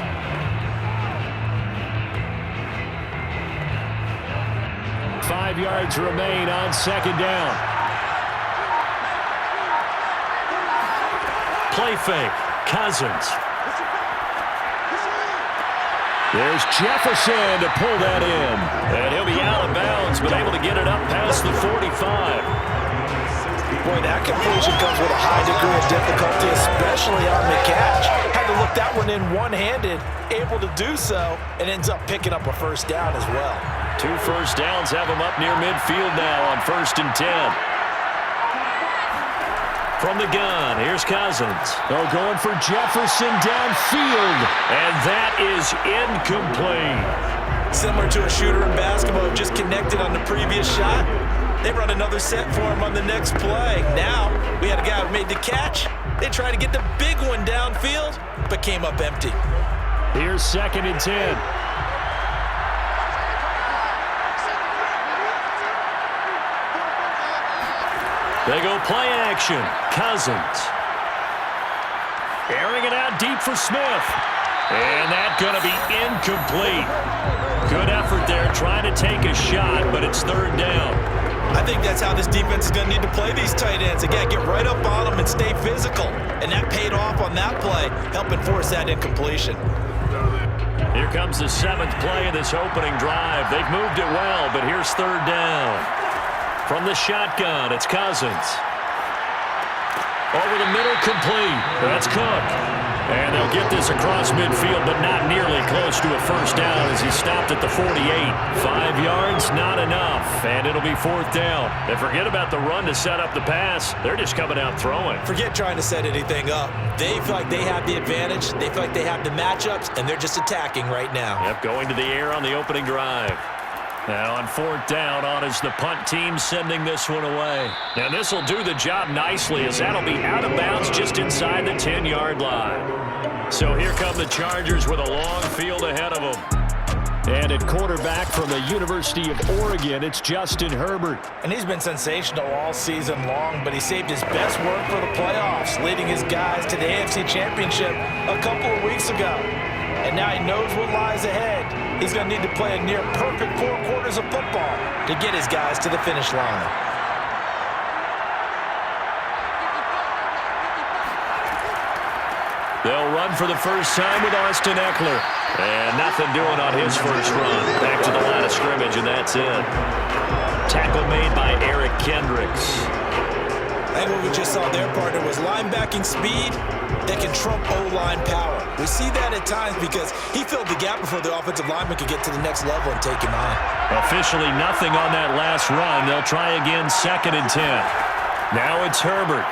5 yards remain on second down. Play fake. Cousins. There's Jefferson to pull that in. And he'll be out of bounds, but able to get it up past the 45. Boy, that completion comes with a high degree of difficulty, especially on the catch. Had to look that one in one-handed, able to do so, and ends up picking up a first down as well. 2 first downs have him up near midfield now on 1st and 10. From the gun, here's Cousins. Oh, going for Jefferson downfield. And that is incomplete. Similar to a shooter in basketball who just connected on the previous shot. They run another set for him on the next play. Now, we had a guy who made the catch. They tried to get the big one downfield, but came up empty. Here's 2nd and 10. They go play action. Cousins. Airing it out deep for Smith. And that's going to be incomplete. Good effort there trying to take a shot, but it's 3rd down. I think that's how this defense is going to need to play these tight ends. Again, get right up on them and stay physical. And that paid off on that play, helping force that incompletion. Here comes the 7th play of this opening drive. They've moved it well, but here's 3rd down. From the shotgun, it's Cousins. Over the middle, complete. That's Cook. And they'll get this across midfield, but not nearly close to a first down as he stopped at the 48. 5 yards, not enough, and it'll be 4th down. They forget about the run to set up the pass. They're just coming out throwing. Forget trying to set anything up. They feel like they have the advantage. They feel like they have the matchups, and they're just attacking right now. Yep, going to the air on the opening drive. Now on 4th down, on is the punt team sending this one away. And this will do the job nicely as that'll be out of bounds just inside the 10-yard line. So here come the Chargers with a long field ahead of them. And at quarterback from the University of Oregon, it's Justin Herbert. And he's been sensational all season long, but he saved his best work for the playoffs, leading his guys to the AFC Championship a couple of weeks ago. And now he knows what lies ahead. He's going to need to play a near-perfect 4 quarters of football to get his guys to the finish line. They'll run for the first time with Austin Eckler. And nothing doing on his first run. Back to the line of scrimmage, and that's it. Tackle made by Eric Kendricks. I think what we just saw their partner was linebacking speed that can trump O-line power. We see that at times because he filled the gap before the offensive lineman could get to the next level and take him on. Officially nothing on that last run. They'll try again 2nd and 10. Now it's Herbert.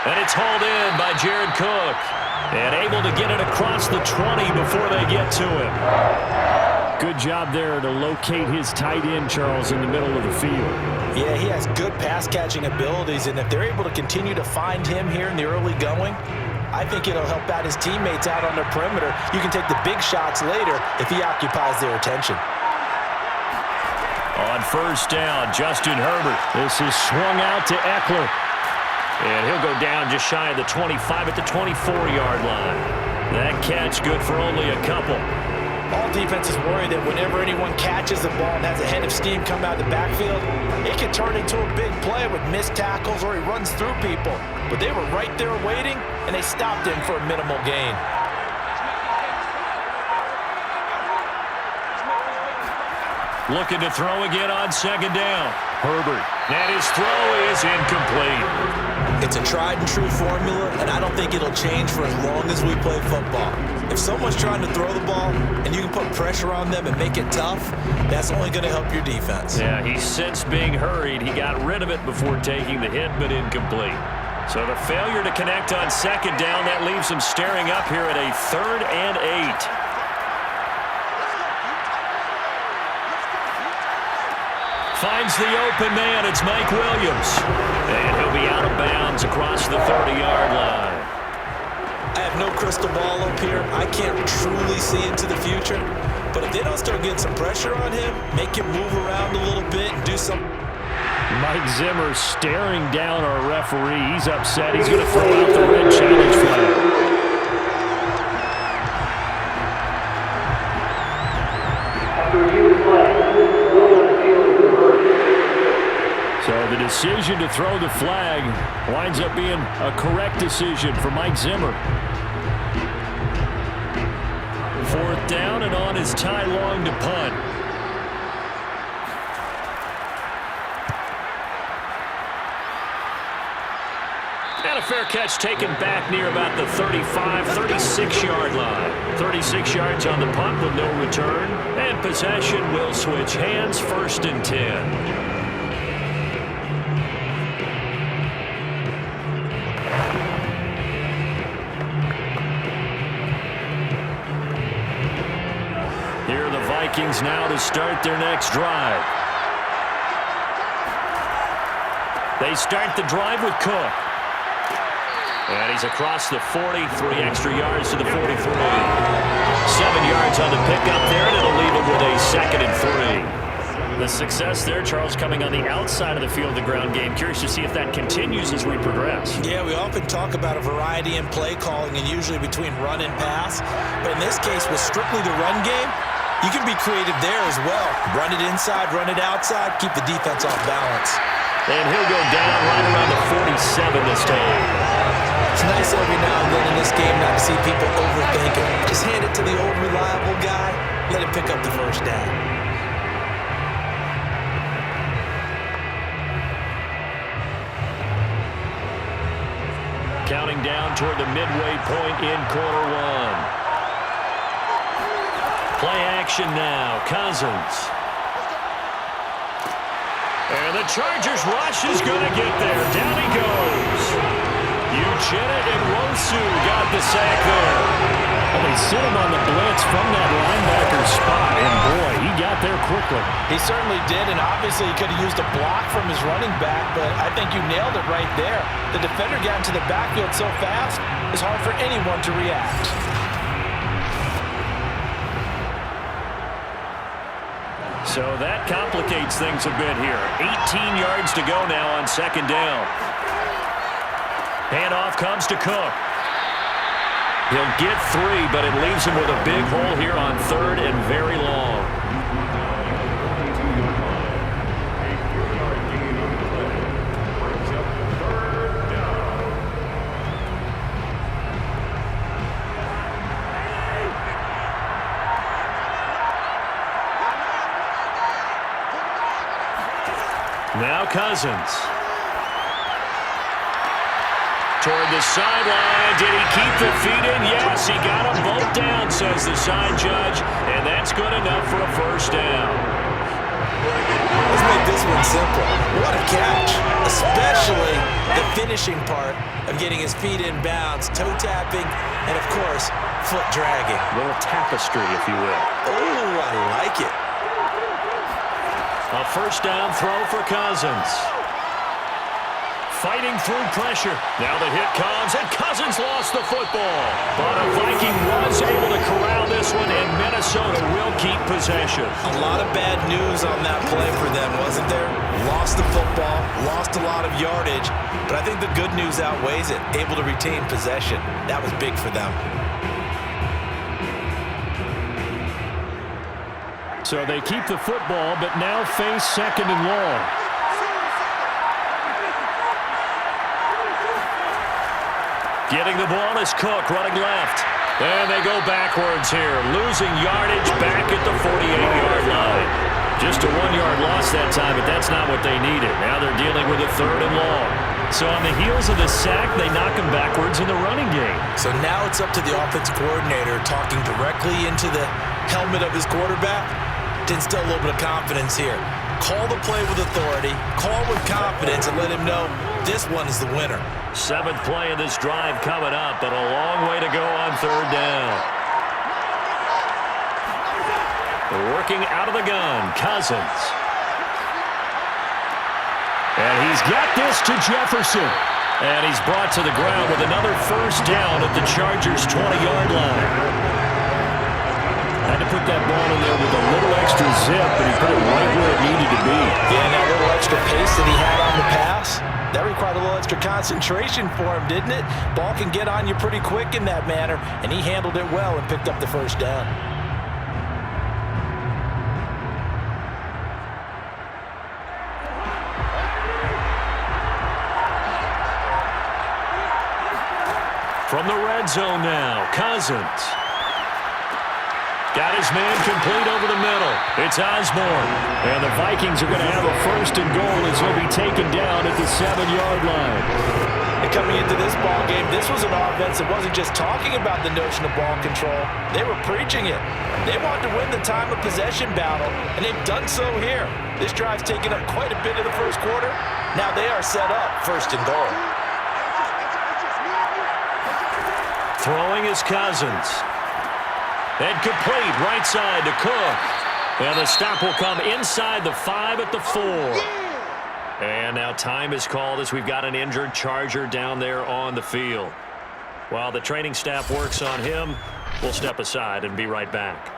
And it's hauled in by Jared Cook. And able to get it across the 20 before they get to him. Good job there to locate his tight end, Charles, in the middle of the field. Yeah, he has good pass-catching abilities, and if they're able to continue to find him here in the early going, I think it'll help out his teammates out on the perimeter. You can take the big shots later if he occupies their attention. On 1st down, Justin Herbert. This is swung out to Eckler. And he'll go down just shy of the 25 at the 24-yard line. That catch good for only a couple. All defenses worry that whenever anyone catches the ball and has a head of steam come out of the backfield, it can turn into a big play with missed tackles or he runs through people. But they were right there waiting, and they stopped him for a minimal gain. Looking to throw again on 2nd down. Herbert. And his throw is incomplete. It's a tried-and-true formula, and I don't think it'll change for as long as we play football. If someone's trying to throw the ball and you can put pressure on them and make it tough, that's only going to help your defense. Yeah, he sensed being hurried. He got rid of it before taking the hit, but incomplete. So the failure to connect on 2nd down, that leaves him staring up here at a 3rd and 8. Finds the open man. It's Mike Williams. And he'll be out of bounds across the 30-yard line. I have no crystal ball up here. I can't truly see into the future. But if they don't start getting some pressure on him, make him move around a little bit and do some... Mike Zimmer staring down our referee. He's upset. He's going to throw out the red challenge flag. After review of the play, The decision to throw the flag winds up being a correct decision for Mike Zimmer. 4th down, and on is Ty Long to punt. And a fair catch taken back near about the 35, 36-yard line. 36 yards on the punt with no return. And possession will switch hands, 1st and 10. Here are the Vikings now to start their next drive. They start the drive with Cook. And he's across the 40, 3 extra yards to the 43. 7 yards on the pickup there, and it'll leave him with a 2nd and 3. The success there, Charles, coming on the outside of the field of the ground game. Curious to see if that continues as we progress. Yeah, we often talk about a variety in play calling and usually between run and pass. But in this case, with strictly the run game, you can be creative there as well. Run it inside, run it outside, keep the defense off balance. And he'll go down right around the 47 this time. It's nice every now and then in this game not to see people overthink it. Just hand it to the old reliable guy, let him pick up the 1st down. Counting down toward the midway point in quarter 1. Play action now, Cousins. And the Chargers rush is going to get there. Down he goes. Uchenna and Wosu got the sack there. Well, they sit him on the blitz from that linebacker spot, and boy, he got there quickly. He certainly did, and obviously he could have used a block from his running back, but I think you nailed it right there. The defender got into the backfield so fast, it's hard for anyone to react. So that complicates things a bit here. 18 yards to go now on 2nd down. Handoff comes to Cook. He'll get 3, but it leaves him with a big hole here on 3rd and very long. Now Cousins. Toward the sideline. Did he keep the feet in? Yes, he got them both down, says the side judge. And that's good enough for a 1st down. Let's make this one simple. What a catch. Especially the finishing part of getting his feet in bounds, toe tapping, and of course, foot dragging. A little tapestry, if you will. Oh, I like it. A 1st down throw for Cousins. Fighting through pressure. Now the hit comes, and Cousins lost the football. But a Viking was able to corral this one, and Minnesota will keep possession. A lot of bad news on that play for them, wasn't there? Lost the football, lost a lot of yardage, but I think the good news outweighs it. Able to retain possession. That was big for them. So they keep the football, but now face 2nd and long. Getting the ball is Cook running left. And they go backwards here, losing yardage back at the 48-yard line. Just a 1-yard loss that time, but that's not what they needed. Now they're dealing with a 3rd and long. So on the heels of the sack, they knock him backwards in the running game. So now it's up to the offensive coordinator talking directly into the helmet of his quarterback to instill a little bit of confidence here. Call the play with authority, call with confidence, and let him know this one is the winner. 7th play of this drive coming up, but a long way to go on 3rd down. Working out of the gun, Cousins. And he's got this to Jefferson. And he's brought to the ground with another 1st down at the Chargers' 20-yard line. Had to put that ball in there with a little extra zip, but he put it right where it needed to be. Yeah, and that little extra pace that he had on the pass, that required a little extra concentration for him, didn't it? Ball can get on you pretty quick in that manner, and he handled it well and picked up the 1st down. From the red zone now, Cousins. Got his man complete over the middle. It's Osborne. And the Vikings are going to have a first and goal as he'll be taken down at the 7-yard line. And coming into this ball game, this was an offense that wasn't just talking about the notion of ball control. They were preaching it. They wanted to win the time of possession battle, and they've done so here. This drive's taken up quite a bit of the first quarter. Now they are set up first and goal. Throwing is Cousins. And complete right side to Cook. And the stop will come inside the 5 at the 4. And now time is called as we've got an injured Charger down there on the field. While the training staff works on him, we'll step aside and be right back.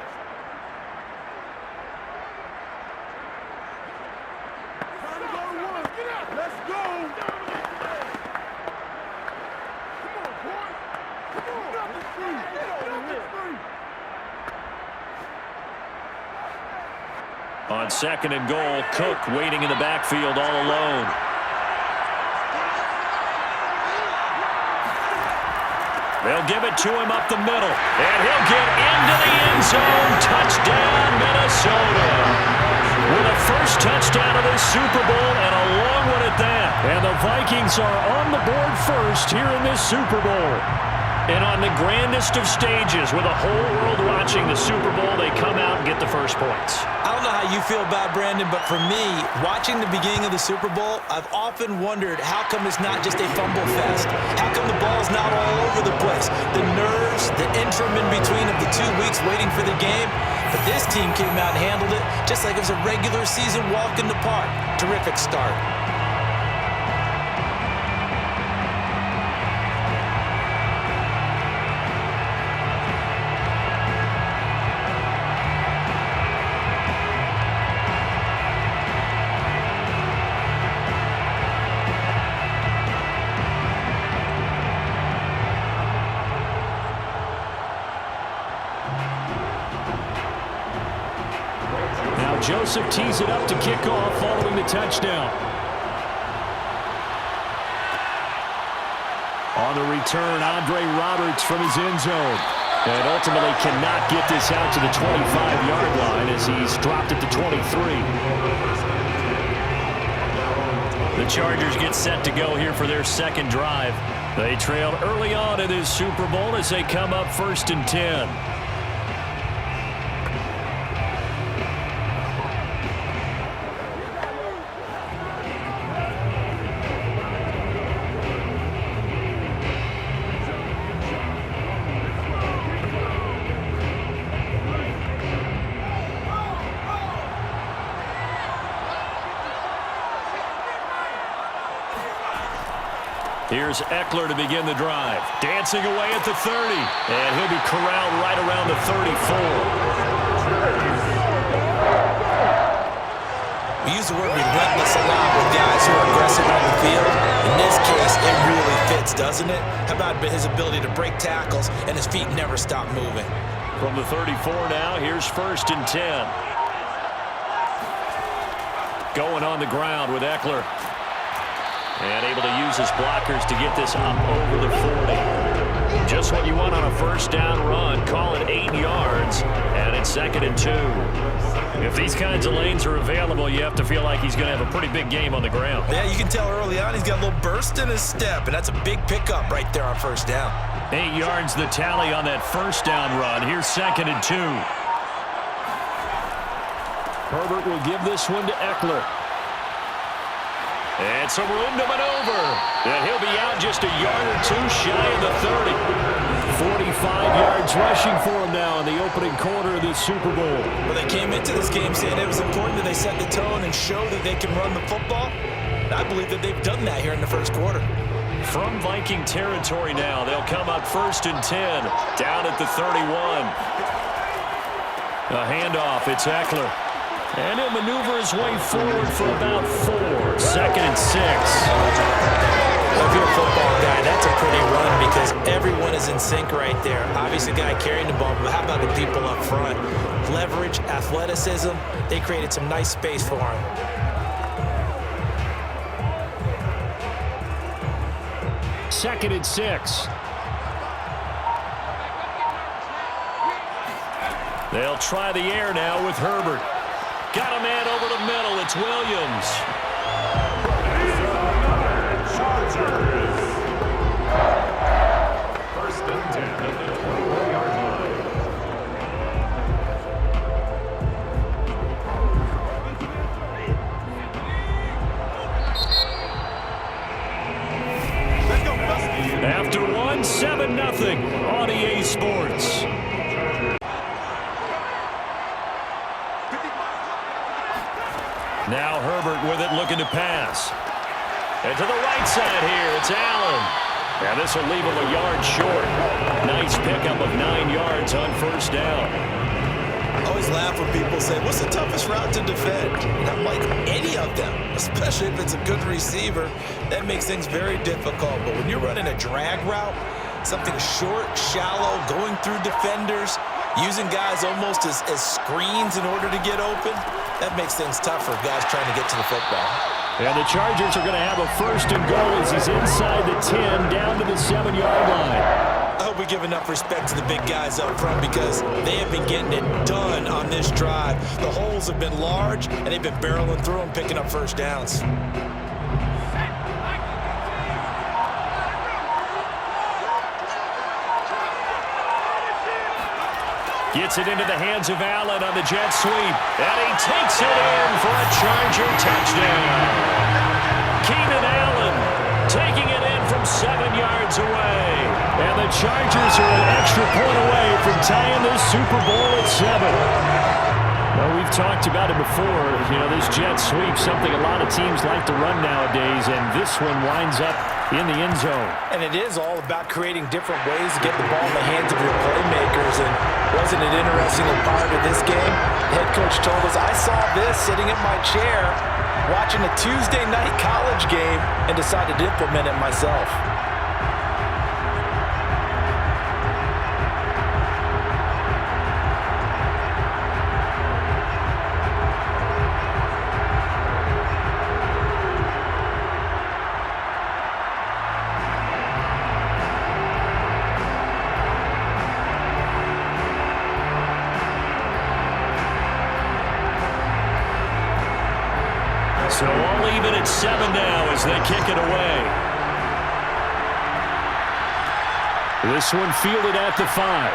On second and goal, Cook waiting in the backfield all alone. They'll give it to him up the middle. And he'll get into the end zone. Touchdown, Minnesota. With a first touchdown of this Super Bowl and a long one at that. And the Vikings are on the board first here in this Super Bowl. And on the grandest of stages, with the whole world watching the Super Bowl, they come out and get the first points. I don't know how you feel about Brandon, but for me, watching the beginning of the Super Bowl, I've often wondered how come it's not just a fumble fest? How come the ball's not all over the place? The nerves, the interim in between of the 2 weeks waiting for the game. But this team came out and handled it just like it was a regular season walk in the park. Terrific start. Joseph tees it up to kick off following the touchdown. On the return, Andre Roberts from his end zone. And ultimately cannot get this out to the 25-yard line as he's dropped at the 23. The Chargers get set to go here for their second drive. They trailed early on in this Super Bowl as they come up 1st and 10. Here's Eckler to begin the drive. Dancing away at the 30. And he'll be corralled right around the 34. We use the word relentless a lot with guys who are aggressive on the field. In this case, it really fits, doesn't it? How about his ability to break tackles and his feet never stop moving? From the 34 now, here's 1st and 10. Going on the ground with Eckler. And able to use his blockers to get this up over the 40. Just what you want on a first down run. Call it 8 yards. And it's 2nd and 2. If these kinds of lanes are available, you have to feel like he's going to have a pretty big game on the ground. Yeah, you can tell early on he's got a little burst in his step, and that's a big pickup right there on first down. 8 yards the tally on that first down run. Here's 2nd and 2. Herbert will give this one to Eckler. And some room to maneuver. And he'll be out just a yard or two shy of the 30. 45 yards rushing for him now in the opening quarter of this Super Bowl. Well, they came into this game saying it was important that they set the tone and show that they can run the football. I believe that they've done that here in the first quarter. From Viking territory now, they'll come up 1st and 10, down at the 31. A handoff, it's Eckler. And he'll maneuver his way forward for about 4. 2nd and 6. If you're a football guy, that's a pretty run because everyone is in sync right there. Obviously, the guy carrying the ball, but how about the people up front? Leverage, athleticism, they created some nice space for him. Second and 6. They'll try the air now with Herbert. Got a man over the middle. It's Williams. Chargers. First and 10 at the 21-yard line. After one, 7-0 on EA Sports. Now Herbert with it, looking to pass. And to the right side here, it's Allen. Now this will leave him a yard short. Nice pickup of 9 yards on first down. I always laugh when people say, what's the toughest route to defend? And I'm like, any of them, especially if it's a good receiver. That makes things very difficult. But when you're running a drag route, something short, shallow, going through defenders, using guys almost as screens in order to get open, that makes things tough for guys trying to get to the football. And the Chargers are going to have a first and goal as he's inside the 10, down to the 7-yard line. I hope we give enough respect to the big guys up front because they have been getting it done on this drive. The holes have been large, and they've been barreling through them, picking up first downs. Gets it into the hands of Allen on the jet sweep. And he takes it in for a Charger touchdown. Keenan Allen taking it in from 7 yards away. And the Chargers are an extra point away from tying this Super Bowl at 7. Well, we've talked about it before. You know, this jet sweep, something a lot of teams like to run nowadays, and this one winds up in the end zone. And it is all about creating different ways to get the ball in the hands of your playmakers. And wasn't it interesting in part of this game? The head coach told us, I saw this sitting in my chair watching a Tuesday night college game and decided to implement it myself. So all even at 7 now as they kick it away. This one fielded at the 5.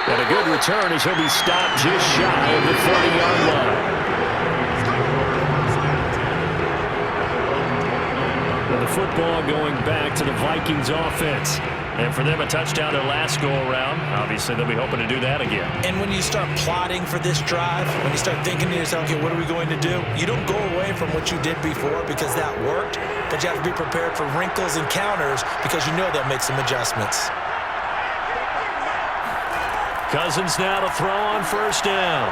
And a good return as he'll be stopped just shy of the 30-yard line. Well, the football going back to the Vikings offense. And for them, a touchdown their last go-around. Obviously, they'll be hoping to do that again. And when you start plotting for this drive, when you start thinking to yourself, okay, what are we going to do? You don't go away from what you did before because that worked, but you have to be prepared for wrinkles and counters because you know they'll make some adjustments. Cousins now to throw on first down.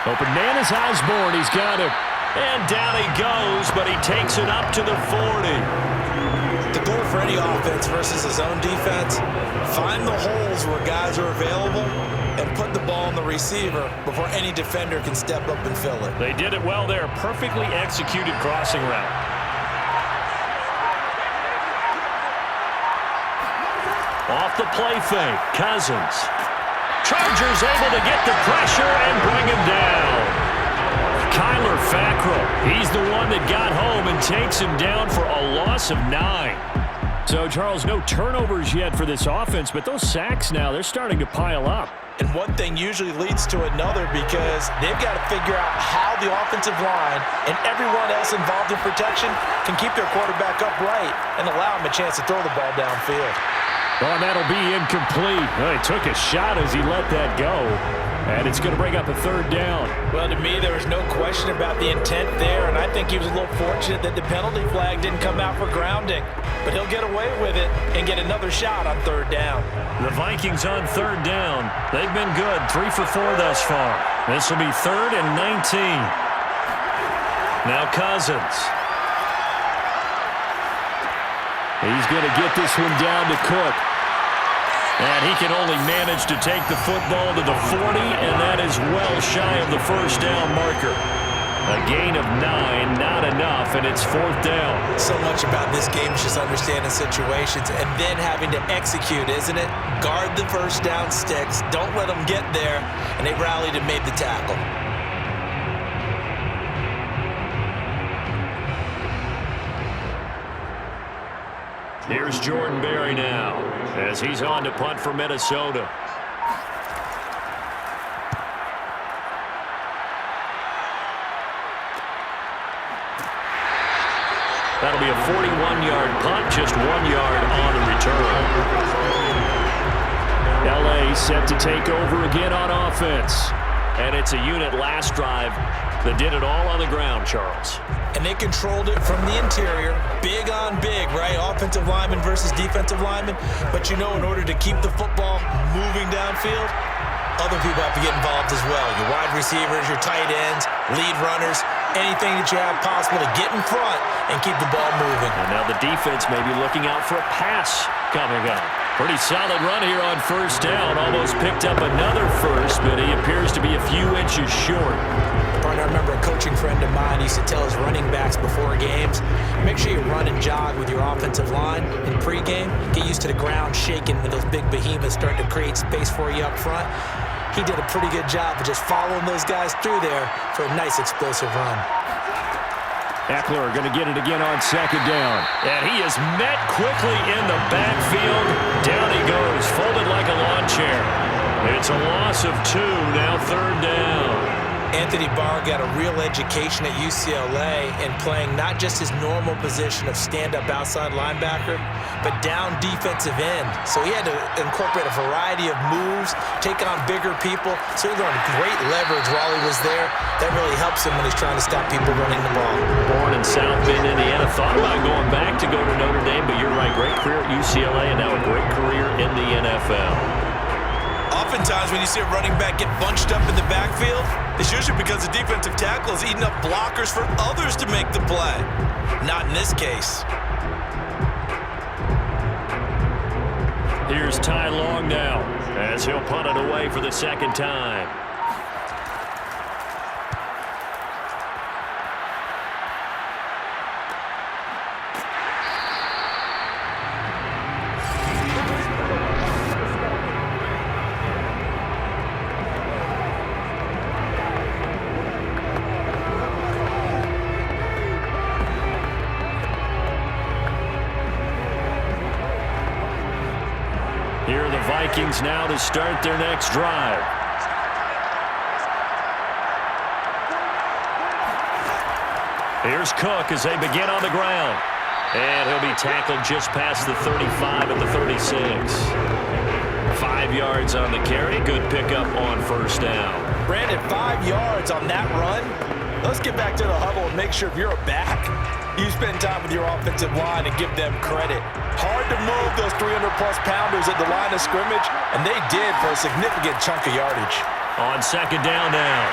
Open man is Osborne. He's got it. And down he goes, but he takes it up to the 40. The goal for any offense versus his own defense, find the holes where guys are available and put the ball on the receiver before any defender can step up and fill it. They did it well there. Perfectly executed crossing route. Off the play fake, Cousins. Chargers able to get the pressure and bring him down. Kyler Fackrell, he's the one that got home and takes him down for a loss of 9. So, Charles, no turnovers yet for this offense, but those sacks now, they're starting to pile up. And one thing usually leads to another because they've got to figure out how the offensive line and everyone else involved in protection can keep their quarterback upright and allow him a chance to throw the ball downfield. Well, that'll be incomplete. Well, he took a shot as he let that go. And it's going to bring up a third down. Well, to me, there was no question about the intent there, and I think he was a little fortunate that the penalty flag didn't come out for grounding. But he'll get away with it and get another shot on third down. The Vikings on third down. They've been good, 3 for 4 thus far. This will be 3rd and 19. Now Cousins. He's going to get this one down to Cook. And he can only manage to take the football to the 40, and that is well shy of the first down marker. A gain of 9, not enough, and it's 4th down. So much about this game is just understanding situations and then having to execute, isn't it? Guard the first down sticks, don't let them get there, and they rallied and made the tackle. Here's Jordan Berry now as he's on to punt for Minnesota. That'll be a 41-yard punt, just 1 yard on the return. L.A. set to take over again on offense. And it's a unit last drive that did it all on the ground, Charles. And they controlled it from the interior. Big on big, right? Offensive lineman versus defensive lineman. But you know, in order to keep the football moving downfield, other people have to get involved as well. Your wide receivers, your tight ends, lead runners, anything that you have possible to get in front and keep the ball moving. And now the defense may be looking out for a pass coming up. Pretty solid run here on first down. Almost picked up another first, but he appears to be a few inches short. Partner, I remember a coaching friend of mine used to tell his running backs before games, make sure you run and jog with your offensive line in pregame. Get used to the ground shaking when those big behemoths start to create space for you up front. He did a pretty good job of just following those guys through there for a nice explosive run. Eckler going to get it again on second down. And he is met quickly in the backfield. Down he goes, folded like a lawn chair. It's a loss of 2, now 3rd down. Anthony Barr got a real education at UCLA in playing not just his normal position of stand-up outside linebacker, but down defensive end. So he had to incorporate a variety of moves, take on bigger people. So he learned great leverage while he was there. That really helps him when he's trying to stop people running the ball. Born in South Bend, Indiana, thought about going back to go to Notre Dame, but you're right, great career at UCLA and now a great career in the NFL. Oftentimes when you see a running back get bunched up in the backfield, it's usually because the defensive tackle is eating up blockers for others to make the play. Not in this case. Here's Ty Long now as he'll punt it away for the 2nd time. Here are the Vikings now to start their next drive. Here's Cook as they begin on the ground. And he'll be tackled just past the 35 at the 36. 5 yards on the carry. Good pickup on first down. Brandon, 5 yards on that run. Let's get back to the huddle and make sure if you're a back, you spend time with your offensive line and give them credit. Hard to move those 300-plus pounders at the line of scrimmage, and they did for a significant chunk of yardage. On second down now,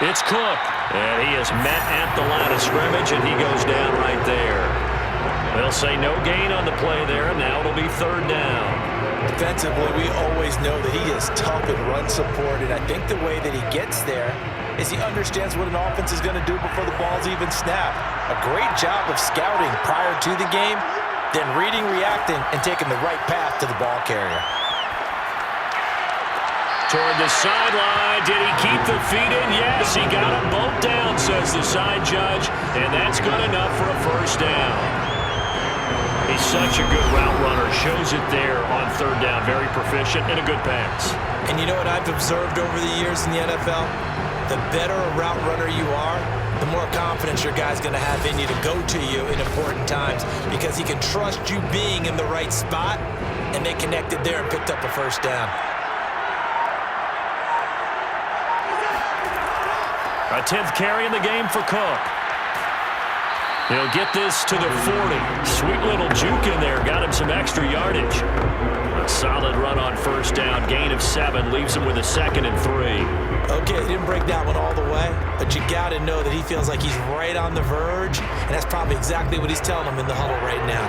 it's Cook. And he is met at the line of scrimmage, and he goes down right there. They'll say no gain on the play there, and now it'll be 3rd down. Defensively, we always know that he is tough in run support, and I think the way that he gets there is he understands what an offense is going to do before the ball's even snapped. A great job of scouting prior to the game, then reading, reacting, and taking the right path to the ball carrier. Toward the sideline, did he keep the feet in? Yes, he got them both down, says the side judge, and that's good enough for a first down. He's such a good route runner, shows it there on 3rd down, very proficient and a good pass. And you know what I've observed over the years in the NFL? The better a route runner you are, the more confidence your guy's going to have in you to go to you in important times because he can trust you being in the right spot, and they connected there and picked up a first down. A 10th carry in the game for Cook. He'll get this to the 40. Sweet little juke in there. Got him some extra yardage. A solid run on first down. Gain of 7. Leaves him with a 2nd and 3. Okay, he didn't break that one all the way, but you got to know that he feels like he's right on the verge, and that's probably exactly what he's telling him in the huddle right now.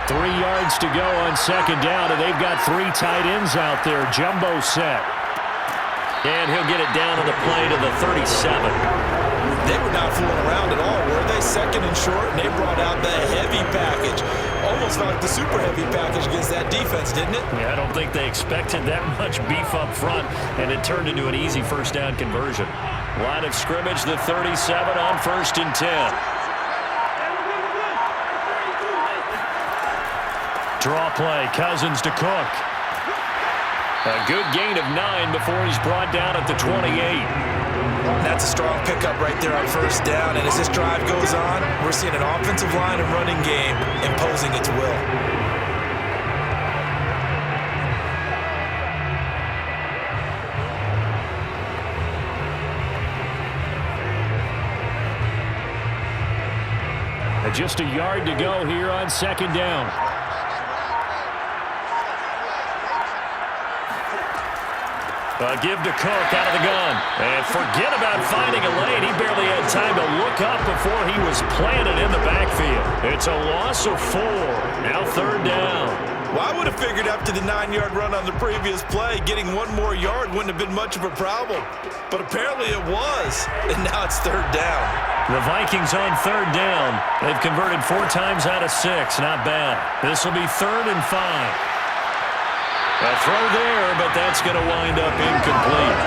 3 yards to go on second down, and they've got 3 tight ends out there. Jumbo set. And he'll get it down to the play to the 37. They were not fooling around at all, were they? Second and short, and they brought out the heavy package. Almost like the super heavy package against that defense, didn't it? Yeah, I don't think they expected that much beef up front, and it turned into an easy first down conversion. Line of scrimmage, the 37 on 1st and 10. Draw play, Cousins to Cook. A good gain of 9 before he's brought down at the 28. That's a strong pickup right there on 1st down, and as this drive goes on, we're seeing an offensive line and running game imposing its will. Just a yard to go here on 2nd down. A give to Cook out of the gun. And forget about finding a lane. He barely had time to look up before he was planted in the backfield. It's a loss of 4. Now 3rd down. Well, I would have figured after the 9-yard run on the previous play, getting 1 more yard wouldn't have been much of a problem. But apparently it was. And now it's 3rd down. The Vikings on 3rd down. They've converted 4 times out of 6. Not bad. This will be 3rd and 5. A throw there, but that's going to wind up incomplete.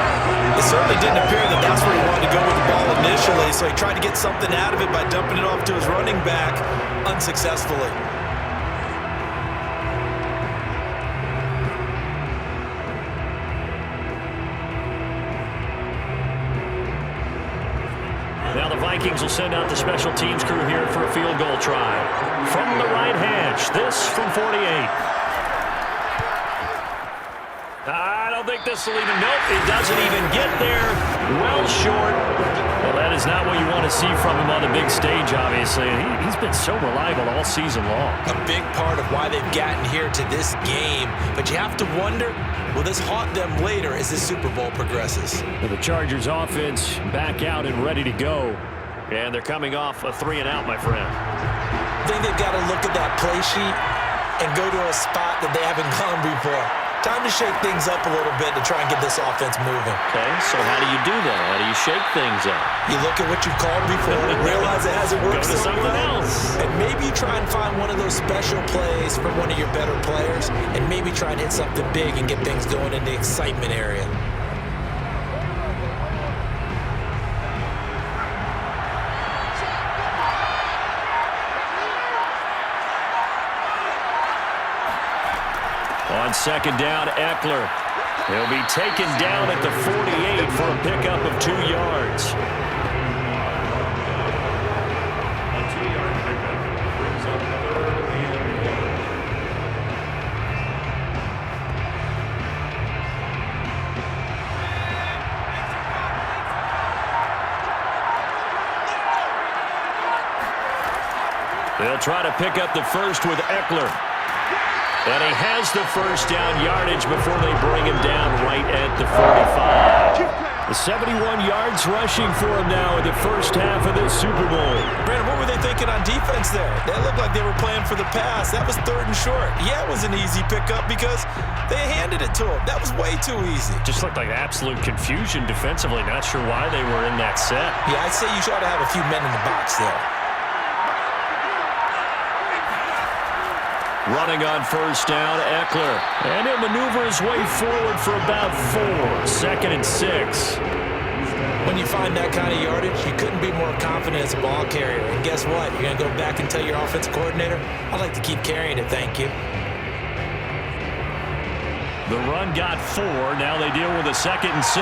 It certainly didn't appear that that's where he wanted to go with the ball initially, so he tried to get something out of it by dumping it off to his running back unsuccessfully. Now the Vikings will send out the special teams crew here for a field goal try. From the right hash, this from 48. I don't think this will even, nope, it doesn't even get there. Well short. Well, that is not what you want to see from him on the big stage, obviously. He's been so reliable all season long. A big part of why they've gotten here to this game. But you have to wonder, will this haunt them later as this Super Bowl progresses? The Chargers offense back out and ready to go. And they're coming off a 3-and-out, my friend. I think they've got to look at that play sheet and go to a spot that they haven't gone before. Time to shake things up a little bit to try and get this offense moving. Okay, so how do you do that? How do you shake things up? You look at what you've called before, realize it hasn't worked Go to so something well, else. and maybe try and find one of those special plays from one of your better players, and maybe try and hit something big and get things going in the excitement area. On 2nd down, Eckler. He'll be taken down at the 48 for a pickup of 2 yards. A 2-yard pickup brings up 3rd and 8. They'll try to pick up the first with Eckler. And he has the first down yardage before they bring him down right at the 45. The 71 yards rushing for him now in the first half of this Super Bowl. Brandon, what were they thinking on defense there? That looked like they were playing for the pass. That was 3rd and short. Yeah, it was an easy pickup because they handed it to him. That was way too easy. Just looked like absolute confusion defensively. Not sure why they were in that set. Yeah, I'd say you ought to have a few men in the box there. Running on 1st down, Eckler. And he'll maneuver his way forward for about 4. 2nd and 6. When you find that kind of yardage, you couldn't be more confident as a ball carrier. And guess what? You're going to go back and tell your offensive coordinator, I'd like to keep carrying it, thank you. The run got 4. Now they deal with a 2nd and 6.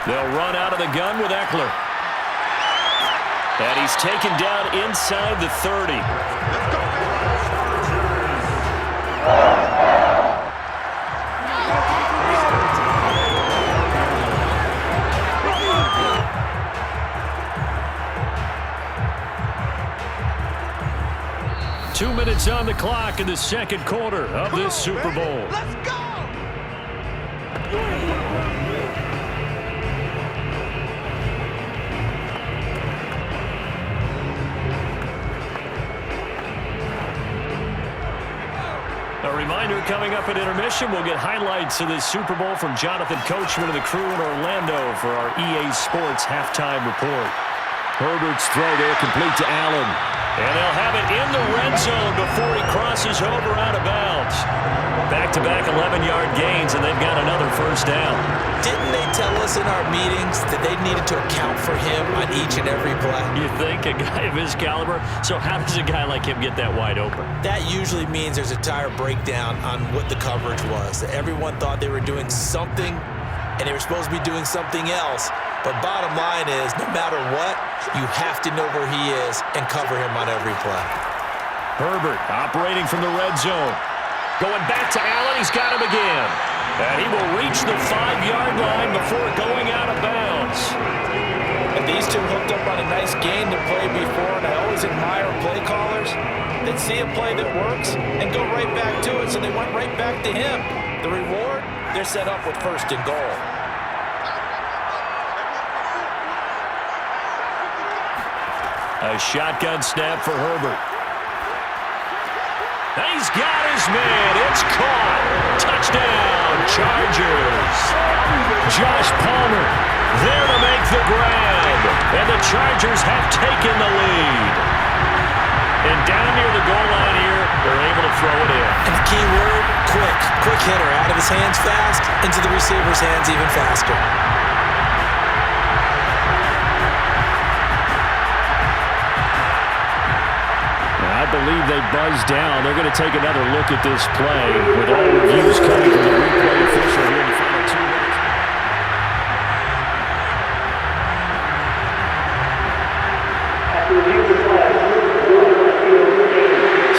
They'll run out of the gun with Eckler. And he's taken down inside the 30. Let's go. 2 minutes on the clock in the 2nd quarter of this Super Bowl. Let's go. A Reminder, coming up at intermission, we'll get highlights of this Super Bowl from Jonathan Coachman and the crew in Orlando for our EA Sports halftime report. Herbert's throw there complete to Allen. And they'll have it in the red zone before he crosses over out of bounds. Back-to-back 11-yard gains, and they've got another first down. Didn't they tell us in our meetings that they needed to account for him on each and every play? You think a guy of his caliber? So how does a guy like him get that wide open? That usually means there's a tire breakdown on what the coverage was. Everyone thought they were doing something, and they were supposed to be doing something else. But bottom line is, no matter what, you have to know where he is and cover him on every play. Herbert operating from the red zone. Going back to Allen, he's got him again. And he will reach the 5-yard line before going out of bounds. And these two hooked up on a nice game to play before, and I always admire play callers that see a play that works and go right back to it, so they went right back to him. The reward, they're set up with first and goal. A shotgun snap for Herbert. He's got his man. It's caught. Touchdown, Chargers. Josh Palmer there to make the grab. And the Chargers have taken the lead. And down near the goal line here, they're able to throw it in. And the key word, quick. Quick hitter. Out of his hands fast, into the receiver's hands even faster. I believe they buzzed down. They're going to take another look at this play with all reviews coming from the replay official here in the final 2 minutes.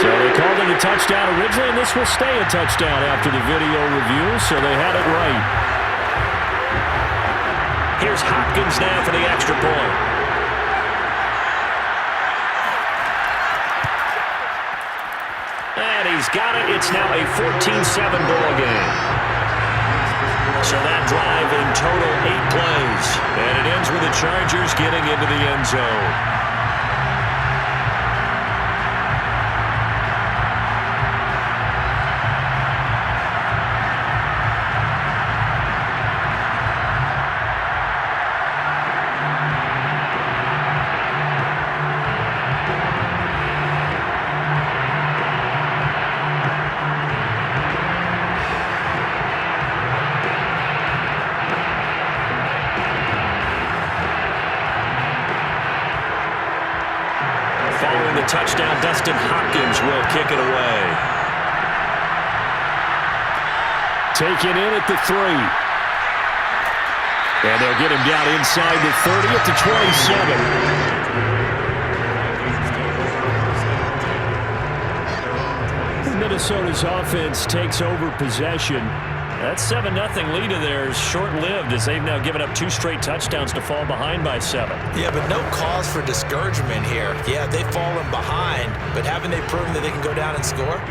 So they called it a touchdown originally, and this will stay a touchdown after the video review, so they had it right. Here's Hopkins now for the extra point. And he's got it. It's now a 14-7 ball game. So that drive in total 8 plays. And it ends with the Chargers getting into the end zone. Following the touchdown, Dustin Hopkins will kick it away. Taken in at the 3. And they'll get him down inside the 30 at the 27. Minnesota's offense takes over possession. That 7-0 lead of theirs short-lived as they've now given up 2 straight touchdowns to fall behind by 7. Yeah, but no cause for discouragement here. Yeah, they've fallen behind, but haven't they proven that they can go down and score?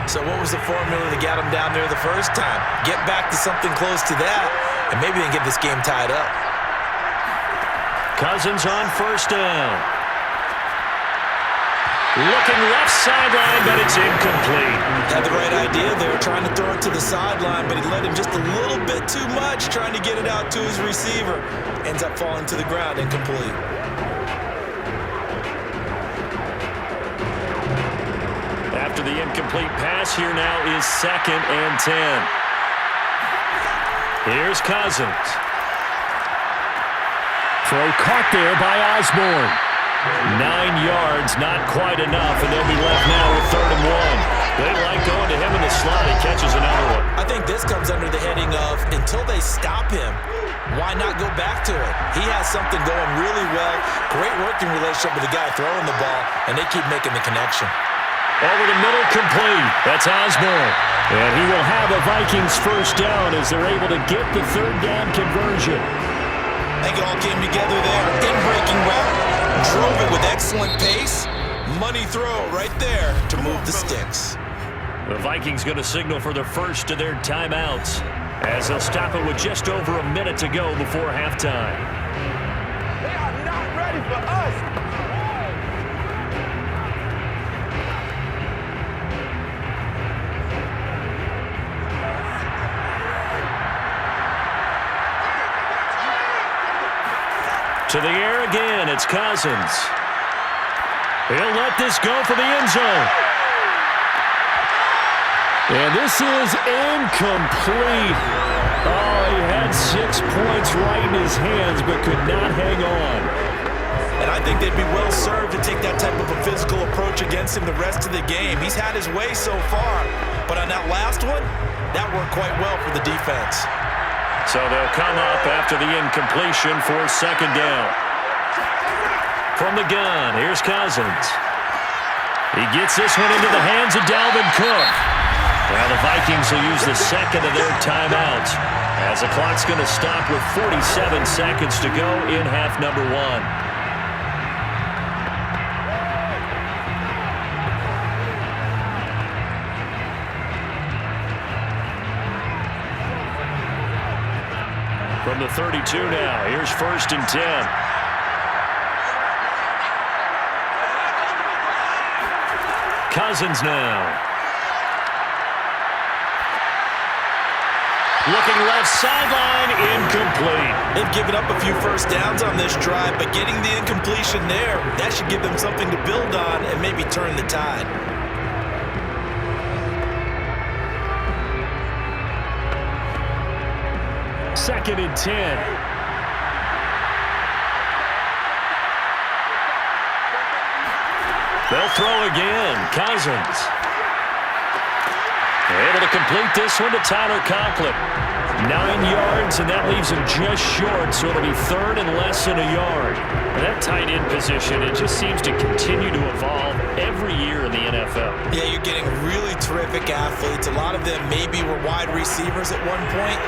So what was the formula that got them down there the first time? Get back to something close to that, and maybe they can get this game tied up. Cousins on first down. Looking left sideline, but it's incomplete. Had the right idea there, trying to throw it to the sideline, but he let him just a little bit too much, trying to get it out to his receiver. Ends up falling to the ground, incomplete. After the incomplete pass, here now is 2nd and 10. Here's Cousins. Throw caught there by Osborne. 9 yards, not quite enough, and they'll be left now with 3rd and 1. They like going to him in the slot. He catches another one. I think this comes under the heading of, until they stop him, why not go back to it? He has something going really well. Great working relationship with the guy throwing the ball, and they keep making the connection. Over the middle, complete. That's Osborne. And he will have a Vikings first down as they're able to get the 3rd down conversion. I think it all came together there. In-breaking route. Drove it with excellent pace. Money throw right there to move the sticks. The Vikings going to signal for the first of their timeouts as they'll stop it with just over a minute to go before halftime. They are not ready for us. To the air again, it's Cousins. He'll let this go for the end zone. And this is incomplete. Oh, he had 6 points right in his hands, but could not hang on. And I think they'd be well served to take that type of a physical approach against him the rest of the game. He's had his way so far, but on that last one, that worked quite well for the defense. So they'll come up after the incompletion for second down. From the gun, here's Cousins. He gets this one into the hands of Dalvin Cook. Well, the Vikings will use the second of their timeouts as the clock's going to stop with 47 seconds to go in half number 1. From the 32 now, here's 1st and 10. Cousins now. Looking left sideline, incomplete. They've given up a few first downs on this drive, but getting the incompletion there, that should give them something to build on and maybe turn the tide. Second and 10. They'll throw again. Cousins. They're able to complete this one to Tyler Conklin. 9 yards, and that leaves him just short, so it'll be 3rd and less than a yard. And that tight end position, it just seems to continue to evolve every year in the NFL. Yeah, you're getting really terrific athletes. A lot of them maybe were wide receivers at one point.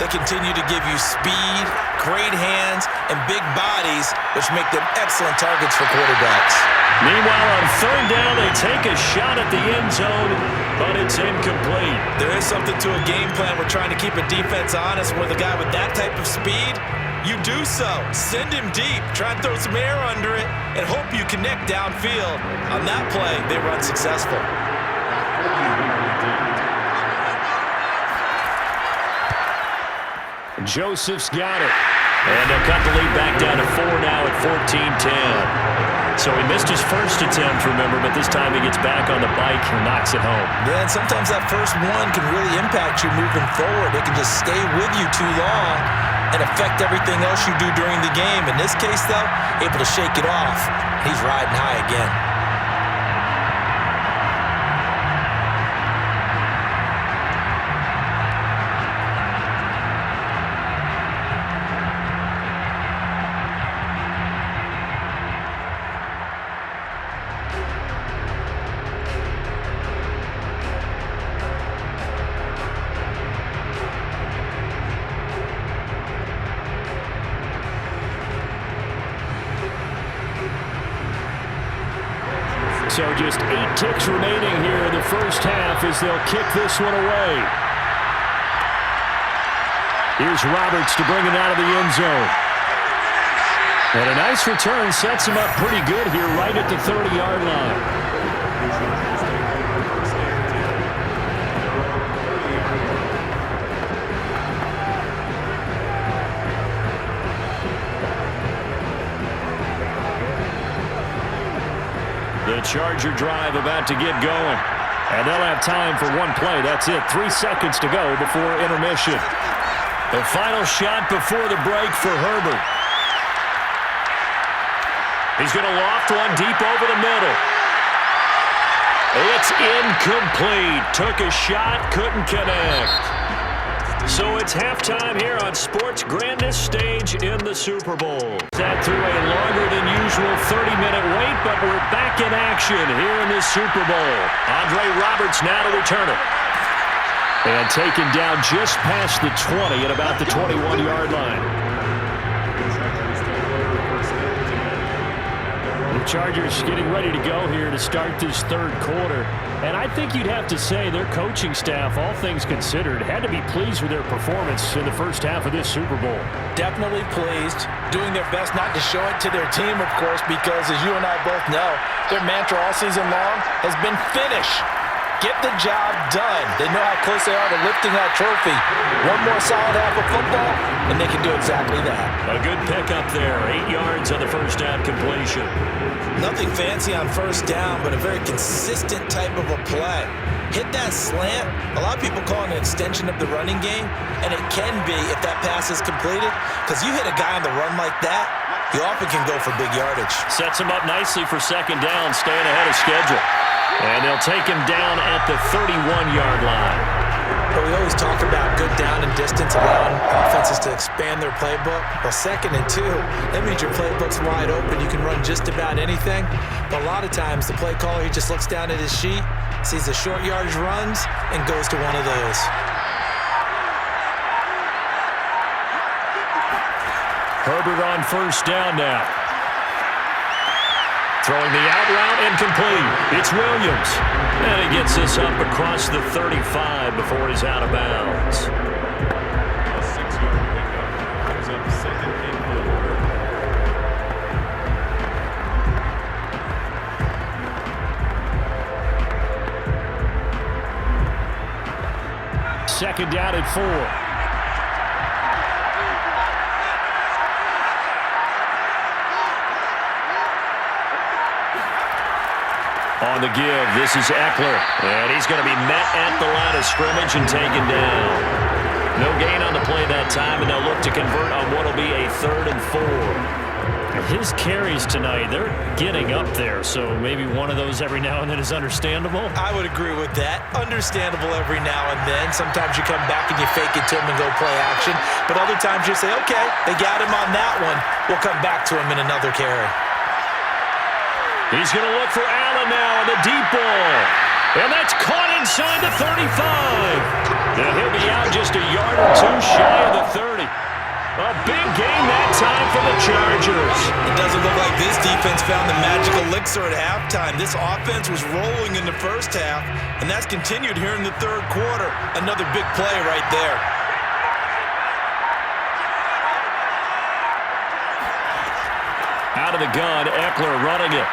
They continue to give you speed, great hands, and big bodies, which make them excellent targets for quarterbacks. Meanwhile, on 3rd down, they take a shot at the end zone, but it's incomplete. There is something to a game plan. We're trying to keep a defense honest. With a guy with that type of speed, you do so. Send him deep. Try and throw some air under it and hope you connect downfield. On that play, they were unsuccessful. Joseph's got it. And they'll cut the lead back down to 4 now at 14-10. So he missed his first attempt, remember, but this time he gets back on the bike and knocks it home. Yeah, and sometimes that first one can really impact you moving forward. It can just stay with you too long and affect everything else you do during the game. In this case, though, able to shake it off. He's riding high again. So just 8 ticks remaining here in the first half as they'll kick this one away. Here's Roberts to bring it out of the end zone. And a nice return sets him up pretty good here right at the 30-yard line. The Charger drive about to get going. And they'll have time for one play. That's it. 3 seconds to go before intermission. The final shot before the break for Herbert. He's going to loft one deep over the middle. It's incomplete. Took a shot, couldn't connect. So it's halftime here on Sports' grandest stage in the Super Bowl. Sat through a longer than usual 30-minute wait, but we're back in action here in the Super Bowl. Andre Roberts now to return it. And taken down just past the 20 at about the 21-yard line. The Chargers getting ready to go here to start this third quarter. And I think you'd have to say their coaching staff, all things considered, had to be pleased with their performance in the first half of this Super Bowl. Definitely pleased. Doing their best not to show it to their team, of course, because as you and I both know, their mantra all season long has been finish. Get the job done. They know how close they are to lifting that trophy. One more solid half of football, and they can do exactly that. A good pickup there. 8 yards on the first down completion. Nothing fancy on first down, but a very consistent type of a play. Hit that slant. A lot of people call it an extension of the running game, and it can be if that pass is completed, because you hit a guy on the run like that, you often can go for big yardage. Sets him up nicely for second down, staying ahead of schedule. And they'll take him down at the 31-yard line. But we always talk about good down and distance, allowing offenses to expand their playbook. Well, 2nd and 2, that means your playbook's wide open. You can run just about anything. But a lot of times, the play caller, he just looks down at his sheet, sees the short yardage runs, and goes to one of those. Herbert on first down now. Throwing the out route incomplete. It's Williams. And he gets this up across the 35 before he's out of bounds. A 6-yard pickup brings up 2nd and 4. Second down at 4. On the give, this is Eckler. And he's going to be met at the line of scrimmage and taken down. No gain on the play that time, and they'll look to convert on what will be a 3rd and 4. His carries tonight, they're getting up there, so maybe one of those every now and then is understandable. I would agree with that. Understandable every now and then. Sometimes you come back and you fake it to him and go play action. But other times you say, okay, they got him on that one. We'll come back to him in another carry. He's going to look for Allen now on the deep ball. And that's caught inside the 35. And he'll be out just a yard or two shy of the 30. A big game that time for the Chargers. It doesn't look like this defense found the magical elixir at halftime. This offense was rolling in the first half, and that's continued here in the 3rd quarter. Another big play right there. Out of the gun, Eckler running it.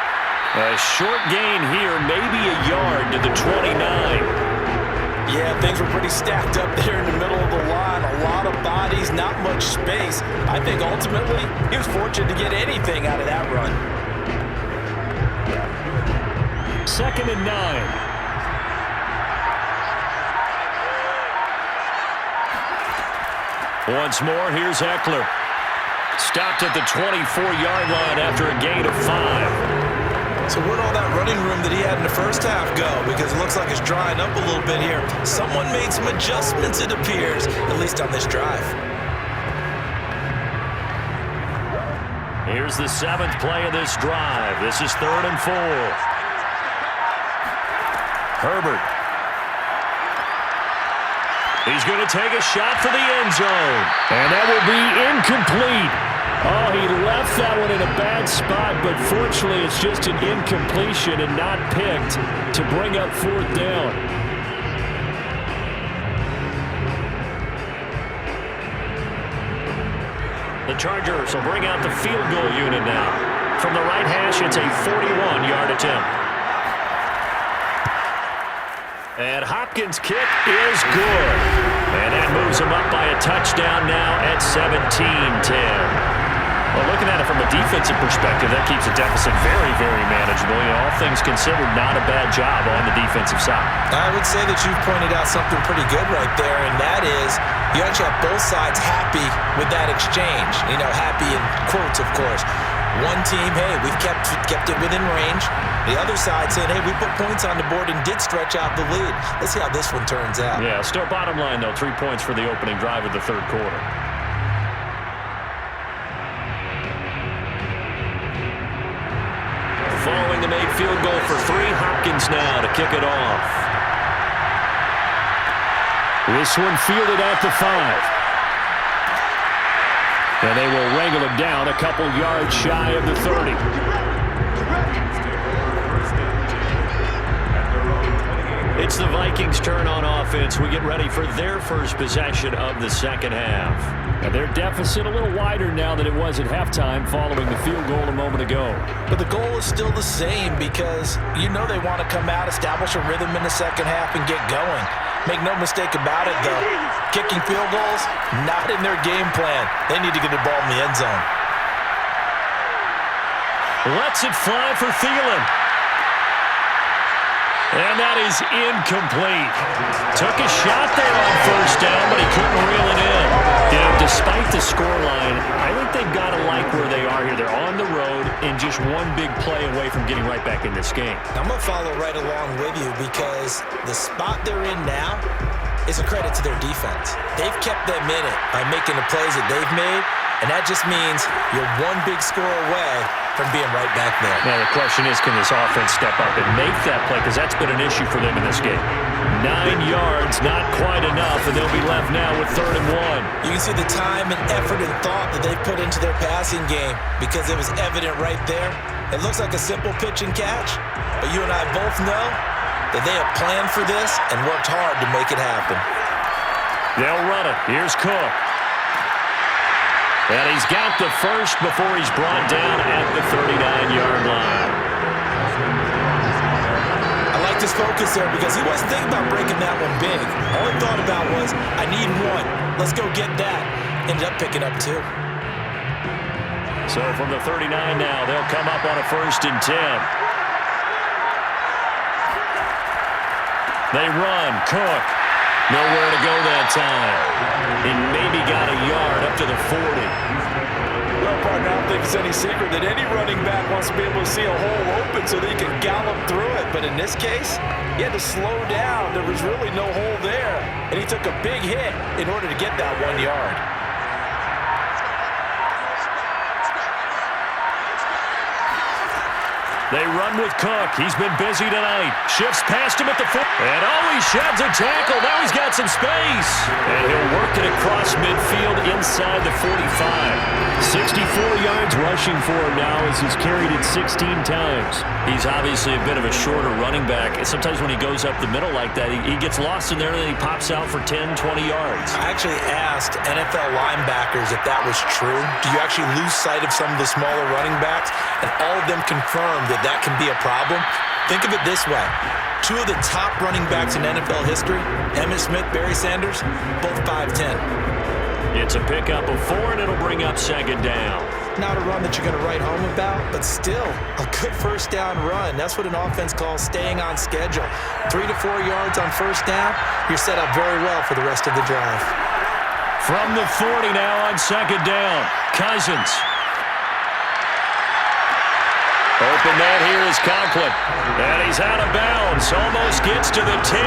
A short gain here, maybe a yard to the 29. Yeah, things were pretty stacked up there in the middle of the line. A lot of bodies, not much space. I think ultimately he was fortunate to get anything out of that run. 2nd and 9. Once more, here's Eckler. Stopped at the 24-yard line after a gain of 5. So where'd all that running room that he had in the first half go? Because it looks like it's drying up a little bit here. Someone made some adjustments, it appears, at least on this drive. Here's the 7th play of this drive. This is 3rd and 4. Herbert. He's going to take a shot for the end zone. And that will be incomplete. Oh, he left that one in a bad spot, but fortunately it's just an incompletion and not picked to bring up 4th down. The Chargers will bring out the field goal unit now. From the right hash, it's a 41-yard attempt. And Hopkins' kick is good. And that moves him up by a touchdown now at 17-10. Well, looking at it from a defensive perspective, that keeps the deficit very, very manageable. You know, all things considered, not a bad job on the defensive side. I would say that you've pointed out something pretty good right there, and that is you actually have both sides happy with that exchange. You know, happy in quotes, of course. One team, hey, we've kept it within range. The other side saying, hey, we put points on the board and did stretch out the lead. Let's see how this one turns out. Yeah, still bottom line, though, 3 points for the opening drive of the 3rd quarter. Following the made field goal for 3, Hopkins now to kick it off. This one fielded at the 5. And they will wrangle him down a couple yards shy of the 30. It's the Vikings' turn on offense. We get ready for their first possession of the second half. And their deficit a little wider now than it was at halftime following the field goal a moment ago. But the goal is still the same because you know they want to come out, establish a rhythm in the second half, and get going. Make no mistake about it, though. Kicking field goals, not in their game plan. They need to get the ball in the end zone. Lets it fly for Thielen. And that is incomplete. Took a shot there on first down, but he couldn't reel it in. You know, despite the scoreline, I think they've got to like where they are here. They're on the road and just one big play away from getting right back in this game. I'm going to follow right along with you because the spot they're in now is a credit to their defense. They've kept them in it by making the plays that they've made, and that just means you're one big score away from being right back there. Now the question is, can this offense step up and make that play? Because that's been an issue for them in this game. 9 yards, not quite enough, and they'll be left now with 3rd and 1. You can see the time and effort and thought that they've put into their passing game because it was evident right there. It looks like a simple pitch and catch, but you and I both know that they have planned for this and worked hard to make it happen. They'll run it. Here's Cook. And he's got the first before he's brought down at the 39-yard line. I like this focus there because he wasn't thinking about breaking that one big. All he thought about was, I need one. Let's go get that. Ended up picking up 2. So from the 39 now, they'll come up on a 1st and 10. They run. Cook. Nowhere to go that time. And maybe got a yard up to the 40. Well, partner, I don't think it's any secret that any running back wants to be able to see a hole open so that he can gallop through it. But in this case, he had to slow down. There was really no hole there. And he took a big hit in order to get that 1 yard. They run with Cook. He's been busy tonight. Shifts past him at the 4. And he sheds a tackle. Now he's got some space. And he'll work it across midfield inside the 45. 64 yards rushing for him now as he's carried it 16 times. He's obviously a bit of a shorter running back. And sometimes when he goes up the middle like that, he gets lost in there and then he pops out for 10, 20 yards. I actually asked NFL linebackers if that was true. Do you actually lose sight of some of the smaller running backs? And all of them confirmed that can be a problem. Think of it this way. 2 of the top running backs in NFL history, Emmitt Smith, Barry Sanders, both 5'10". It's a pickup of 4, and it'll bring up 2nd down. Not a run that you're going to write home about, but still a good first down run. That's what an offense calls staying on schedule. 3 to 4 yards on first down, you're set up very well for the rest of the drive. From the 40 now on 2nd down, Cousins. Open man here is Conklin. And he's out of bounds. Almost gets to the 10.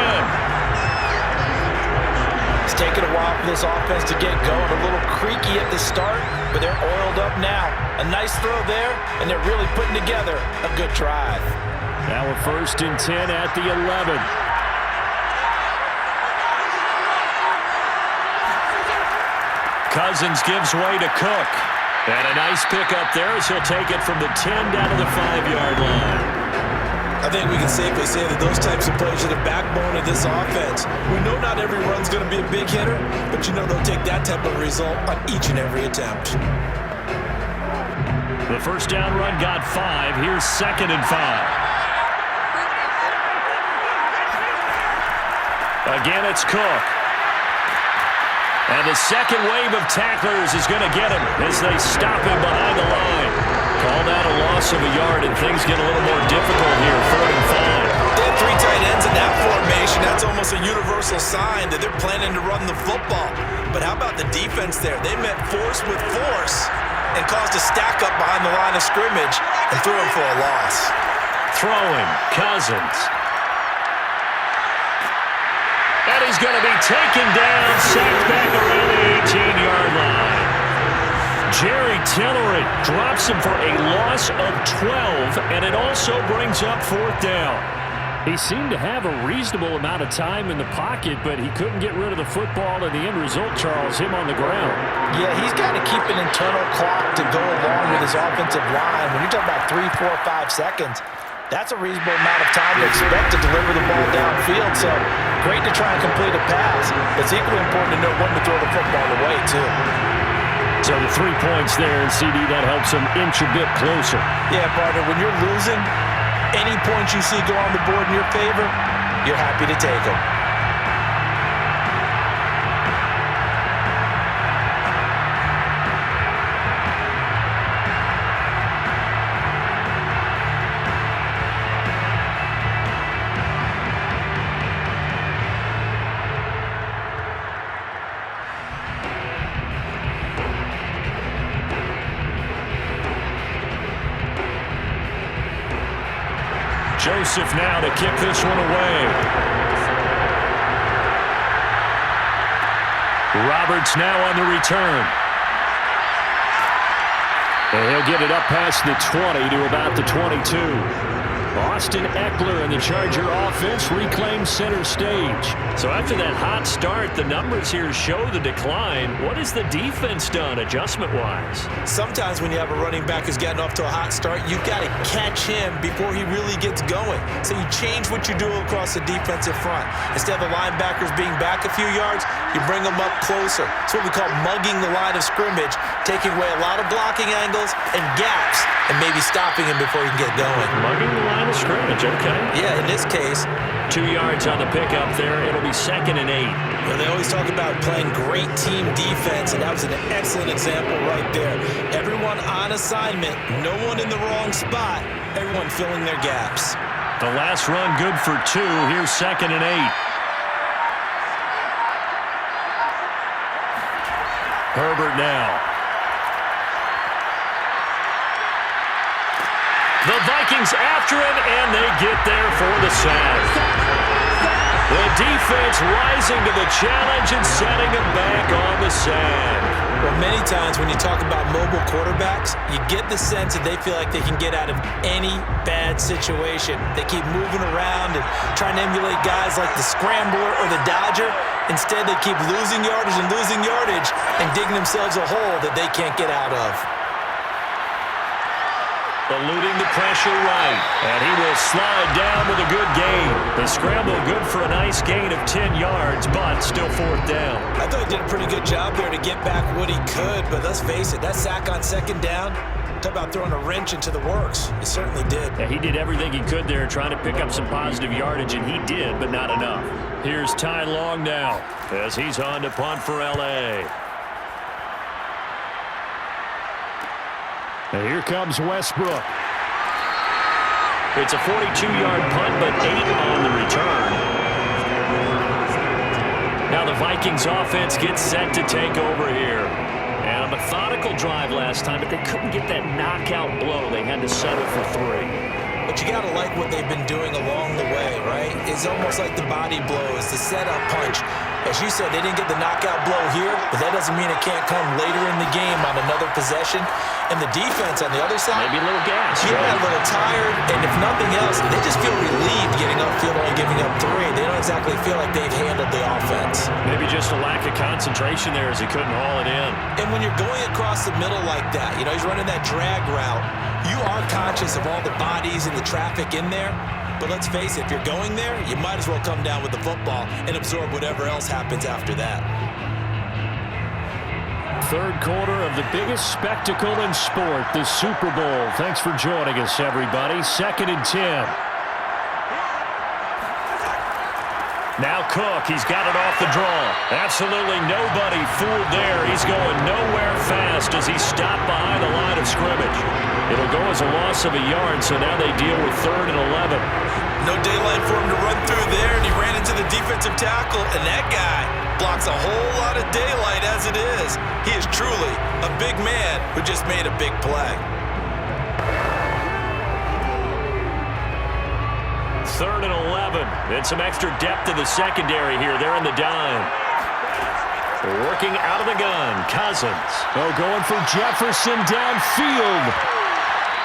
It's taken a while for this offense to get going. A little creaky at the start, but they're oiled up now. A nice throw there, and they're really putting together a good drive. Now a 1st and 10 at the 11. Cousins gives way to Cook. And a nice pickup there as he'll take it from the 10 down to the 5-yard line. I think we can safely say that those types of plays are the backbone of this offense. We know not every run's going to be a big hitter, but you know they'll take that type of result on each and every attempt. The first down run got 5. Here's 2nd and 5. Again, it's Cook. And the second wave of tacklers is going to get him as they stop him behind the line. Called out a loss of a yard, and things get a little more difficult here. 3rd and 5. They have 3 tight ends in that formation. That's almost a universal sign that they're planning to run the football. But how about the defense there? They met force with force and caused a stack up behind the line of scrimmage and threw him for a loss. Throwing, Cousins. And he's going to be taken down, sacked back around the 18-yard line. Jerry Tillery drops him for a loss of 12, and it also brings up 4th down. He seemed to have a reasonable amount of time in the pocket, but he couldn't get rid of the football, and the end result, Charles, him on the ground. Yeah, he's got to keep an internal clock to go along with his offensive line. When you're talking about 3, 4, 5 seconds, that's a reasonable amount of time to expect to deliver the ball downfield. So great to try and complete a pass. It's equally important to know when to throw the football away, too. So the 3 points there, and CD, that helps him inch a bit closer. Yeah, partner, when you're losing, any points you see go on the board in your favor, you're happy to take them. Joseph now to kick this one away. Roberts now on the return. And he'll get it up past the 20 to about the 22. Austin Eckler and the Charger offense reclaim center stage. So after that hot start, the numbers here show the decline. What has the defense done adjustment-wise? Sometimes when you have a running back who's getting off to a hot start, you've got to catch him before he really gets going. So you change what you do across the defensive front. Instead of the linebackers being back a few yards, you bring them up closer. It's what we call mugging the line of scrimmage, taking away a lot of blocking angles and gaps, and maybe stopping him before he can get going. Mugging the line of scrimmage, okay. Yeah, in this case, 2 yards on the pickup there. It'll be 2nd and 8. you know, they always talk about playing great team defense, and that was an excellent example right there. Everyone on assignment, no one in the wrong spot, everyone filling their gaps. The last run good for 2. Here's 2nd and 8. Herbert now. The Vikings after him, and they get there for the sack. The defense rising to the challenge and setting him back on the sack. Well, many times when you talk about mobile quarterbacks, you get the sense that they feel like they can get out of any bad situation. They keep moving around and trying to emulate guys like the Scrambler or the Dodger. Instead, they keep losing yardage and digging themselves a hole that they can't get out of. Eluding the pressure right, and he will slide down with a good gain. The scramble good for a nice gain of 10 yards, but still 4th down. I thought he did a pretty good job there to get back what he could, but let's face it, that sack on 2nd down, talk about throwing a wrench into the works. He certainly did. Yeah, he did everything he could there trying to pick up some positive yardage, and he did, but not enough. Here's Ty Long now as he's on to punt for L.A. And here comes Westbrook. It's a 42-yard punt, but 8 on the return. Now the Vikings offense gets set to take over here. And a methodical drive last time, but they couldn't get that knockout blow. They had to settle for 3. But you got to like what they've been doing along the way, right? It's almost like the body blows, the setup punch. As you said, they didn't get the knockout blow here, but that doesn't mean it can't come later in the game on another possession. And the defense on the other side, Maybe a little gas. yeah, a little tired, and if nothing else, they just feel relieved getting upfield only giving up 3. They don't exactly feel like they've handled the offense. Maybe just a lack of concentration there as he couldn't haul it in. And when you're going across the middle like that, you know, he's running that drag route, you are conscious of all the bodies and the traffic in there. But let's face it, if you're going there, you might as well come down with the football and absorb whatever else happens after that. 3rd quarter of the biggest spectacle in sport, the Super Bowl. Thanks for joining us, everybody. 2nd and 10. Now Cook, he's got it off the draw. Absolutely nobody fooled there. He's going nowhere fast as he's stopped behind the line of scrimmage. It'll go as a loss of a yard, so now they deal with 3rd and 11. No daylight for him to run through there, and he ran into the defensive tackle, and that guy blocks a whole lot of daylight as it is. He is truly a big man who just made a big play. 3rd and 11. And some extra depth to the secondary here. They're in the dime. Working out of the gun, Cousins. Oh, going for Jefferson downfield.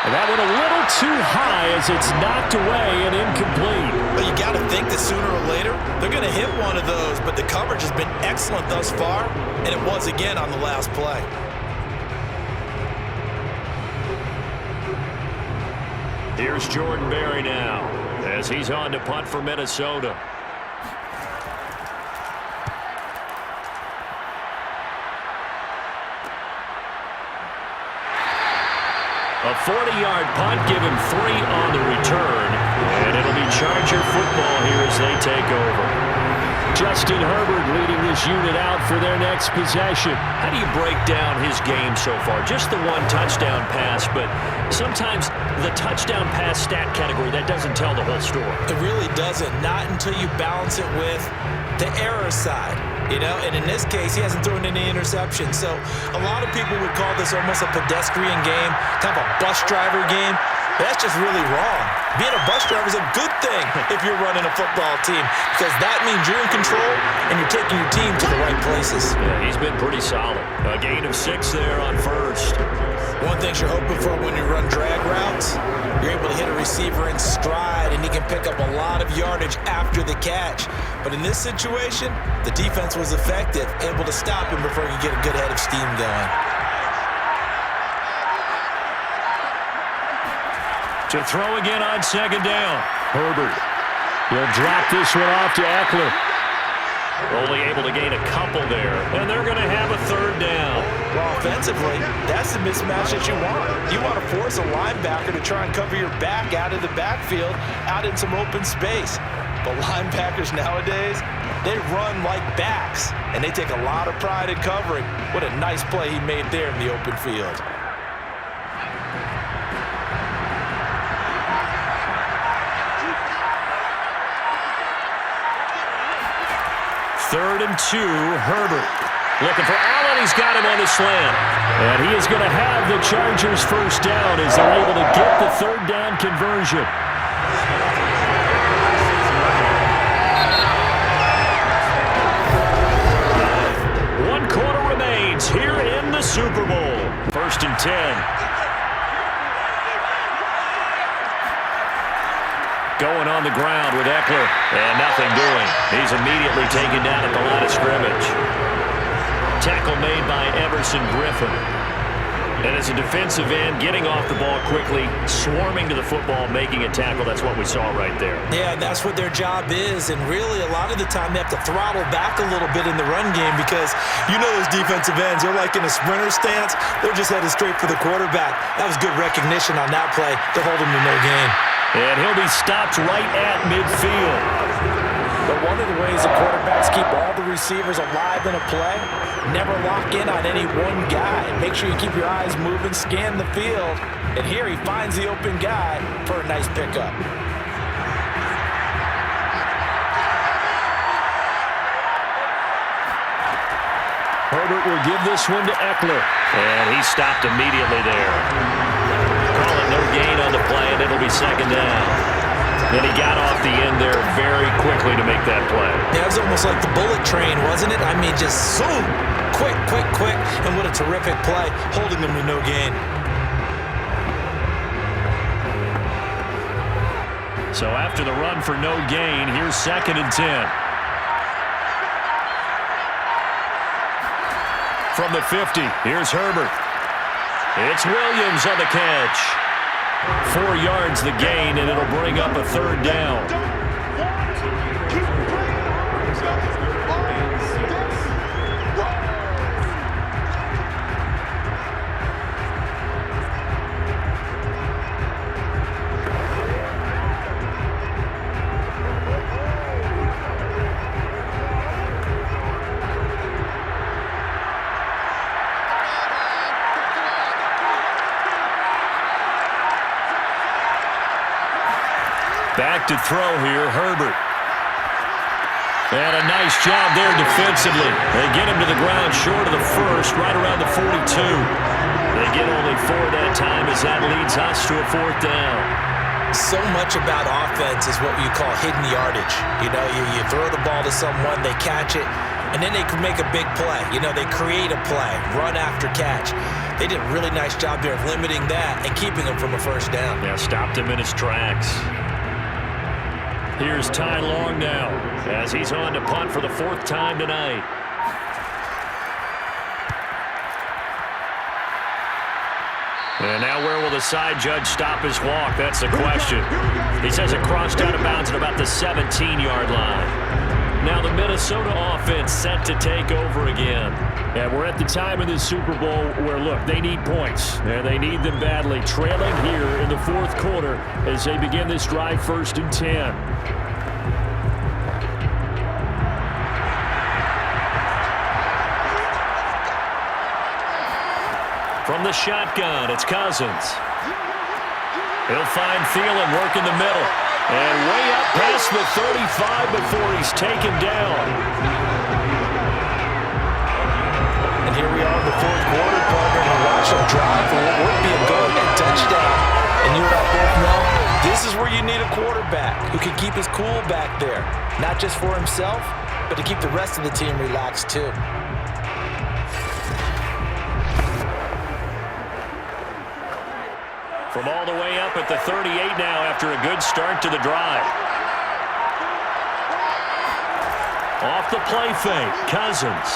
And that one a little too high as it's knocked away and incomplete. But you got to think that sooner or later, they're going to hit one of those, but the coverage has been excellent thus far, and it was again on the last play. Here's Jordan Berry now as he's on to punt for Minnesota. A 40-yard punt, give him 3 on the return. And it'll be Charger football here as they take over. Justin Herbert leading this unit out for their next possession. How do you break down his game so far? Just the 1 touchdown pass, but sometimes the touchdown pass stat category, that doesn't tell the whole story. It really doesn't, not until you balance it with the error side. You know, and in this case, he hasn't thrown any interceptions. So a lot of people would call this almost a pedestrian game, kind of a bus driver game. That's just really wrong. Being a bus driver is a good thing if you're running a football team because that means you're in control and you're taking your team to the right places. Yeah, he's been pretty solid. A gain of 6 there on first. One thing you're hoping for when you run drag routes, you're able to hit a receiver in stride and he can pick up a lot of yardage after the catch. But in this situation, the defense was effective, able to stop him before he could get a good head of steam going. To throw again on second down. Herbert. He'll drop this one off to Eckler. Only able to gain a couple there, and they're going to have a third down. Well, offensively, that's the mismatch that you want. You want to force a linebacker to try and cover your back out of the backfield, out in some open space. But linebackers nowadays, they run like backs, and they take a lot of pride in covering. What a nice play he made there in the open field. Third and 2, Herbert. Looking for Allen. He's got him on the slant. And he is going to have the Chargers first down as they're able to get the third down conversion. One quarter remains here in the Super Bowl. First and 10. Going on the ground with Eckler, and nothing doing. He's immediately taken down at the line of scrimmage. Tackle made by Everson Griffin. And as a defensive end, getting off the ball quickly, swarming to the football, making a tackle, that's what we saw right there. Yeah, that's what their job is, and really a lot of the time they have to throttle back a little bit in the run game because you know those defensive ends, they're like in a sprinter stance, they're just headed straight for the quarterback. That was good recognition on that play to hold him to no gain. And he'll be stopped right at midfield. But one of the ways that quarterbacks keep all the receivers alive in a play, never lock in on any one guy. Make sure you keep your eyes moving, scan the field. And here he finds the open guy for a nice pickup. Herbert will give this one to Eckler. And he stopped immediately there. Call it no gain on the play, and it'll be second down. And he got off the end there very quickly to make that play. Yeah, it was almost like the bullet train, wasn't it? I mean, just zoom, quick, quick, quick. And what a terrific play, holding them to no gain. So after the run for no gain, here's second and 10. From the 50, here's Herbert. It's Williams on the catch. 4 yards the gain, and it'll bring up a third down. Back to throw here, Herbert. And a nice job there defensively. They get him to the ground short of the first, right around the 42. They get only 4 that time as that leads us to a fourth down. So much about offense is what you call hidden yardage. You know, you throw the ball to someone, they catch it, and then they can make a big play. You know, they create a play, run after catch. They did a really nice job there of limiting that and keeping him from a first down. Yeah, stopped him in his tracks. Here's Ty Long now as he's on to punt for the 4th time tonight. And now where will the side judge stop his walk? That's the question. He says it crossed out of bounds at about the 17-yard line. Now the Minnesota offense set to take over again. And we're at the time in this Super Bowl where, look, they need points. And they need them badly. Trailing here in the 4th quarter as they begin this drive, 1st and 10. From the shotgun, it's Cousins. He'll find Thielen, work in the middle. And way up past the 35 before he's taken down. And here we are in the 4th quarter, partner, and watch them drive for what would be a go-ahead touchdown. And you and I both need a quarterback who can keep his cool back there, not just for himself, but to keep the rest of the team relaxed too. From all the way up at the 38 now after a good start to the drive. Off the play fake, Cousins.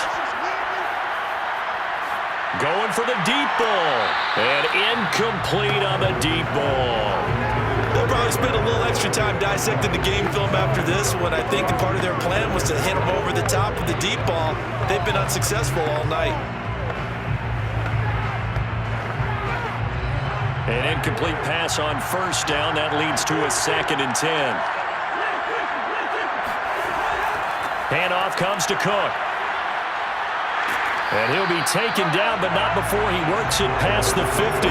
Going for the deep ball. And incomplete on the deep ball. They'll probably spend a little extra time dissecting the game film after this one. I think part of their plan was to hit them over the top of the deep ball. They've been unsuccessful all night. An incomplete pass on first down. That leads to a 2nd and 10. Handoff comes to Cook. And he'll be taken down, but not before he works it past the 50.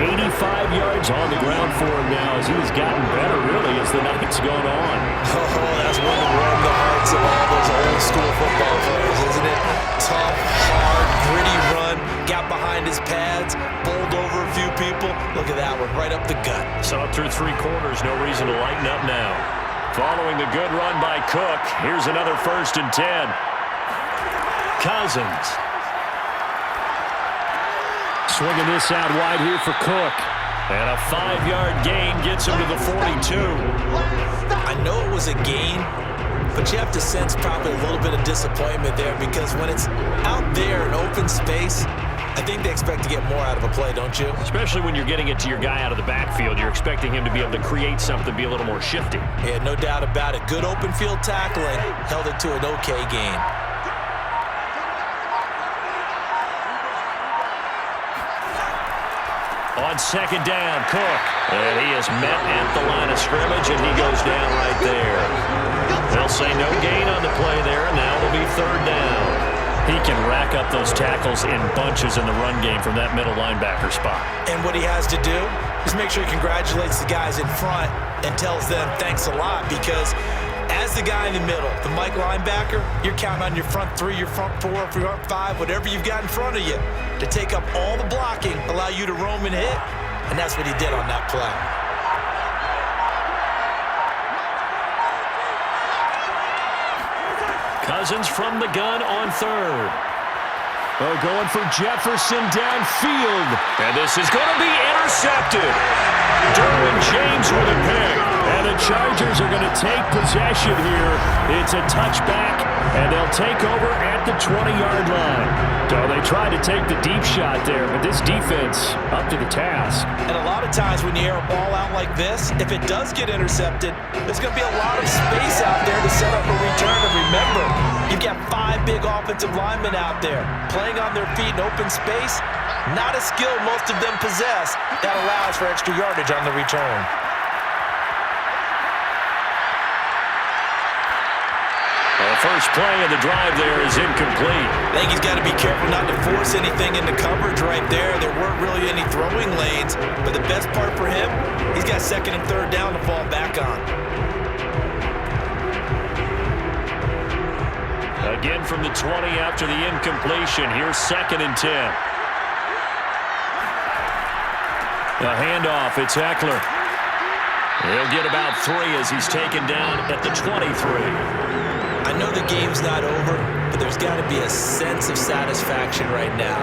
85 yards on the ground for him now as he's gotten better, really, as the night's gone on. Oh, that's one to warm the hearts of all those old school football players, isn't it? Tough, hard, gritty run, got behind his pads, bowled over a few people. Look at that one, right up the gut. Saw it through 3 quarters, no reason to lighten up now. Following the good run by Cook, here's another 1st and 10. Cousins. Swinging this out wide here for Cook. And a 5-yard gain gets him to the 42. I know it was a gain, but you have to sense probably a little bit of disappointment there because when it's out there in open space, I think they expect to get more out of a play, don't you? Especially when you're getting it to your guy out of the backfield. You're expecting him to be able to create something, be a little more shifty. Yeah, no doubt about it. Good open field tackling held it to an okay gain. On 2nd down, Cook. And he is met at the line of scrimmage, and he goes down right there. They'll say no gain on the play there, and now it'll be 3rd down. He can rack up those tackles in bunches in the run game from that middle linebacker spot. And what he has to do is make sure he congratulates the guys in front and tells them thanks a lot because as the guy in the middle, the Mike linebacker, you're counting on your front 3, your front 4, your front 5, whatever you've got in front of you to take up all the blocking, allow you to roam and hit, and that's what he did on that play. Cousins from the gun on 3rd. Oh, going for Jefferson downfield. And this is going to be intercepted. Derwin James with a pick. And the Chargers are going to take possession here. It's a touchback, and they'll take over at the 20-yard line. So they tried to take the deep shot there, but this defense up to the task. And a lot of times when you air a ball out like this, if it does get intercepted, there's going to be a lot of space out there to set up a return. And remember, you've got 5 big offensive linemen out there playing on their feet in open space. Not a skill most of them possess that allows for extra yardage on the return. The first play of the drive there is incomplete. I think he's got to be careful not to force anything into coverage right there. There weren't really any throwing lanes, but the best part for him, he's got 2nd and 3rd down to fall back on. Again from the 20 after the incompletion. Here's 2nd and 10. The handoff, it's Eckler. He'll get about 3 as he's taken down at the 23. I know the game's not over, but there's got to be a sense of satisfaction right now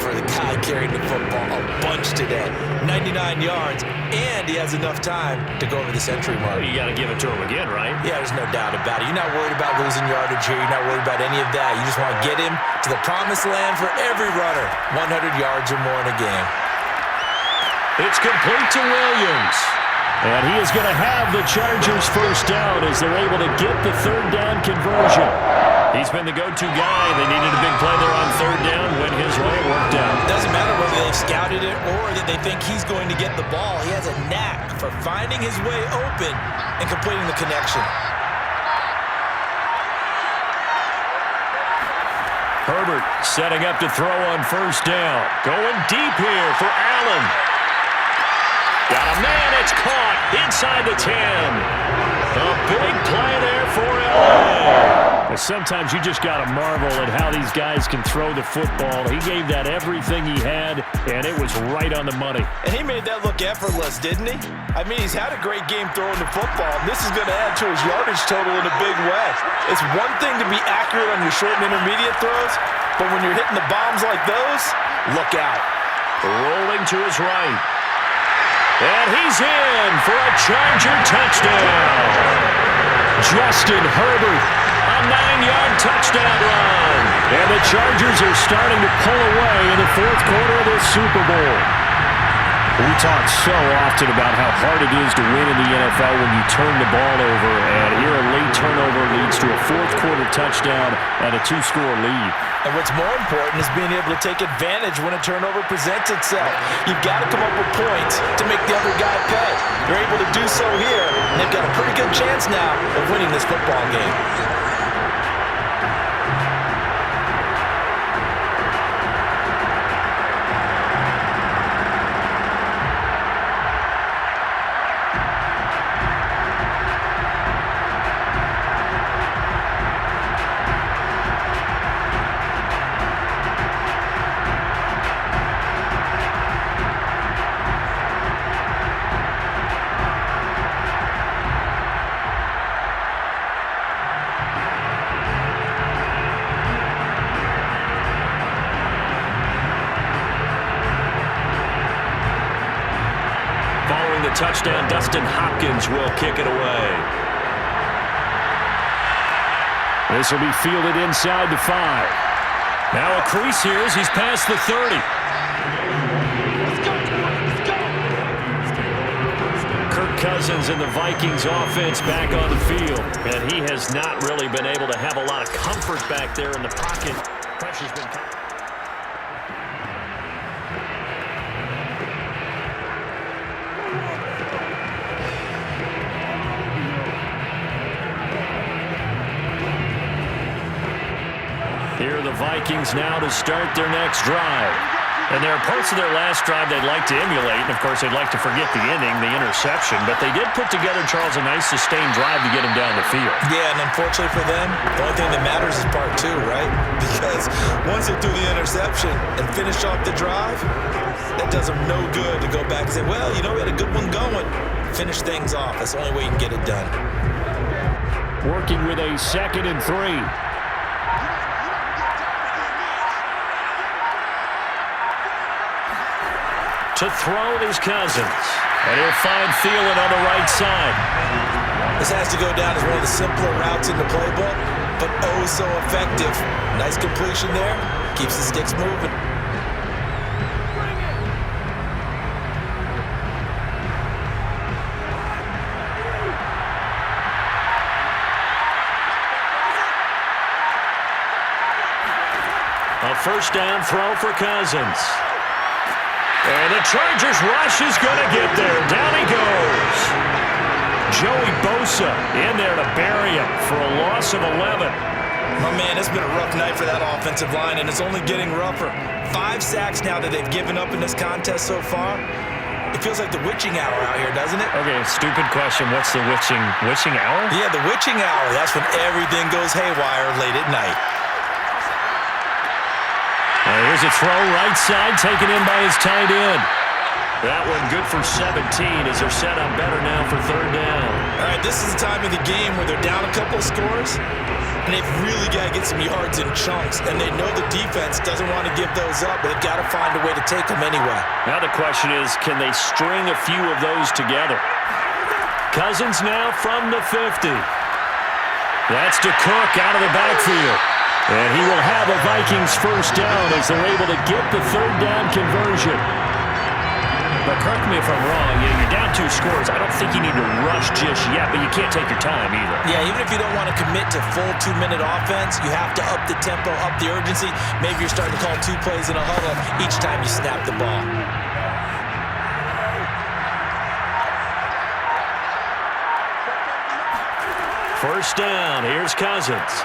for the guy carrying the football a bunch today. 99 yards, and he has enough time to go over the century mark. Well, you got to give it to him again, right? Yeah, there's no doubt about it. You're not worried about losing yardage here. You're not worried about any of that. You just want to get him to the promised land for every runner. 100 yards or more in a game. It's complete to Williams. And he is going to have the Chargers first down as they're able to get the 3rd down conversion. He's been the go-to guy. They needed a big play there on 3rd down. Went his way. It worked out. Doesn't matter whether they've scouted it or that they think he's going to get the ball. He has a knack for finding his way open and completing the connection. Herbert setting up to throw on 1st down. Going deep here for Allen. Got a man, it's caught inside the 10. A big play there for LA. Sometimes you just got to marvel at how these guys can throw the football. He gave that everything he had, and it was right on the money. And he made that look effortless, didn't he? I mean, he's had a great game throwing the football, and this is going to add to his yardage total in a big way. It's one thing to be accurate on your short and intermediate throws, but when you're hitting the bombs like those, look out. Rolling to his right. And he's in for a Charger touchdown. Justin Herbert, a 9-yard touchdown run. And the Chargers are starting to pull away in the fourth quarter of this Super Bowl. We talk so often about how hard it is to win in the NFL when you turn the ball over, and here a late turnover leads to a fourth-quarter touchdown and a 2-score lead. And what's more important is being able to take advantage when a turnover presents itself. You've got to come up with points to make the other guy pay. They're able to do so here, and they've got a pretty good chance now of winning this football game. Touchdown, Dustin Hopkins will kick it away. This will be fielded inside the 5. Now a crease here as he's past the 30. Kirk Cousins and the Vikings offense back on the field. And he has not really been able to have a lot of comfort back there in the pocket. Pressure's been coming. Here are the Vikings now to start their next drive. And there are parts of their last drive they'd like to emulate. And, of course, they'd like to forget the ending, the interception. But they did put together, Charles, a nice sustained drive to get him down the field. Yeah, and unfortunately for them, the only thing that matters is part 2, right? Because once they do the interception and finish off the drive, that does them no good to go back and say, well, you know, we had a good one going. Finish things off. That's the only way you can get it done. Working with a 2nd and 3. To throw is Cousins. And he'll find Thielen on the right side. This has to go down as one of the simpler routes in the playbook, but oh so effective. Nice completion there. Keeps the sticks moving. A first down throw for Cousins. And the Chargers rush is going to get there. Down he goes. Joey Bosa in there to bury him for a loss of 11. Oh, man, it's been a rough night for that offensive line, and it's only getting rougher. 5 sacks now that they've given up in this contest so far. It feels like the witching hour out here, doesn't it? Okay, stupid question. What's the witching hour? Yeah, the witching hour. That's when everything goes haywire late at night. Here's a throw right side taken in by his tight end. That one good for 17 as they're set up better now for 3rd down. All right, this is the time of the game where they're down a couple of scores, and they've really got to get some yards in chunks, and they know the defense doesn't want to give those up, but they've got to find a way to take them anyway. Now the question is, can they string a few of those together? Cousins now from the 50. That's to Cook out of the backfield. And he will have a Vikings first down as they're able to get the 3rd down conversion. But correct me if I'm wrong, you're down 2 scores. I don't think you need to rush just yet, but you can't take your time either. Yeah, even if you don't want to commit to full 2-minute offense, you have to up the tempo, up the urgency. Maybe you're starting to call 2 plays in a huddle each time you snap the ball. First down, here's Cousins.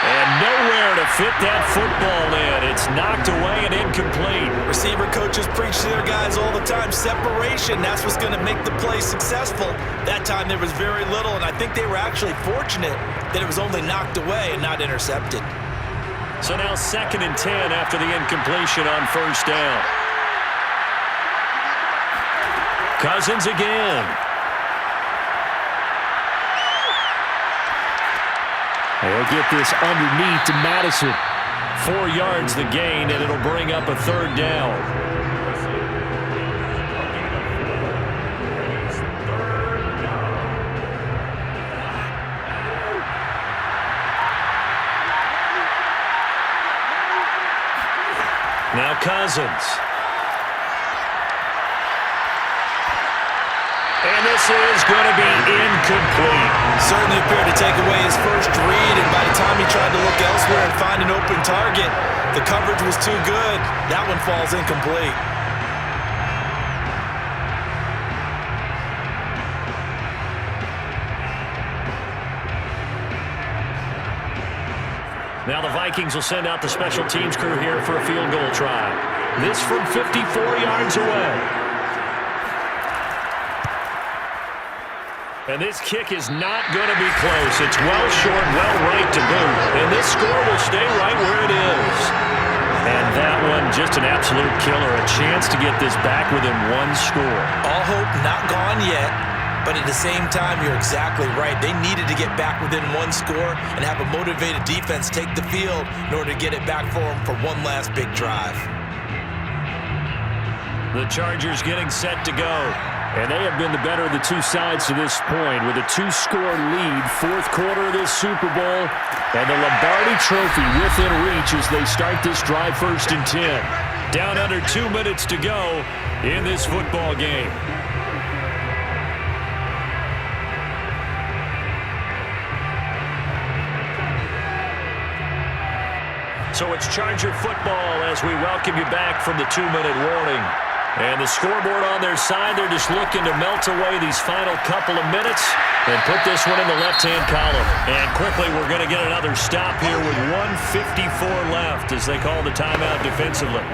And nowhere to to fit that football in. It's knocked away and incomplete. Receiver coaches preach to their guys all the time. Separation, that's what's going to make the play successful. That time there was very little, and I think they were actually fortunate that it was only knocked away and not intercepted. So now 2nd and 10 after the incompletion on first down. Cousins again. They'll get this underneath to Madison. 4 yards the gain, and it'll bring up a 3rd down. Now Cousins. And this is going to be incomplete. Certainly appeared to take away his first read, and by the time he tried to look elsewhere and find an open target, the coverage was too good. That one falls incomplete. Now the Vikings will send out the special teams crew here for a field goal try. This from 54 yards away. And this kick is not going to be close. It's well short, well right to boot. And this score will stay right where it is. And that one, just an absolute killer. A chance to get this back within 1 score. All hope not gone yet, but at the same time, you're exactly right. They needed to get back within 1 score and have a motivated defense take the field in order to get it back for them for one last big drive. The Chargers getting set to go. And they have been the better of the two sides to this point with a 2-score lead, 4th quarter of this Super Bowl, and the Lombardi Trophy within reach as they start this drive 1st and 10. Down under 2 minutes to go in this football game. So it's Charger football as we welcome you back from the 2-minute warning. And the scoreboard on their side, they're just looking to melt away these final couple of minutes and put this one in the left-hand column. And quickly, we're going to get another stop here with 1:54 left as they call the timeout defensively.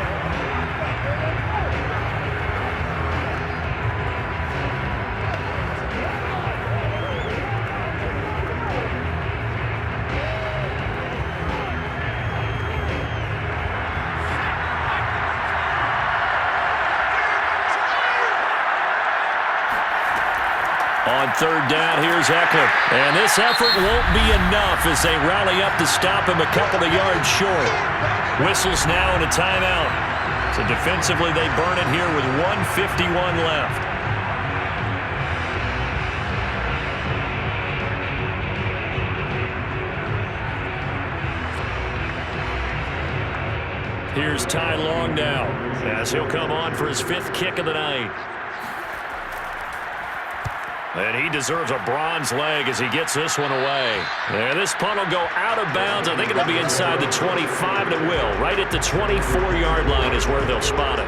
On 3rd down, here's Eckler. And this effort won't be enough as they rally up to stop him a couple of yards short. Whistles now and a timeout. So defensively, they burn it here with 1:51 left. Here's Ty Long now as he'll come on for his 5th kick of the night. And he deserves a bronze leg as he gets this one away. And this punt will go out of bounds. I think it'll be inside the 25, and it will. Right at the 24-yard line is where they'll spot it.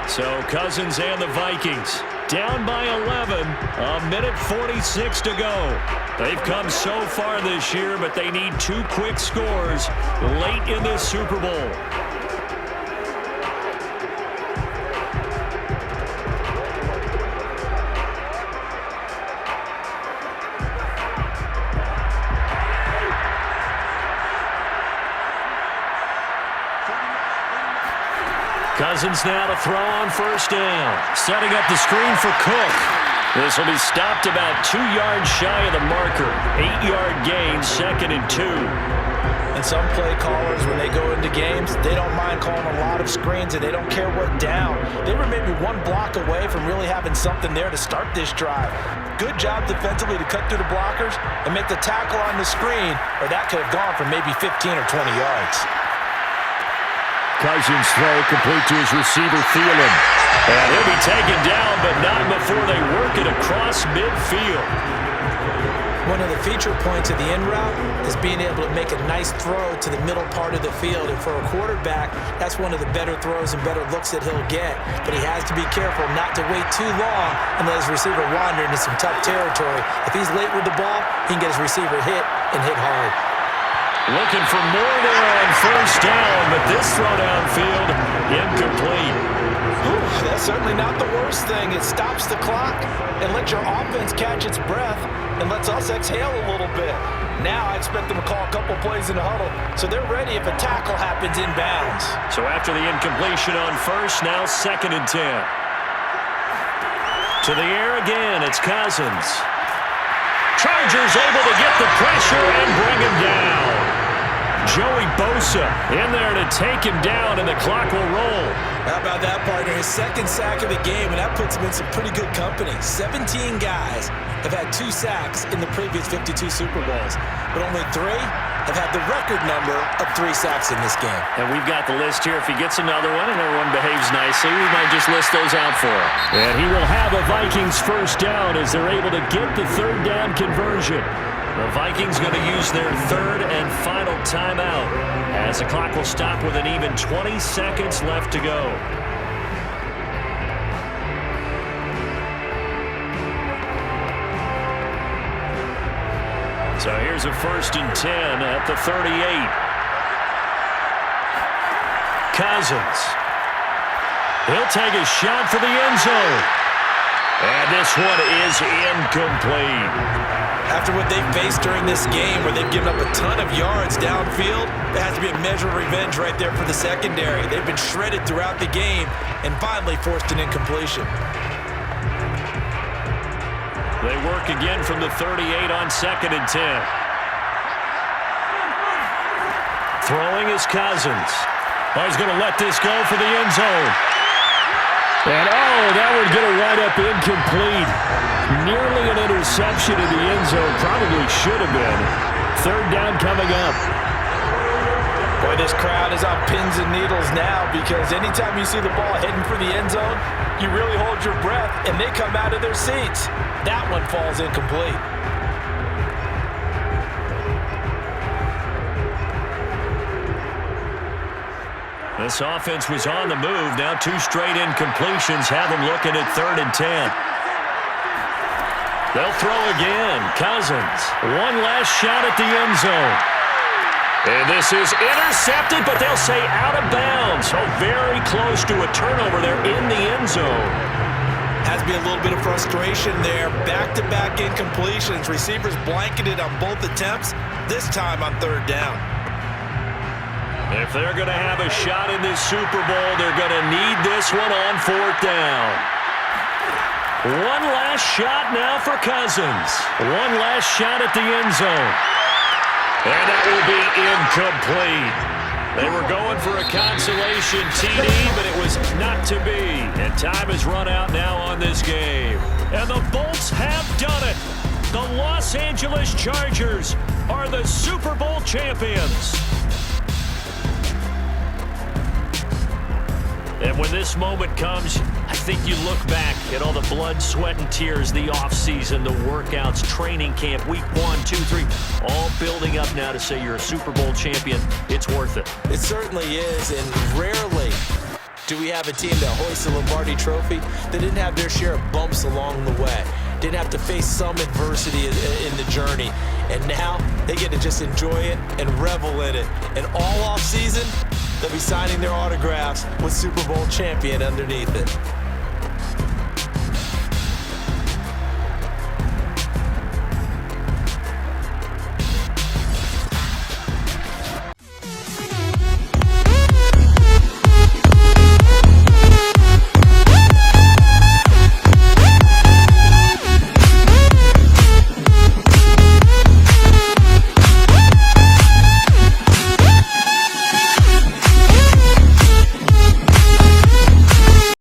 So Cousins and the Vikings down by 11. 1:46 to go. They've come so far this year, but they need 2 quick scores late in this Super Bowl. Cousins now to throw on 1st down. Setting up the screen for Cook. This will be stopped about 2 yards shy of the marker. 8-yard gain, 2nd and 2. And some play callers, when they go into games, they don't mind calling a lot of screens, and they don't care what down. They were maybe 1 block away from really having something there to start this drive. Good job defensively to cut through the blockers and make the tackle on the screen, or that could have gone for maybe 15 or 20 yards. Cousins throw complete to his receiver, Thielen. And he'll be taken down, but not before they work it across midfield. One of the feature points of the end route is being able to make a nice throw to the middle part of the field. And for a quarterback, that's one of the better throws and better looks that he'll get. But he has to be careful not to wait too long and let his receiver wander into some tough territory. If he's late with the ball, he can get his receiver hit and hit hard. Looking for more there on first down, but this throw downfield incomplete. That's certainly not the worst thing. It stops the clock and lets your offense catch its breath and lets us exhale a little bit. Now I expect them to call a couple plays in the huddle so they're ready if a tackle happens inbounds. So after the incompletion on first, now 2nd and 10. To the air again, it's Cousins. Chargers able to get the pressure and bring him down. Joey Bosa in there to take him down, and the clock will roll. How about that, partner? His 2nd sack of the game, and that puts him in some pretty good company. 17 guys have had 2 sacks in the previous 52 Super Bowls, but only 3 have had the record number of 3 sacks in this game. And we've got the list here. If he gets another one and everyone behaves nicely, we might just list those out for him. And he will have a Vikings first down as they're able to get the 3rd down conversion. The Vikings going to use their 3rd and final timeout as the clock will stop with an even 20 seconds left to go. So here's a 1st and 10 at the 38. Cousins. He'll take a shot for the end zone. And this one is incomplete. After what they've faced during this game where they've given up a ton of yards downfield, there has to be a measure of revenge right there for the secondary. They've been shredded throughout the game and finally forced an incompletion. They work again from the 38 on 2nd and 10. Throwing is Cousins. Oh, he's going to let this go for the end zone. And, that would get a wind up incomplete. Nearly an interception in the end zone. Probably should have been. 3rd down coming up. Boy, this crowd is on pins and needles now because anytime you see the ball heading for the end zone, you really hold your breath, and they come out of their seats. That one falls incomplete. This offense was on the move. Now 2 straight incompletions have them looking at 3rd and 10. They'll throw again. Cousins. One last shot at the end zone. And this is intercepted, but they'll say out of bounds. So very close to a turnover there in the end zone. Has to be a little bit of frustration there. Back-to-back incompletions. Receivers blanketed on both attempts, this time on 3rd down. If they're going to have a shot in this Super Bowl, they're going to need this one on 4th down. One last shot now for Cousins. One last shot at the end zone. And that will be incomplete. They were going for a consolation TD, but it was not to be. And time has run out now on this game. And the Bolts have done it. The Los Angeles Chargers are the Super Bowl champions. And when this moment comes, I think you look back at all the blood, sweat, and tears, the offseason, the workouts, training camp, week 1, 2, 3, all building up now to say you're a Super Bowl champion. It's worth it. It certainly is, and rarely do we have a team that hoists the Lombardi Trophy that didn't have their share of bumps along the way, didn't have to face some adversity in the journey, and now they get to just enjoy it and revel in it. And all offseason, they'll be signing their autographs with Super Bowl champion underneath it.